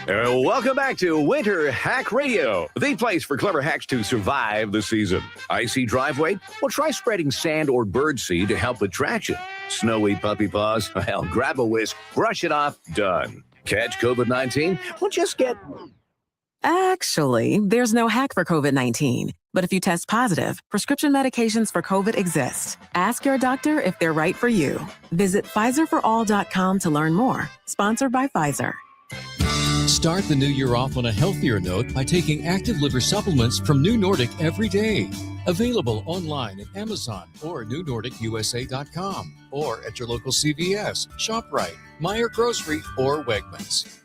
Welcome back to Winter Hack Radio, the place for clever hacks to survive the season. Icy driveway? Well, try spreading sand or birdseed to help with traction. Snowy puppy paws? Well, grab a whisk, brush it off, done. Catch COVID-19? Well, just get... Actually, there's no hack for COVID-19. But if you test positive, prescription medications for COVID exist. Ask your doctor if they're right for you. Visit PfizerForAll.com to learn more. Sponsored by Pfizer. Start the new year off on a healthier note by taking active liver supplements from New Nordic every day. Available online at Amazon or NewNordicUSA.com or at your local CVS, ShopRite, Meijer Grocery, or Wegmans.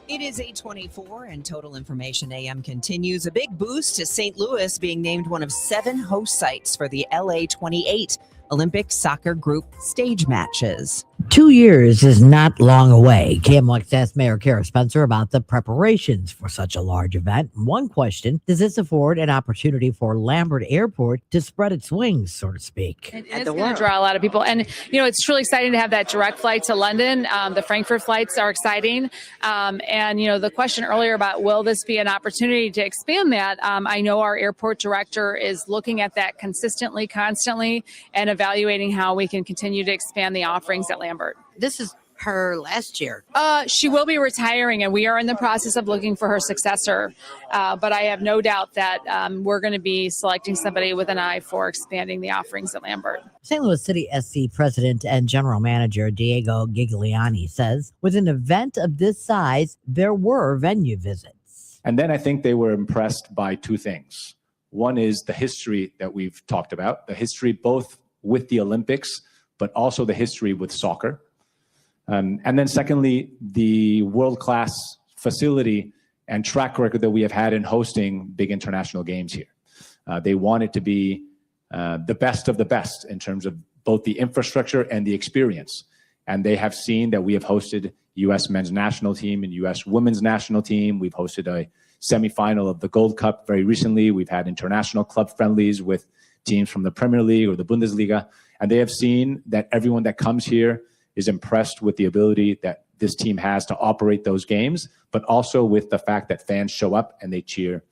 It is 8:24 and Total Information AM continues. A big boost to St. Louis being named one of 7 host sites for the LA 28 Olympic Soccer Group stage matches. 2 years is not long away. KMOX asked Mayor Kara Spencer about the preparations for such a large event. One question, does this afford an opportunity for Lambert Airport to spread its wings, so to speak? It's going to draw a lot of people. And, you know, it's truly exciting to have that direct flight to London. The Frankfurt flights are exciting. And, you know, the question earlier about will this be an opportunity to expand that? I know our airport director is looking at that consistently, constantly, and evaluating how we can continue to expand the offerings at Lambert. This is her last year. She will be retiring, and we are in the process of looking for her successor. But I have no doubt that we're going to be selecting somebody with an eye for expanding the offerings at Lambert. St. Louis City SC President and General Manager Diego Gigliani says, with an event of this size, there were venue visits. And then I think they were impressed by 2 things. One is the history that we've talked about, the history both with the Olympics, but also the history with soccer. And then secondly, the world-class facility and track record that we have had in hosting big international games here. They want it to be the best of the best in terms of both the infrastructure and the experience. And they have seen that we have hosted U.S. men's national team and U.S. women's national team. We've hosted a semifinal of the Gold Cup very recently. We've had international club friendlies with teams from the Premier League or the Bundesliga. And they have seen that everyone that comes here is impressed with the ability that this team has to operate those games, but also with the fact that fans show up and they cheer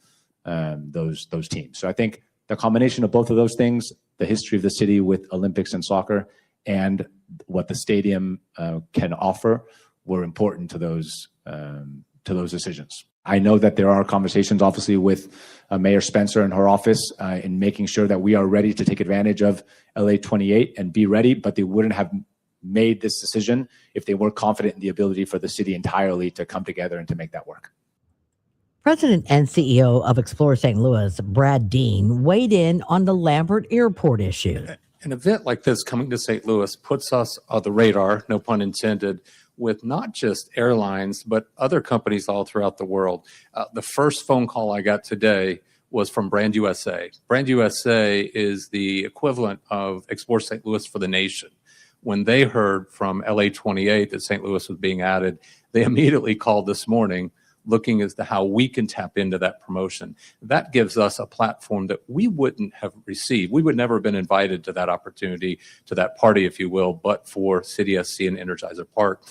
those teams. So I think the combination of both of those things, the history of the city with Olympics and soccer, and what the stadium can offer, were important to those decisions. I know that there are conversations, obviously, with Mayor Spencer and her office in making sure that we are ready to take advantage of LA 28 and be ready, but they wouldn't have made this decision if they were confident in the ability for the city entirely to come together and to make that work. President and CEO of Explore St. Louis, Brad Dean, weighed in on the Lambert Airport issue. An event like this coming to St. Louis puts us on the radar, no pun intended, with not just airlines, but other companies all throughout the world. The first phone call I got today was from Brand USA. Brand USA is the equivalent of Export St. Louis for the nation. When they heard from LA 28 that St. Louis was being added, they immediately called this morning looking as to how we can tap into that promotion. That gives us a platform that we wouldn't have received. We would never have been invited to that opportunity, to that party, if you will, but for City SC and Energizer Park.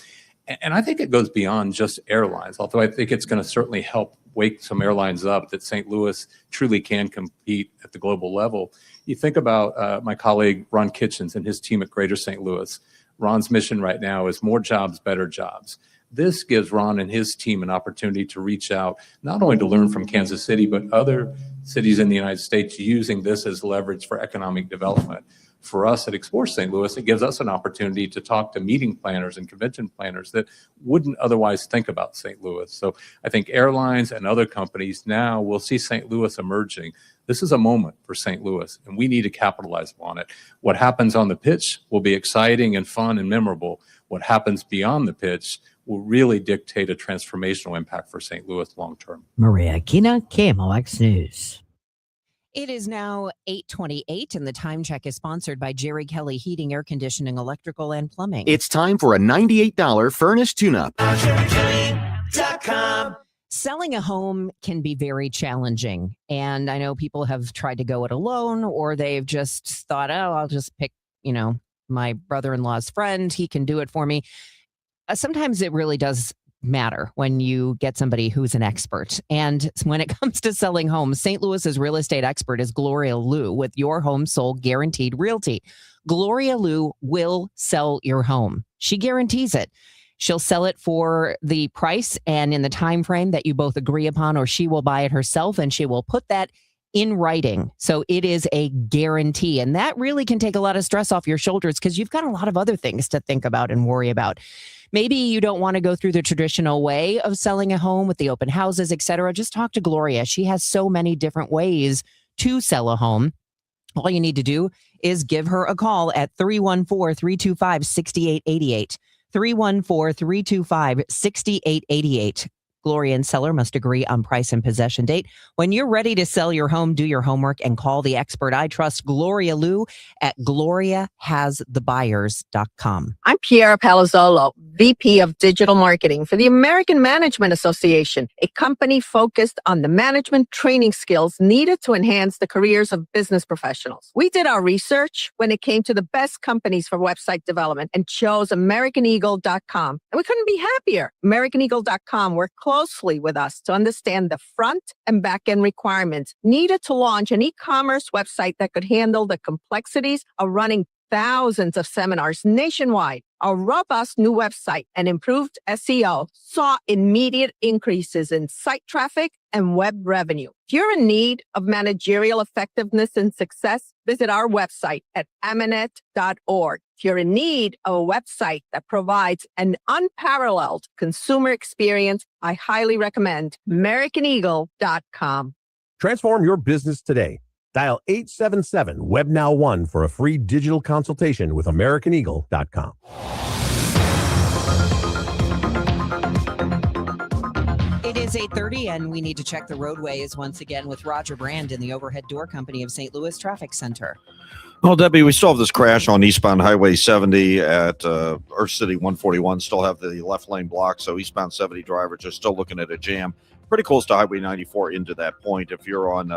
And I think it goes beyond just airlines, although I think it's going to certainly help wake some airlines up that St. Louis truly can compete at the global level. You think about my colleague Ron Kitchens and his team at Greater St. Louis. Ron's mission right now is more jobs, better jobs. This gives Ron and his team an opportunity to reach out, not only to learn from Kansas City, but other cities in the United States using this as leverage for economic development. For us at Export St. Louis, it gives us an opportunity to talk to meeting planners and convention planners that wouldn't otherwise think about St. Louis. So I think airlines and other companies now will see St. Louis emerging. This is a moment for St. Louis, and we need to capitalize on it. What happens on the pitch will be exciting and fun and memorable. What happens beyond the pitch will really dictate a transformational impact for St. Louis long term. Maria Kina, KMOX News. It is now 8:28, and the time check is sponsored by Jerry Kelly Heating, Air Conditioning, Electrical, and Plumbing. It's time for a $98 furnace tune-up. Selling a home can be very challenging, and I know people have tried to go it alone, or they've just thought, oh, I'll just pick, my brother-in-law's friend. He can do it for me. Sometimes it really does matter when you get somebody who's an expert. And when it comes to selling homes, St. Louis's real estate expert is Gloria Liu with Your Home Sold Guaranteed Realty. Gloria Liu will sell your home. She guarantees it. She'll sell it for the price and in the time frame that you both agree upon, or she will buy it herself and she will put that in writing. So it is a guarantee. And that really can take a lot of stress off your shoulders because you've got a lot of other things to think about and worry about. Maybe you don't want to go through the traditional way of selling a home with the open houses, etc. Just talk to Gloria. She has so many different ways to sell a home. All you need to do is give her a call at 314-325-6888. 314-325-6888. Gloria and seller must agree on price and possession date. When you're ready to sell your home, do your homework and call the expert I trust, Gloria Liu, at gloriahasthebuyers.com. I'm Piera Palazzolo, VP of Digital Marketing for the American Management Association, a company focused on the management training skills needed to enhance the careers of business professionals. We did our research when it came to the best companies for website development and chose AmericanEagle.com. And we couldn't be happier. AmericanEagle.com worked closely with us to understand the front and back end requirements needed to launch an e-commerce website that could handle the complexities of running thousands of seminars nationwide. Our robust new website and improved SEO saw immediate increases in site traffic and web revenue. If you're in need of managerial effectiveness and success, visit our website at amanet.org. If you're in need of a website that provides an unparalleled consumer experience, I highly recommend AmericanEagle.com. Transform your business today. Dial 877-WEB-NOW-1 for a free digital consultation with AmericanEagle.com. It is 8:30, and we need to check the roadways once again with Roger Brand in the Overhead Door Company of St. Louis Traffic Center. Well, Debbie, we still have this crash on eastbound Highway 70 at Earth City 141. Still have the left lane blocked, so eastbound 70 drivers are still looking at a jam pretty close to Highway 94 into that point. If you're on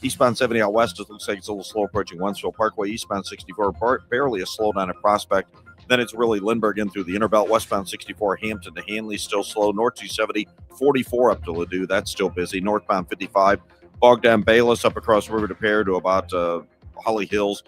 eastbound 70 out west, it looks like it's a little slow approaching Wentzville Parkway. Eastbound 64, barely a slowdown at Prospect. Then it's really Lindbergh in through the Interbelt. Westbound 64, Hampton to Hanley, still slow. North 270, 44 up to Ladue. That's still busy. Northbound 55, bogged down Bayless up across River de Pere to about Holly Hills.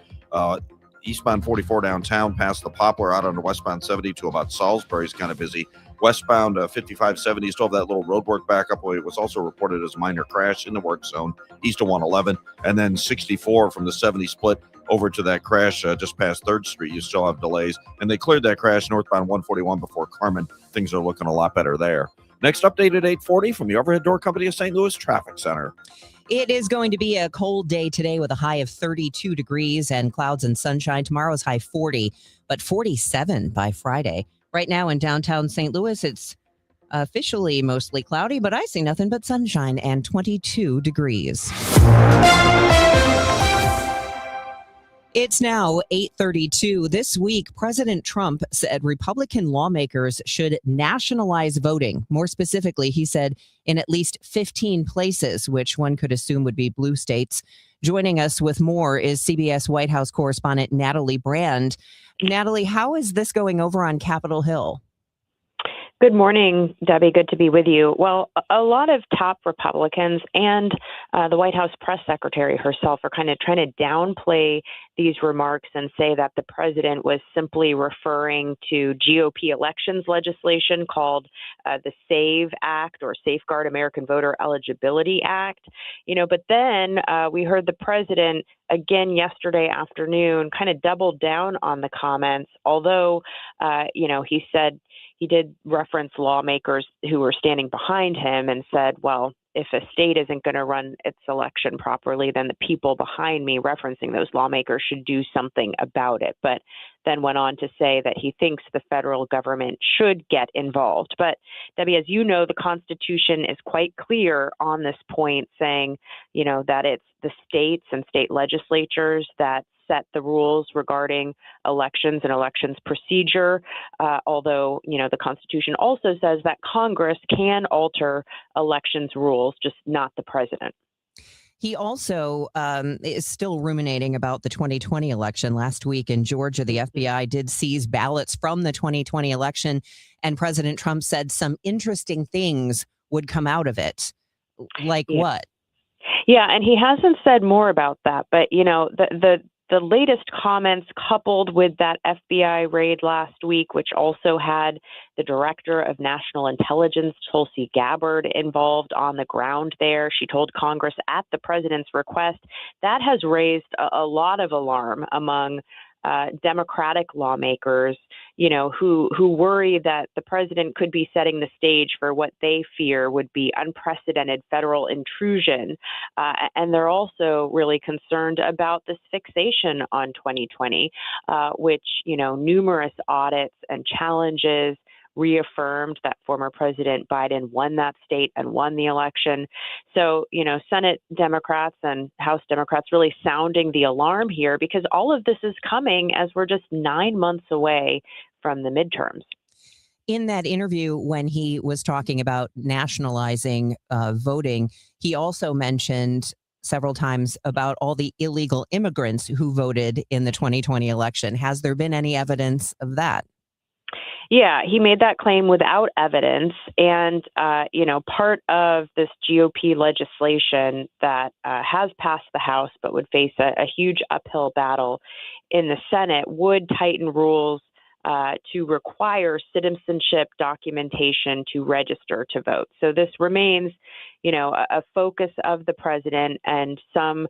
Eastbound 44 downtown past the Poplar out on westbound 70 to about Salisbury is kind of busy. Westbound 5570 still have that little roadwork backup. It was also reported as a minor crash in the work zone east of 111. And then 64 from the 70 split over to that crash just past 3rd Street. You still have delays. And they cleared that crash northbound 141 before Carmen. Things are looking a lot better there. Next update at 8:40 from the Overhead Door Company of St. Louis Traffic Center. It is going to be a cold day today with a high of 32 degrees and clouds and sunshine. Tomorrow's high 40, but 47 by Friday. Right now in downtown St. Louis, it's Officially mostly cloudy, but I see nothing but sunshine and 22 degrees. It's now 8:32. This week, President Trump said Republican lawmakers should nationalize voting. More specifically, he said in at least 15 places, which one could assume would be blue states. Joining us with more is CBS White House correspondent Natalie Brand. Natalie, how is this going over on Capitol Hill? Good morning, Debbie. Good to be with you. Well, a lot of top Republicans and the White House press secretary herself are kind of trying to downplay these remarks and say that the president was simply referring to GOP elections legislation called the SAVE Act or Safeguard American Voter Eligibility Act. But then we heard the president again yesterday afternoon kind of doubled down on the comments, although, he said, he did reference lawmakers who were standing behind him and said, well, if a state isn't going to run its election properly, then the people behind me, referencing those lawmakers, should do something about it. But then went on to say that he thinks the federal government should get involved. But Debbie, as you know, the Constitution is quite clear on this point, saying, that it's the states and state legislatures that set the rules regarding elections and elections procedure, although, the Constitution also says that Congress can alter elections rules, just not the president. He also is still ruminating about the 2020 election. Last week in Georgia, the FBI did seize ballots from the 2020 election, and President Trump said some interesting things would come out of it. Like what? Yeah, and he hasn't said more about that, but, the latest comments coupled with that FBI raid last week, which also had the director of national intelligence, Tulsi Gabbard, involved on the ground there. She told Congress at the president's request. That has raised a lot of alarm among Democratic lawmakers, who worry that the president could be setting the stage for what they fear would be unprecedented federal intrusion. And they're also really concerned about this fixation on 2020, which, numerous audits and challenges reaffirmed that former President Biden won that state and won the election. So, Senate Democrats and House Democrats really sounding the alarm here, because all of this is coming as we're just 9 months away from the midterms. In that interview, when he was talking about nationalizing voting, he also mentioned several times about all the illegal immigrants who voted in the 2020 election. Has there been any evidence of that? Yeah, he made that claim without evidence. And, part of this GOP legislation that has passed the House but would face a huge uphill battle in the Senate would tighten rules to require citizenship documentation to register to vote. So this remains, a focus of the president and some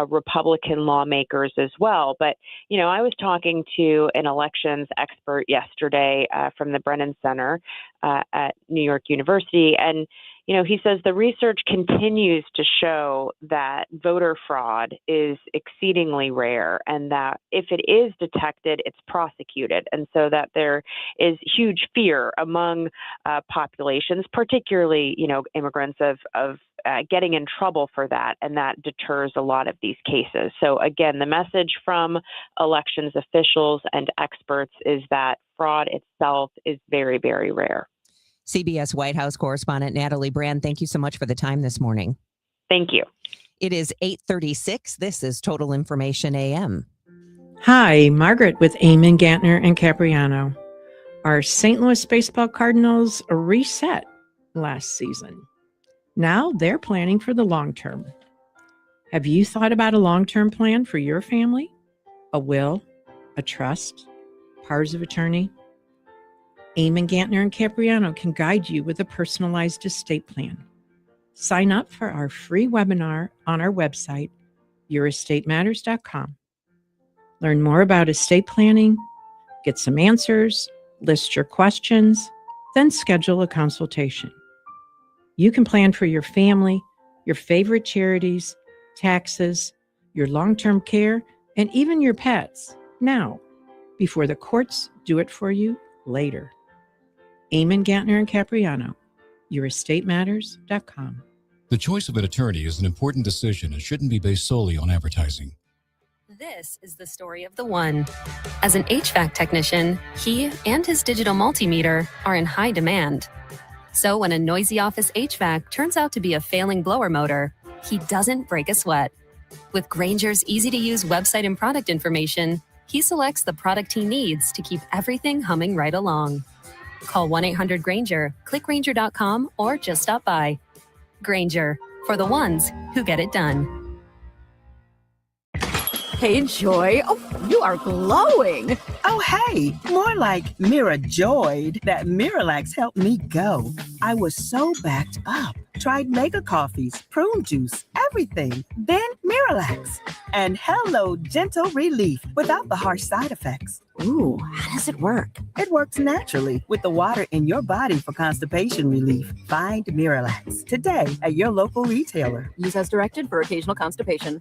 Republican lawmakers as well. But, I was talking to an elections expert yesterday from the Brennan Center at New York University, and he says the research continues to show that voter fraud is exceedingly rare, and that if it is detected, it's prosecuted. And so that there is huge fear among populations, particularly, immigrants, of getting in trouble for that. And that deters a lot of these cases. So again, the message from elections officials and experts is that fraud itself is very, very rare. CBS White House correspondent Natalie Brand, thank you so much for the time this morning. Thank you. It is 8:36. This is Total Information AM. Hi, Margaret with Eamon, Gantner, and Capriano. Our St. Louis Baseball Cardinals reset last season. Now they're planning for the long term. Have you thought about a long-term plan for your family? A will, a trust, powers of attorney? Eamon, Gantner, and Capriano can guide you with a personalized estate plan. Sign up for our free webinar on our website, yourestateMatters.com. Learn more about estate planning, get some answers, list your questions, then schedule a consultation. You can plan for your family, your favorite charities, taxes, your long-term care, and even your pets now, before the courts do it for you later. Eamon, Gantner, and Capriano, YourestateMatters.com. The choice of an attorney is an important decision and shouldn't be based solely on advertising. This is the story of the one. As an HVAC technician, he and his digital multimeter are in high demand. So when a noisy office HVAC turns out to be a failing blower motor, he doesn't break a sweat. With Grainger's easy-to-use website and product information, he selects the product he needs to keep everything humming right along. Call 1-800-GRAINGER, click Grainger.com, or just stop by. Grainger, for the ones who get it done. Hey, Joy. Oh, you are glowing. Oh, hey, more like Mira joyed that Miralax helped me go. I was so backed up. Tried mega coffees, prune juice, everything. Then Miralax. And hello, gentle relief without the harsh side effects. Ooh, how does it work? It works naturally with the water in your body for constipation relief. Find Miralax today at your local retailer. Use as directed for occasional constipation.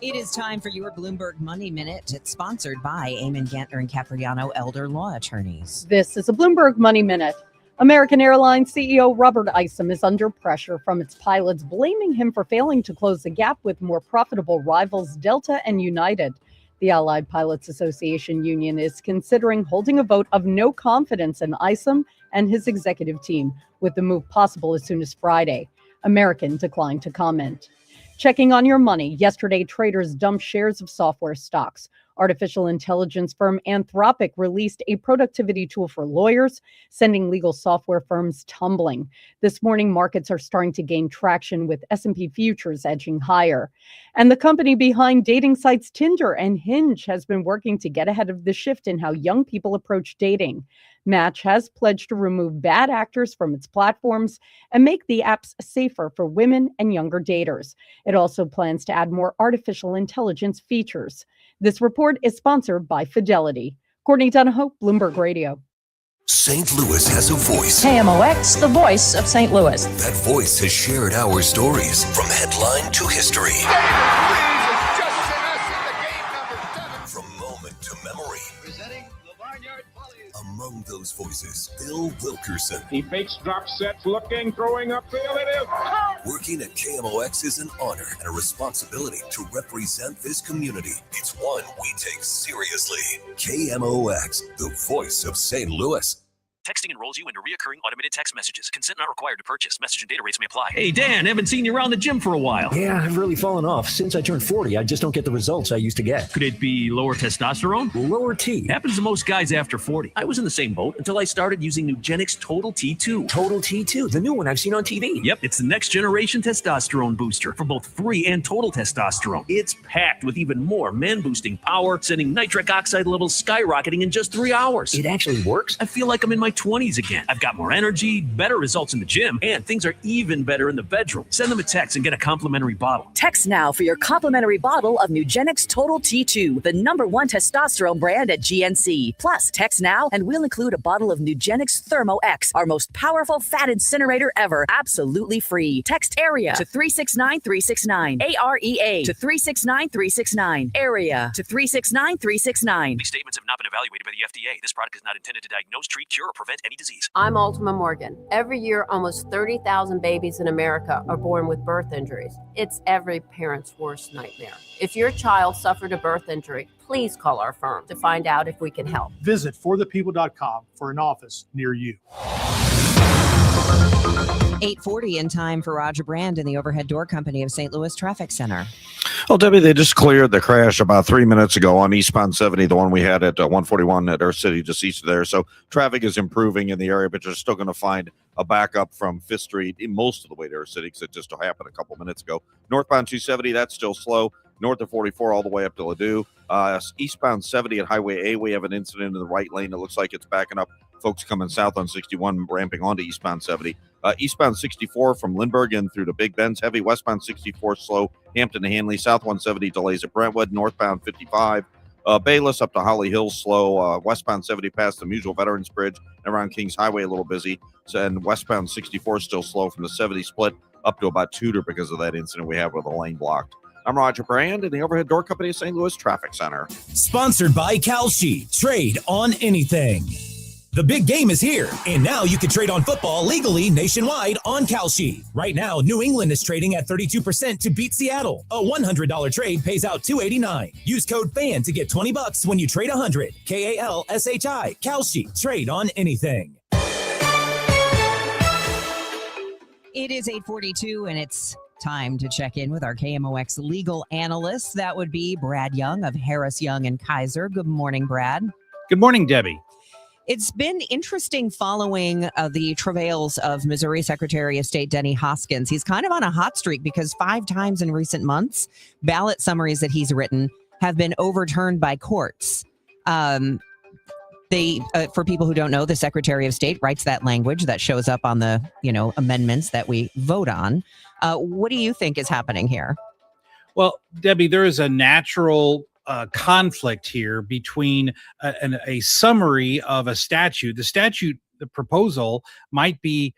It is time for your Bloomberg Money Minute. It's sponsored by Eamon Gantner and Capriano Elder Law Attorneys. This is a Bloomberg Money Minute. American Airlines CEO Robert Isom is under pressure from its pilots, blaming him for failing to close the gap with more profitable rivals Delta and United. The Allied Pilots Association union is considering holding a vote of no confidence in Isom and his executive team, with the move possible as soon as Friday. American declined to comment. Checking on your money, yesterday traders dumped shares of software stocks. Artificial intelligence firm Anthropic released a productivity tool for lawyers, sending legal software firms tumbling. This morning, markets are starting to gain traction with S&P futures edging higher. And the company behind dating sites Tinder and Hinge has been working to get ahead of the shift in how young people approach dating. Match has pledged to remove bad actors from its platforms and make the apps safer for women and younger daters. It also plans to add more artificial intelligence features. This report is sponsored by Fidelity. Courtney Donahoe, Bloomberg Radio. St. Louis has a voice. KMOX, the voice of St. Louis. That voice has shared our stories from headline to history. From moment to memory. Among those voices, Bill Wilkerson. He fakes drop sets, looking, throwing upfield. It is. Working at KMOX is an honor and a responsibility to represent this community. It's one we take seriously. KMOX, the voice of St. Louis. Texting enrolls you into recurring automated text messages. Consent not required to purchase. Message and data rates may apply. Hey, Dan, haven't seen you around the gym for a while. Yeah, I've really fallen off. Since I turned 40, I just don't get the results I used to get. Could it be lower testosterone? Lower T. Happens to most guys after 40. I was in the same boat until I started using Nugenix Total T2. Total T2, the new one I've seen on TV. Yep, it's the next generation testosterone booster for both free and total testosterone. It's packed with even more man-boosting power, sending nitric oxide levels skyrocketing in just 3 hours. It actually works? I feel like I'm in my 20s again. I've got more energy, better results in the gym, and things are even better in the bedroom. Send them a text and get a complimentary bottle. Text now for your complimentary bottle of Nugenix Total T2, the #1 testosterone brand at GNC. Plus, text now and we'll include a bottle of Nugenix Thermo X, our most powerful fat incinerator ever, absolutely free. Text AREA to 369-369. AREA to 369-369. AREA to 369-369. These statements have not been evaluated by the FDA. This product is not intended to diagnose, treat, cure, or prevent any disease. I'm Ultima Morgan. Every year, almost 30,000 babies in America are born with birth injuries. It's every parent's worst nightmare. If your child suffered a birth injury, please call our firm to find out if we can help. Visit forthepeople.com for an office near you. 8:40 in time for Roger Brand in the Overhead Door Company of St. Louis Traffic Center. Well, Debbie, they just cleared the crash about 3 minutes ago on eastbound 70, the one we had at 141 at Earth City, just east of there. So traffic is improving in the area, but you're still going to find a backup from 5th Street most of the way to Earth City because it just happened a couple minutes ago. Northbound 270, that's still slow. North of 44 all the way up to Ladue. Eastbound 70 at Highway A, we have an incident in the right lane. It looks like it's backing up. Folks coming south on 61, ramping onto eastbound 70. Eastbound 64 from Lindbergh in through to Big Bend's heavy. Westbound 64 slow. Hampton to Hanley. South 170 delays at Brentwood. Northbound 55. Bayless up to Holly Hills slow. Westbound 70 past the Mutual Veterans Bridge. Around Kings Highway a little busy. And westbound 64 still slow from the 70 split up to about Tudor because of that incident we have with the lane blocked. I'm Roger Brand in the Overhead Door Company of St. Louis Traffic Center. Sponsored by Kalshi. Trade on anything. The big game is here, and now you can trade on football legally nationwide on Kalshi. Right now, New England is trading at 32% to beat Seattle. A $100 trade pays out $289. Use code FAN to get $20 when you trade 100. Kalshi. Kalshi. Trade on anything. It is 8:42, and it's time to check in with our KMOX legal analyst. That would be Brad Young of Harris, Young & Kaiser. Good morning, Brad. Good morning, Debbie. It's been interesting following the travails of Missouri Secretary of State Denny Hoskins. He's kind of on a hot streak because 5 times in recent months, ballot summaries that he's written have been overturned by courts. For people who don't know, the Secretary of State writes that language that shows up on the, amendments that we vote on. What do you think is happening here? Well, Debbie, there is a natural conflict here between a summary of a statute. The proposal might be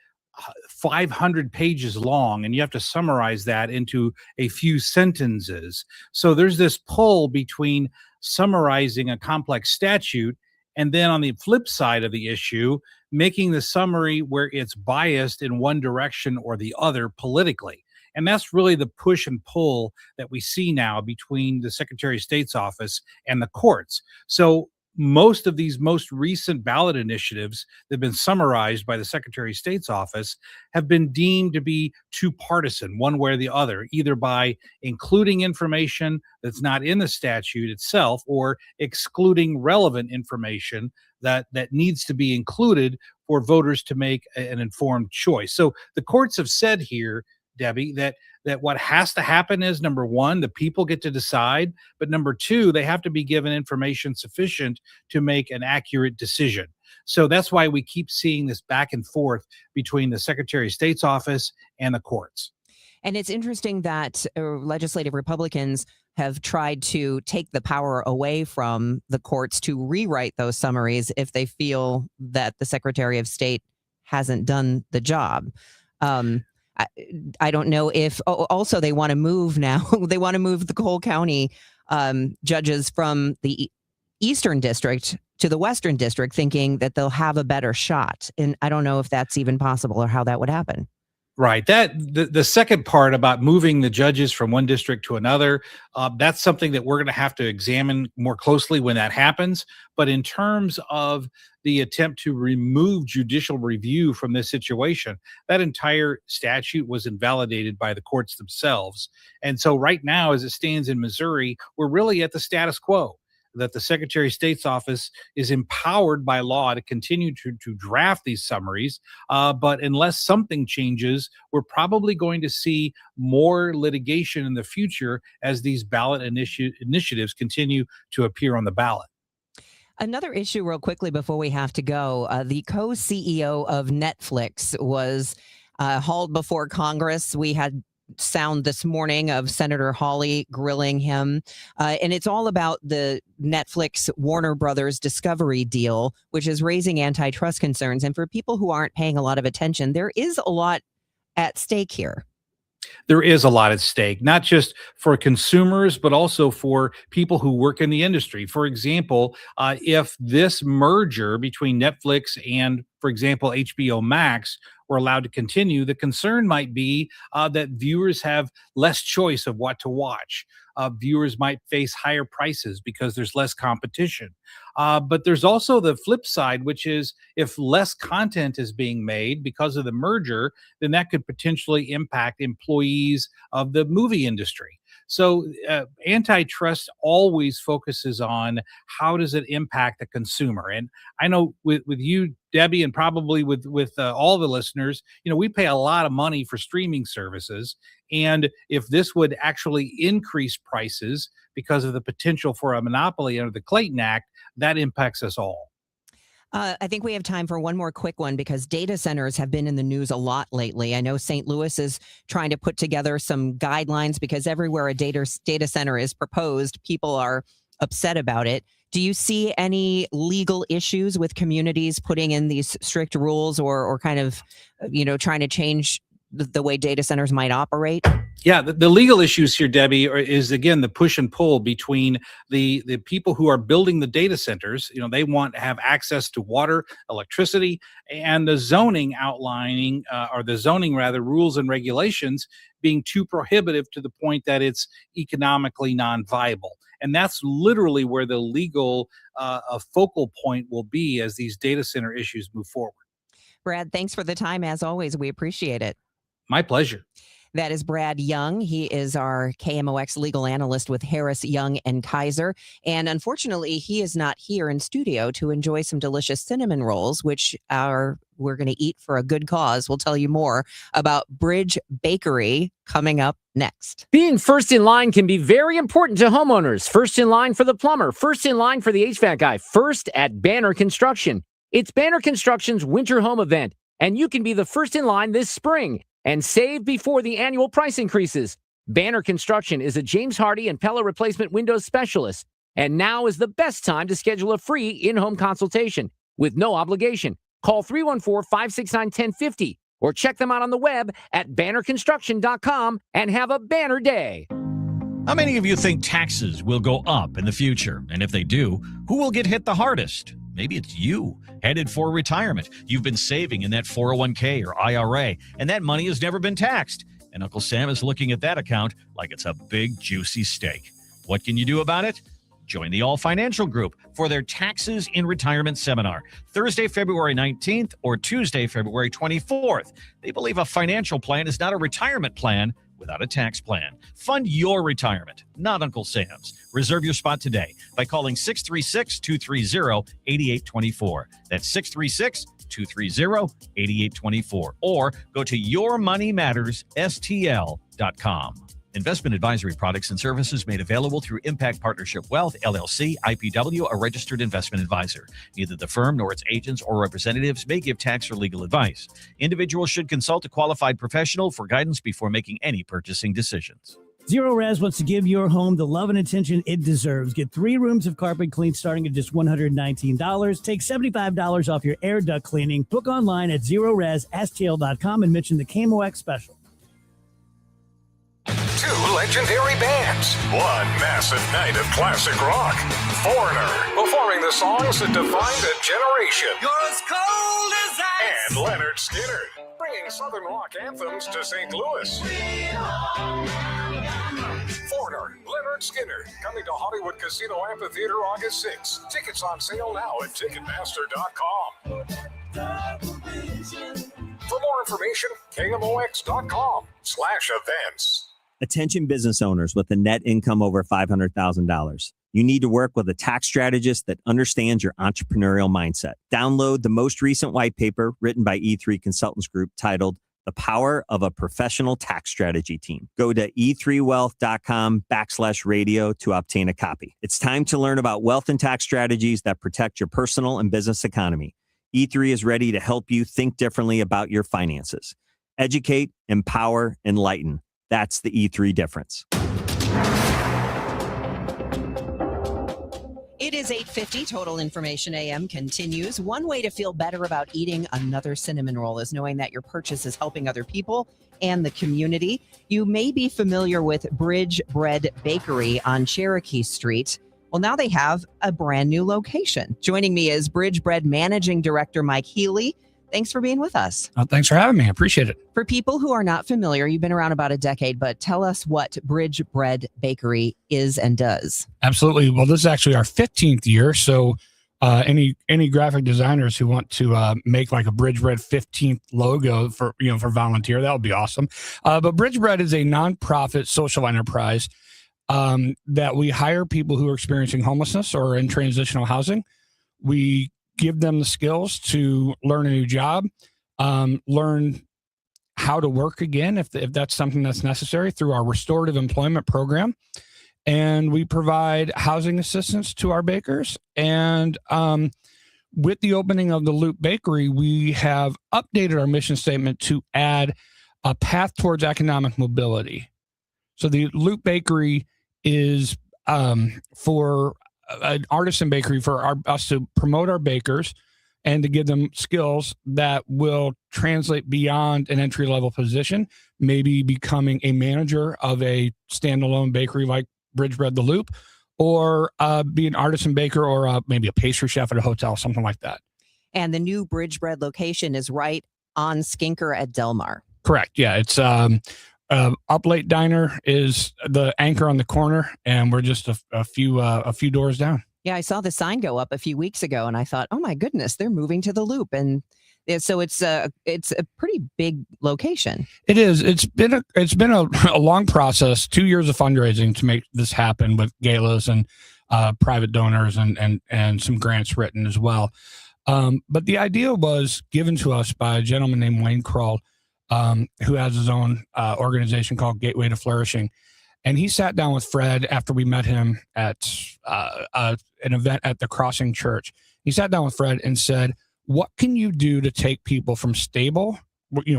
500 pages long, and you have to summarize that into a few sentences. So there's this pull between summarizing a complex statute and then on the flip side of the issue, making the summary where it's biased in one direction or the other politically. And that's really the push and pull that we see now between the Secretary of State's office and the courts. So most of these most recent ballot initiatives that have been summarized by the Secretary of State's office have been deemed to be too partisan, one way or the other, either by including information that's not in the statute itself or excluding relevant information that needs to be included for voters to make an informed choice. So the courts have said here, Debbie, that what has to happen is, number one, the people get to decide, but number two, they have to be given information sufficient to make an accurate decision. So that's why we keep seeing this back and forth between the Secretary of State's office and the courts. And it's interesting that legislative Republicans have tried to take the power away from the courts to rewrite those summaries if they feel that the Secretary of State hasn't done the job. I don't know if also they want to move now. They want to move the Cole County judges from the Eastern District to the Western District, thinking that they'll have a better shot. And I don't know if that's even possible or how that would happen. Right. The second part about moving the judges from one district to another, that's something that we're going to have to examine more closely when that happens. But in terms of the attempt to remove judicial review from this situation, that entire statute was invalidated by the courts themselves. And so right now, as it stands in Missouri, we're really at the status quo, that the Secretary of State's office is empowered by law to continue to draft these summaries. But unless something changes, we're probably going to see more litigation in the future as these ballot initiatives continue to appear on the ballot. Another issue real quickly before we have to go, the co-CEO of Netflix was hauled before Congress. We had sound this morning of Senator Hawley grilling him. And it's all about the Netflix Warner Brothers Discovery deal, which is raising antitrust concerns. And for people who aren't paying a lot of attention, there is a lot at stake here. There is a lot at stake, not just for consumers, but also for people who work in the industry. For example, if this merger between Netflix and, for example, HBO Max were allowed to continue, the concern might be that viewers have less choice of what to watch. Viewers might face higher prices because there's less competition. But there's also the flip side, which is if less content is being made because of the merger, then that could potentially impact employees of the movie industry. So antitrust always focuses on how does it impact the consumer. And I know with you, Debbie, and probably with all the listeners, we pay a lot of money for streaming services. And if this would actually increase prices because of the potential for a monopoly under the Clayton Act, that impacts us all. I think we have time for one more quick one because data centers have been in the news a lot lately. I know St. Louis is trying to put together some guidelines because everywhere a data center is proposed, people are upset about it. Do you see any legal issues with communities putting in these strict rules or kind of, trying to change the way data centers might operate? Yeah, the legal issues here, Debbie, is again the push and pull between the people who are building the data centers. They want to have access to water, electricity, and the zoning outlining, or the zoning rather, rules and regulations being too prohibitive to the point that it's economically non-viable. And that's literally where the legal a focal point will be as these data center issues move forward. Brad, thanks for the time. As always, we appreciate it. My pleasure. That is Brad Young. He is our KMOX legal analyst with Harris, Young, and Kaiser. And unfortunately, he is not here in studio to enjoy some delicious cinnamon rolls, which we're going to eat for a good cause. We'll tell you more about Bridge Bakery coming up next. Being first in line can be very important to homeowners. First in line for the plumber, first in line for the HVAC guy, first at Banner Construction. It's Banner Construction's winter home event, and you can be the first in line this spring and save before the annual price increases. Banner Construction is a James Hardy and Pella replacement windows specialist, and now is the best time to schedule a free in-home consultation with no obligation. Call 314-569-1050 or check them out on the web at bannerconstruction.com and have a banner day. How many of you think taxes will go up in the future? And if they do, who will get hit the hardest? Maybe it's you, headed for retirement. You've been saving in that 401k or IRA, and that money has never been taxed. And Uncle Sam is looking at that account like it's a big, juicy steak. What can you do about it? Join the All Financial Group for their Taxes in Retirement Seminar, Thursday, February 19th or Tuesday, February 24th. They believe a financial plan is not a retirement plan without a tax plan. Fund your retirement, not Uncle Sam's. Reserve your spot today by calling 636-230-8824. That's 636-230-8824. Or go to yourmoneymattersstl.com. Investment advisory products and services made available through Impact Partnership Wealth, LLC, IPW, a registered investment advisor. Neither the firm nor its agents or representatives may give tax or legal advice. Individuals should consult a qualified professional for guidance before making any purchasing decisions. Zero Res wants to give your home the love and attention it deserves. Get 3 rooms of carpet cleaned starting at just $119. Take $75 off your air duct cleaning. Book online at ZeroResSTL.com and mention the KMOX special. 2 legendary bands, 1 massive night of classic rock. Foreigner, performing the songs that defined a generation. You're as cold as ice. And Leonard Skinner, bringing Southern rock anthems to St. Louis. Foreigner, Leonard Skinner, coming to Hollywood Casino Amphitheater August 6th. Tickets on sale now at Ticketmaster.com. For more information, KMOX.com/events. Attention business owners with a net income over $500,000. You need to work with a tax strategist that understands your entrepreneurial mindset. Download the most recent white paper written by E3 Consultants Group titled The Power of a Professional Tax Strategy Team. Go to e3wealth.com/radio to obtain a copy. It's time to learn about wealth and tax strategies that protect your personal and business economy. E3 is ready to help you think differently about your finances. Educate, empower, enlighten. That's the E3 difference. It is 8:50. Total Information AM continues. One way to feel better about eating another cinnamon roll is knowing that your purchase is helping other people and the community. You may be familiar with Bridge Bread Bakery on Cherokee Street. Well, now they have a brand new location. Joining me is Bridge Bread Managing Director Mike Healy. Thanks for being with us. Thanks for having me. I appreciate it. For people who are not familiar, you've been around about a decade, but tell us what Bridge Bread Bakery is and does. Absolutely. Well, this is actually our 15th year. So any graphic designers who want to make like a Bridge Bread 15th logo for volunteer, that would be awesome. But Bridge Bread is a nonprofit social enterprise that we hire people who are experiencing homelessness or in transitional housing. We give them the skills to learn a new job, learn how to work again if that's something that's necessary through our restorative employment program. And we provide housing assistance to our bakers. And with the opening of the Loop Bakery, we have updated our mission statement to add a path towards economic mobility. So the Loop Bakery is for an artisan bakery for us to promote our bakers, and to give them skills that will translate beyond an entry-level position, maybe becoming a manager of a standalone bakery like Bridgebread The Loop, or be an artisan baker, or maybe a pastry chef at a hotel, something like that. And the new Bridgebread location is right on Skinker at Del Mar. Correct. Yeah, it's Up Late Diner is the anchor on the corner, and we're just a few doors down. Yeah, I saw the sign go up a few weeks ago, and I thought, oh my goodness, they're moving to the Loop, and so it's a pretty big location. It is. It's been a long process. 2 years of fundraising to make this happen with galas and private donors and some grants written as well. But the idea was given to us by a gentleman named Wayne Kroll, who has his own organization called Gateway to Flourishing. And he sat down with Fred after we met him at an event at the Crossing Church. He sat down with Fred and said, what can you do to take people from stable,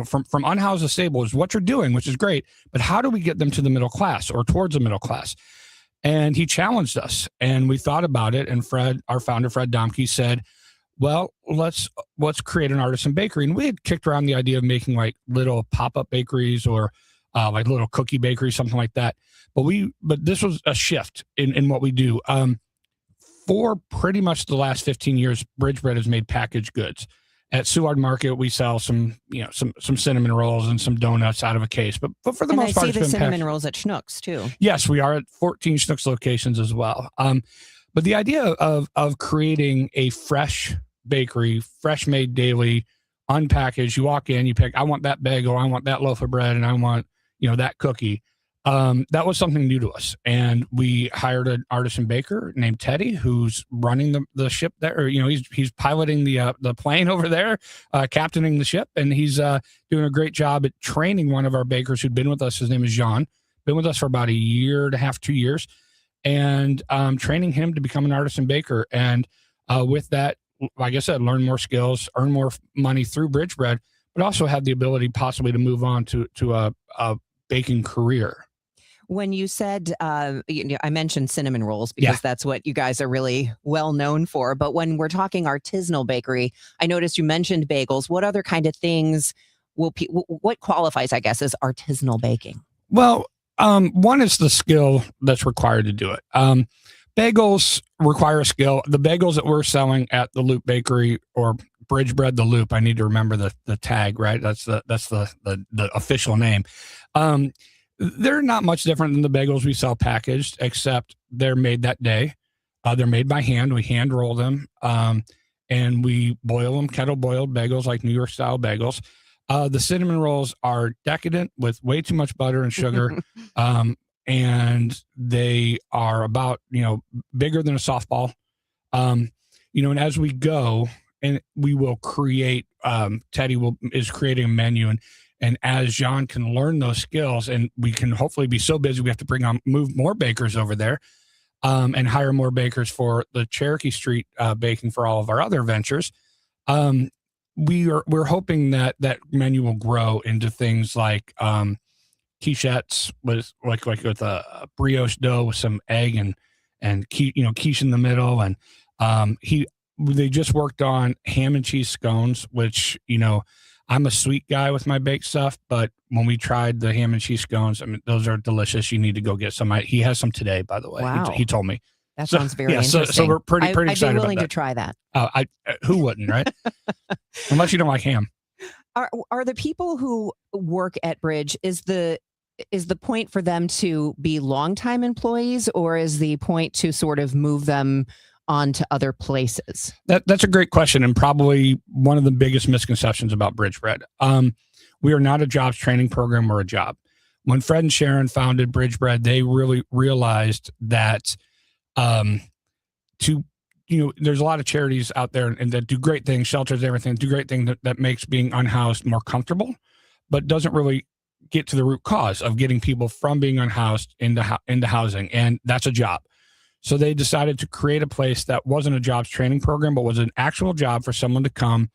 from unhoused to stable is what you're doing, which is great. But how do we get them to the middle class or towards the middle class? And he challenged us, and we thought about it. And Fred, our founder, Fred Domke, said, well, let's create an artisan bakery. And we had kicked around the idea of making like little pop-up bakeries or like little cookie bakeries, something like that. But this was a shift in what we do. For pretty much the last 15 years, Bridgebread has made packaged goods. At Seward Market, we sell some cinnamon rolls and some donuts out of a case. But for the most part, I see the cinnamon rolls at Schnucks too. Yes, we are at 14 Schnucks locations as well. But the idea of creating a fresh bakery, fresh made daily, unpackaged, you walk in, you pick, I want that bagel, I want that loaf of bread, and I want that cookie. That was something new to us, and we hired an artisan baker named Teddy, who's running the ship there. Or, he's piloting the plane over there, captaining the ship, and he's doing a great job at training one of our bakers who'd been with us. His name is Jean. Been with us for about a year and a half, 2 years, and training him to become an artisan baker. And with that, like I said, learn more skills, earn more money through Bridgebread, but also have the ability possibly to move on to a baking career. When you said, I mentioned cinnamon rolls because that's what you guys are really well known for. But when we're talking artisanal bakery, I noticed you mentioned bagels. What other kind of things what qualifies, I guess, as artisanal baking? Well, one is the skill that's required to do it. Bagels require a skill. The bagels that we're selling at the Loop Bakery or Bridgebread The Loop, I need to remember the tag, right? That's the official name. They're not much different than the bagels we sell packaged, except they're made that day. They're made by hand. We hand roll them, and we boil them, kettle boiled bagels like New York style bagels. The cinnamon rolls are decadent with way too much butter and sugar. And they are about, bigger than a softball. And as we go, and we will create, Teddy is creating a menu, and as John can learn those skills, and we can hopefully be so busy we have to move more bakers over there, and hire more bakers for the Cherokee Street baking for all of our other ventures. We're hoping that menu will grow into things like quichettes with like with a brioche dough with some egg and quiche in the middle, and they just worked on ham and cheese scones, which I'm a sweet guy with my baked stuff, but when we tried the ham and cheese scones, I mean, those are delicious. You need to go get some. He has some today, by the way. Wow. He told me. That sounds very interesting. So we're pretty excited about that. I'd be willing to try that. Who wouldn't, right? Unless you don't like ham. Are the people who work at Bridge, is the point for them to be longtime employees, or is the point to sort of move them on to other places? That's a great question, and probably one of the biggest misconceptions about Bridgebread. We are not a jobs training program or a job. When Fred and Sharon founded Bridgebread, they really realized that there's a lot of charities out there and that do great things, shelters, everything, do great things that makes being unhoused more comfortable, but doesn't really get to the root cause of getting people from being unhoused into housing, and that's a job. So they decided to create a place that wasn't a jobs training program, but was an actual job for someone to come,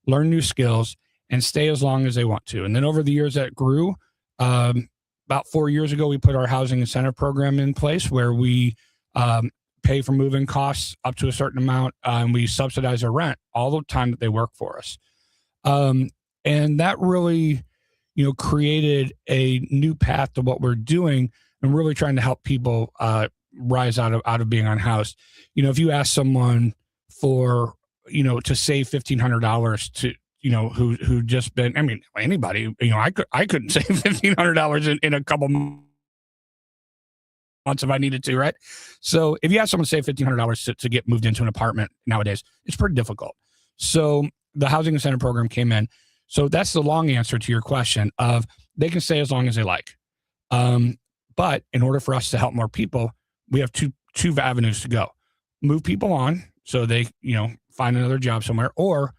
learn new skills, and stay as long as they want to. And then over the years that grew, about 4 years ago, we put our housing incentive program in place where we pay for moving costs up to a certain amount, and we subsidize their rent all the time that they work for us. And that really, created a new path to what we're doing and really trying to help people rise out of being unhoused. If you ask someone for, to save $1,500 to, who just been, anybody, I couldn't save $1,500 in a couple months if I needed to, right? So if you ask someone to save $1,500 to get moved into an apartment nowadays, it's pretty difficult. So the housing incentive program came in. So that's the long answer to your question of they can stay as long as they like. But in order for us to help more people, we have two avenues to go. Move people on so they, find another job somewhere, or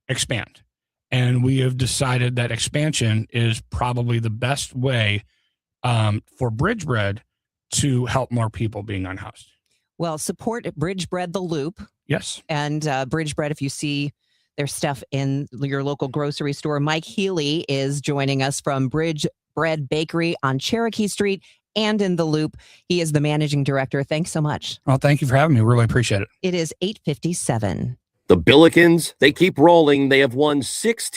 expand. And we have decided that expansion is probably the best way for Bridgebread to help more people being unhoused. Well, support Bridgebread the Loop. Yes. And Bridgebread, if you see their stuff in your local grocery store. Mike Healy is joining us from Bridgebread Bakery on Cherokee Street and in the Loop. He is the managing director. Thanks so much. Well, thank you for having me. Really appreciate it. It is 8:57. The Billikens, they keep rolling. They have won 16